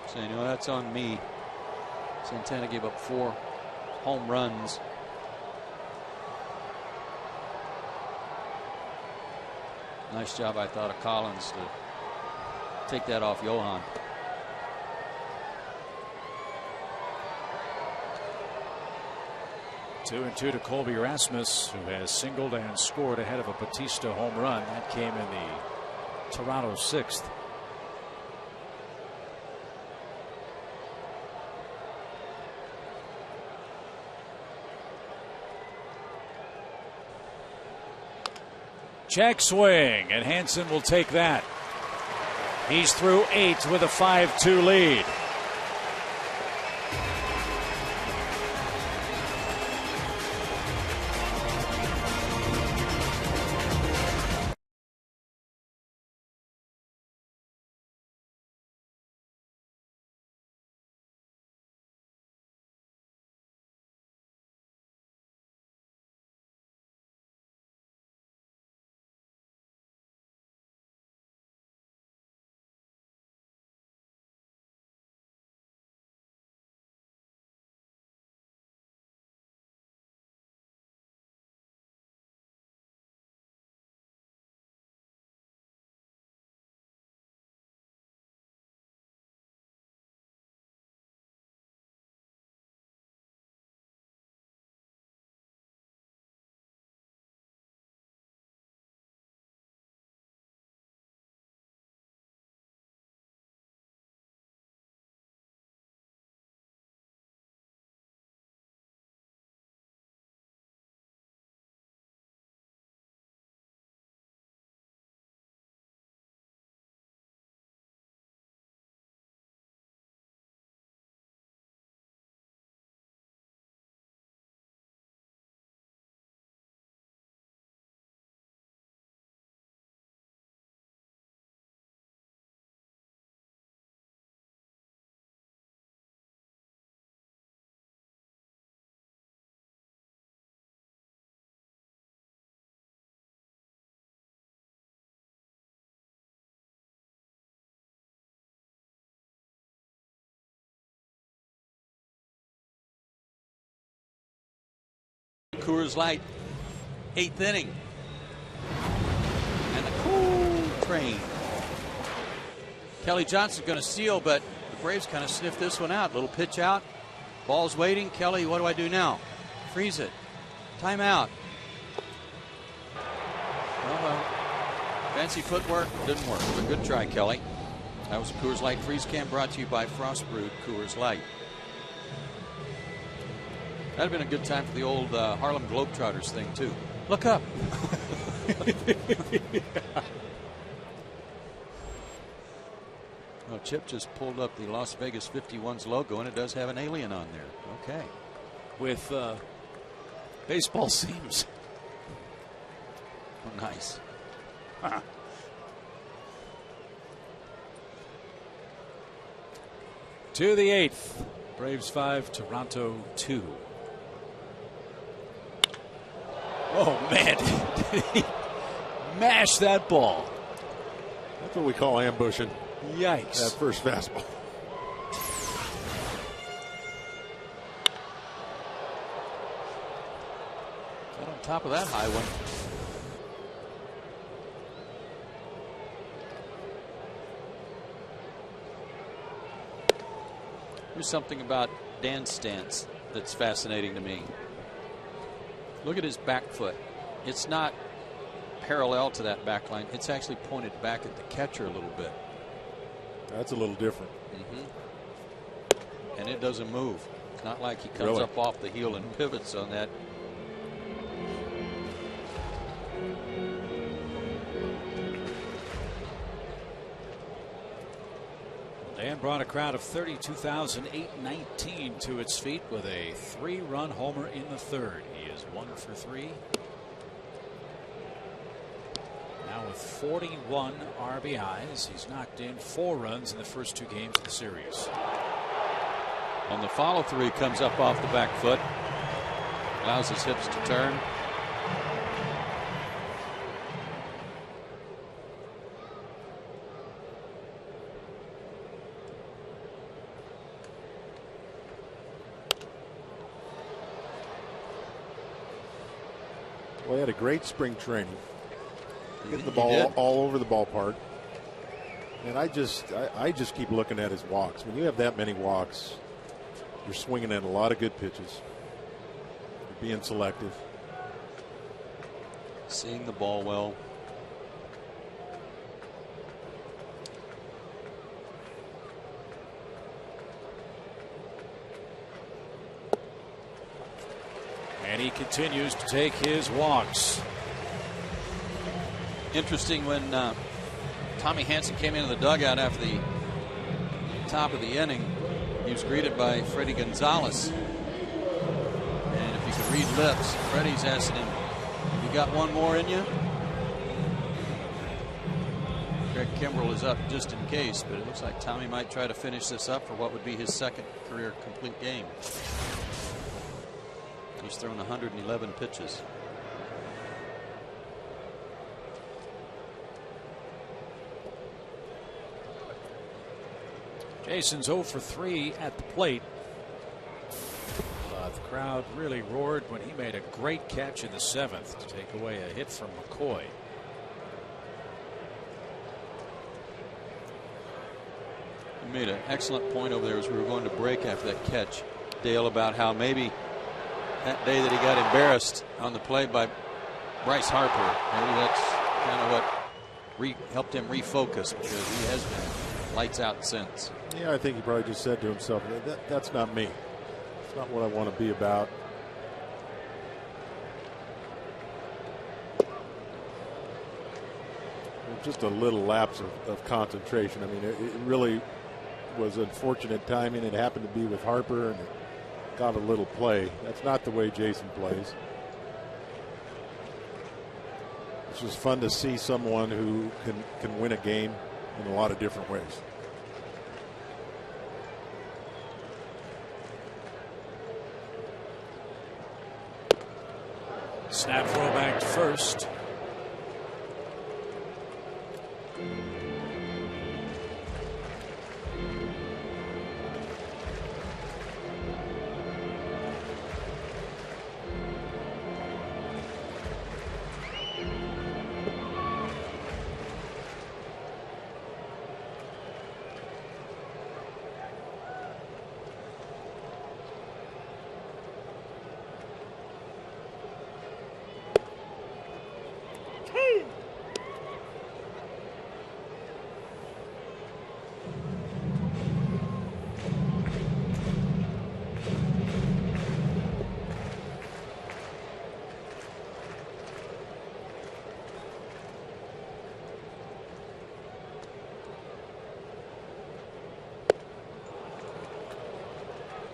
S12: saying, you know, that's on me. Santana gave up 4 home runs. Nice job, I thought, of Collins to take that off Johan.
S3: Two and 2 to Colby Rasmus, who has singled and scored ahead of a Batista home run. That came in the Toronto 6th. Check swing, and Hansen will take that. He's through 8 with a 5-2 lead.
S12: Coors Light 8th inning. And the cool train. Kelly Johnson's going to steal, but the Braves kind of sniffed this one out. Little pitch out. Ball's waiting. Kelly, what do I do now? Freeze it. Timeout. Well, fancy footwork didn't work, but good try, Kelly. That was a Coors Light Freeze Can brought to you by Frost Brewed Coors Light. That'd have been a good time for the old Harlem Globetrotters thing, too. Look up. Well, Chip just pulled up the Las Vegas 51's logo, and it does have an alien on there. Okay.
S3: With baseball seams.
S12: Oh, nice.
S3: Huh. To the 8th. Braves 5, Toronto 2. Oh, man. Did he mash that ball?
S5: That's what we call ambushing.
S3: Yikes.
S5: That first fastball.
S12: Got on top of that high one. Here's something about Dan's stance that's fascinating to me. Look at his back foot. It's not parallel to that back line. It's actually pointed back at the catcher a little bit.
S5: That's a little different.
S12: And it doesn't move. It's not like he comes up off the heel and pivots on that.
S3: Dan brought a crowd of 32,819 to its feet with a 3-run homer in the 3rd. He is 1 for 3. Now with 41 RBIs, he's knocked in 4 runs in the first 2 games of the series.
S12: On the follow through, he comes up off the back foot, allows his hips to turn.
S5: Well, he had a great spring training. Getting the ball all over the ballpark. And I just keep looking at his walks. When you have that many walks, you're swinging at a lot of good pitches. You're being selective.
S12: Seeing the ball well.
S3: And he continues to take his walks.
S12: Interesting when Tommy Hansen came into the dugout after the top of the inning, he was greeted by Freddie Gonzalez. And if you could read lips, Freddie's asking him, "You got one more in you?" Greg Kimbrell is up just in case, but it looks like Tommy might try to finish this up for what would be his 2nd career complete game. He's thrown 111 pitches.
S3: Jason's 0 for 3 at the plate. The crowd really roared when he made a great catch in the 7th to take away a hit from McCoy.
S12: He made an excellent point over there as we were going to break after that catch, Dale, about how maybe that day that he got embarrassed on the play by Bryce Harper, maybe that's kind of what helped him refocus, because he has been lights out since.
S5: Yeah, I think he probably just said to himself, that's not me. It's not what I want to be about. Just a little lapse of concentration. I mean, it really was unfortunate timing. It happened to be with Harper, and it got a little play. That's not the way Jason plays. It's just fun to see someone who can win a game in a lot of different ways.
S3: Snap throw back to first.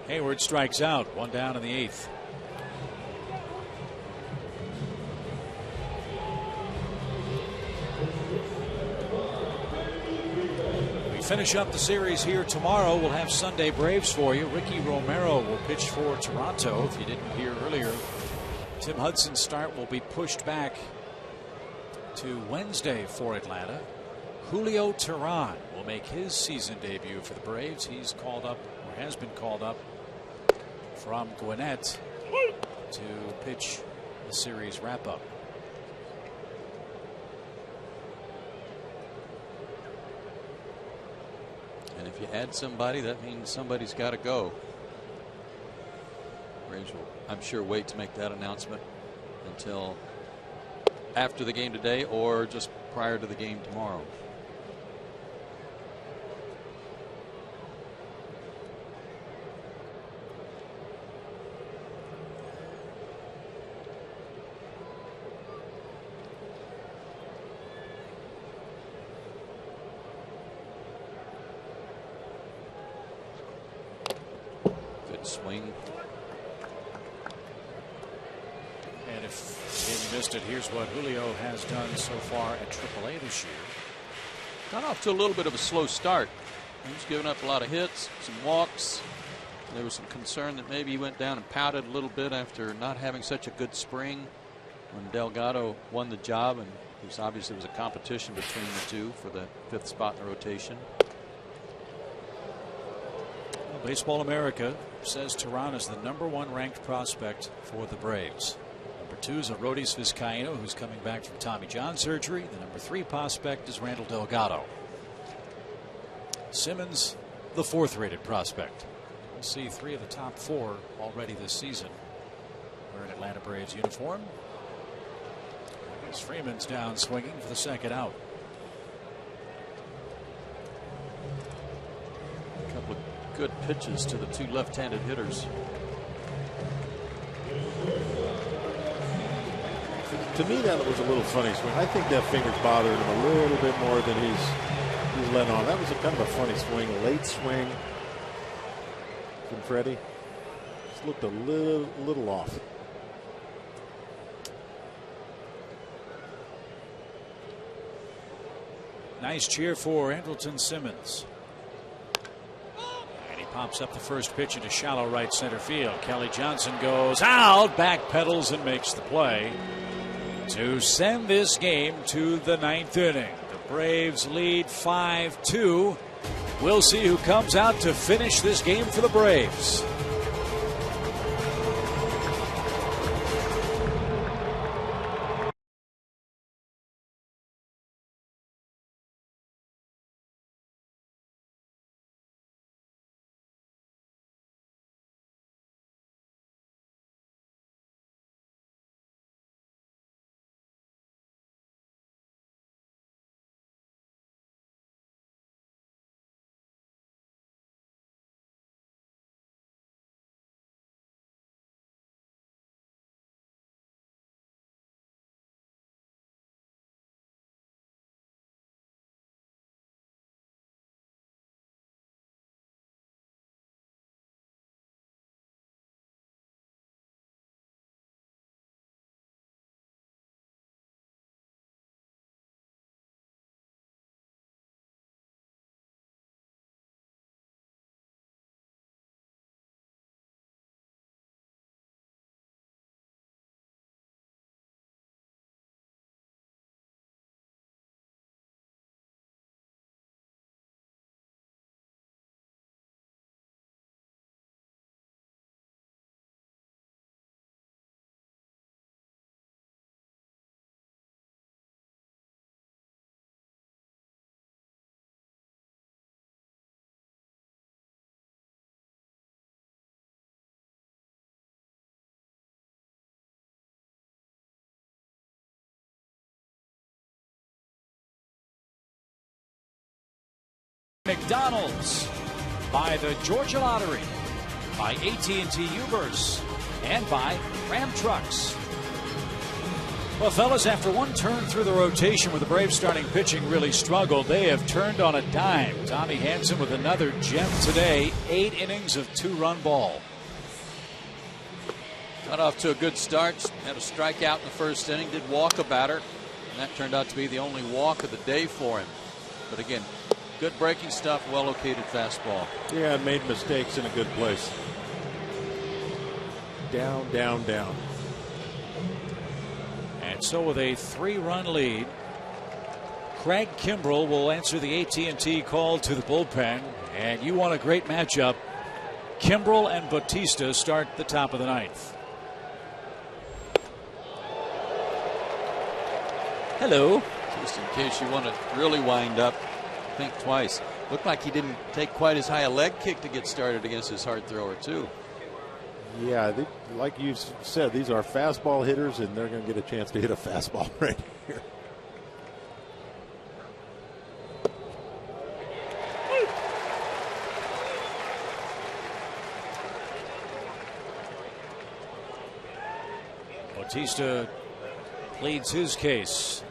S3: Hayward strikes out. 1 down in the 8th. We finish up the series here tomorrow. We'll have Sunday Braves for you. Ricky Romero will pitch for Toronto. If you didn't hear earlier, Tim Hudson's start will be pushed back to Wednesday for Atlanta. Julio Teheran will make his season debut for the Braves. He's called up, or has been called up, from Gwinnett to pitch the series wrap-up.
S12: And if you add somebody, that means somebody's got to go. Braves will, I'm sure, wait to make that announcement until after the game today or just prior to the game tomorrow. Good swing.
S3: And if you missed it, here's what Julio has done so far at AAA this year.
S12: Got off to a little bit of a slow start. He was giving up a lot of hits, some walks. There was some concern that maybe he went down and pouted a little bit after not having such a good spring when Delgado won the job, and it was obviously it was a competition between the two for the 5th spot in the rotation.
S3: Well, Baseball America says Teheran is the #1 ranked prospect for the Braves. Number 2 is Arodys Vizcaíno, who's coming back from Tommy John surgery. The number 3 prospect is Randall Delgado. Simmons, the 4th rated prospect. We'll see 3 of the top 4 already this season wearing Atlanta Braves uniform. As Freeman's down swinging for the 2nd out.
S12: A couple of good pitches to the 2 left-handed hitters.
S5: To me, that was a little funny swing. I think that finger's bothering him a little bit more than he's let on. That was a kind of a funny swing, a late swing from Freddie. Just looked a little off.
S3: Nice cheer for Andrelton Simmons. And he pops up the first pitch into shallow right center field. Kelly Johnson goes out, backpedals and makes the play to send this game to the 9th inning. The Braves lead 5-2. We'll see who comes out to finish this game for the Braves. McDonald's, by the Georgia Lottery, by AT&T Uverse, and by Ram Trucks. Well, fellas, after one turn through the rotation where the Braves starting pitching really struggled, they have turned on a dime. Tommy Hanson with another gem today. 8 innings of 2-run ball.
S12: Got off to a good start. Had a strikeout in the first inning. Did walk a batter. And that turned out to be the only walk of the day for him. But again, good breaking stuff, well-located fastball.
S5: Yeah, made mistakes in a good place. Down, down, down.
S3: And so with a 3-run lead, Craig Kimbrell will answer the AT&T call to the bullpen. And you want a great matchup. Kimbrell and Bautista start the top of the 9th. Hello.
S12: Just in case you want to really wind up, think twice. Looked like he didn't take quite as high a leg kick to get started against his hard thrower, too.
S5: Yeah, like you said, these are fastball hitters, and they're going to get a chance to hit a fastball right here.
S3: Bautista pleads his case.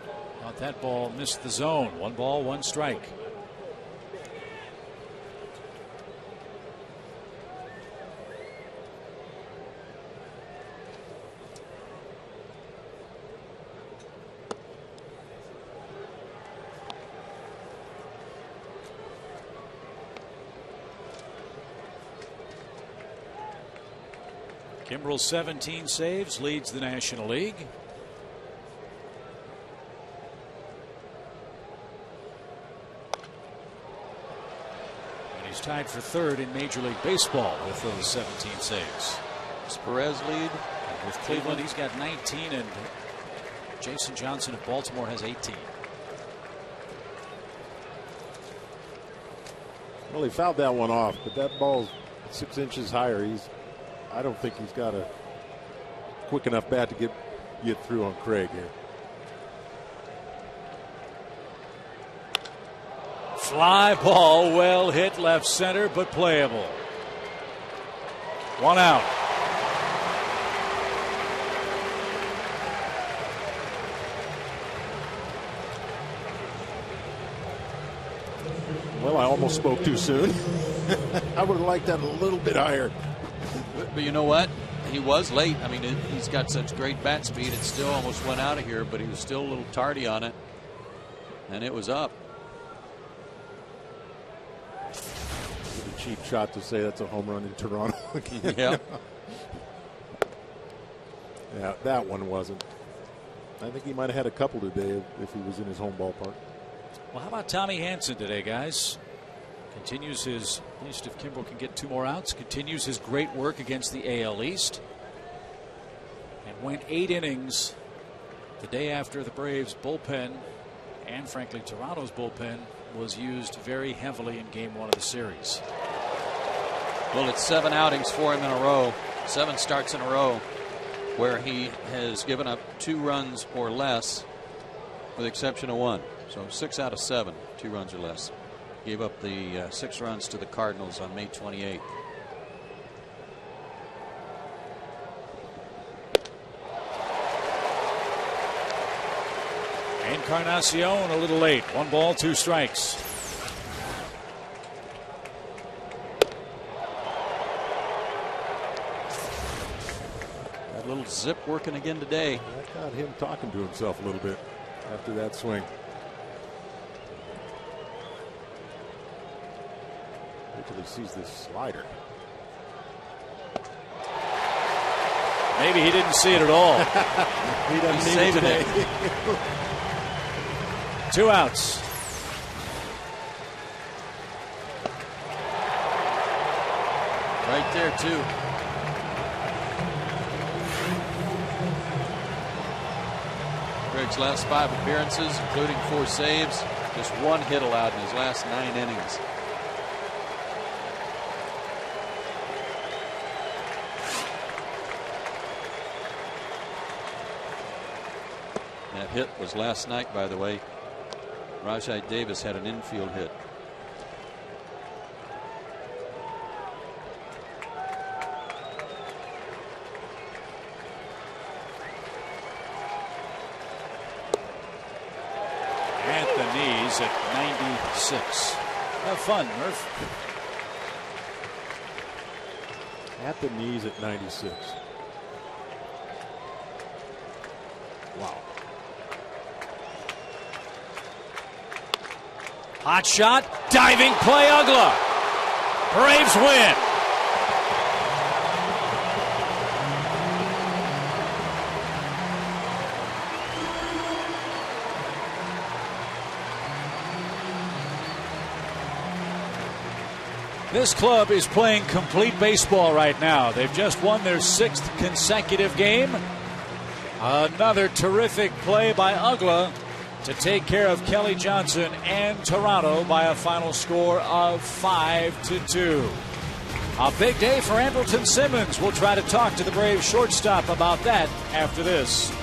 S3: Thought that ball missed the zone. 1 ball, 1 strike. Kimbrell's 17 saves, leads the National League. And he's tied for 3rd in Major League Baseball with those 17 saves.
S12: Does Perez lead?
S3: And with Cleveland, he's got 19, and Jason Johnson of Baltimore has 18.
S5: Well, he fouled that one off, but that ball's 6 inches higher. I don't think he's got a quick enough bat to get through on Craig here.
S3: Fly ball, well hit left center, but playable. 1 out.
S5: Well, I almost spoke too soon. I would have liked that a little bit higher.
S12: But you know what? He was late. I mean, he's got such great bat speed. It still almost went out of here, but he was still a little tardy on it. And it was up.
S5: A cheap shot to say that's a home run in Toronto.
S12: Yeah.
S5: Yeah, that one wasn't. I think he might have had a couple today if he was in his home ballpark.
S3: Well, how about Tommy Hanson today, guys? Continues his, at least if Kimbrell can get 2 more outs, continues his great work against the AL East. And went 8 innings the day after the Braves bullpen, and frankly Toronto's bullpen, was used very heavily in Game 1 of the series.
S12: Well, it's 7 outings for him in a row, 7 starts in a row, where he has given up 2 runs or less, with the exception of 1. So 6 out of 7, 2 runs or less. Gave up the 6 runs to the Cardinals on May 28th.
S3: Encarnacion a little late. 1 ball, 2 strikes.
S12: That little zip working again today.
S5: That got him talking to himself a little bit after that swing. Until he sees this slider.
S3: Maybe he didn't see it at all.
S5: He doesn't need it today.
S3: 2 outs.
S12: Right there, too. Craig's last 5 appearances, including 4 saves, just 1 hit allowed in his last 9 innings. That hit was last night, by the way. Rajai Davis had an infield hit.
S3: the knees at 96. Have fun, Murph.
S5: At the knees at 96.
S3: Wow. Hot shot, diving play, Ugla. Braves win. This club is playing complete baseball right now. They've just won their 6th consecutive game. Another terrific play by Ugla to take care of Kelly Johnson and Toronto by a final score of 5-2. A big day for Andrelton Simmons. We'll try to talk to the Braves shortstop about that after this.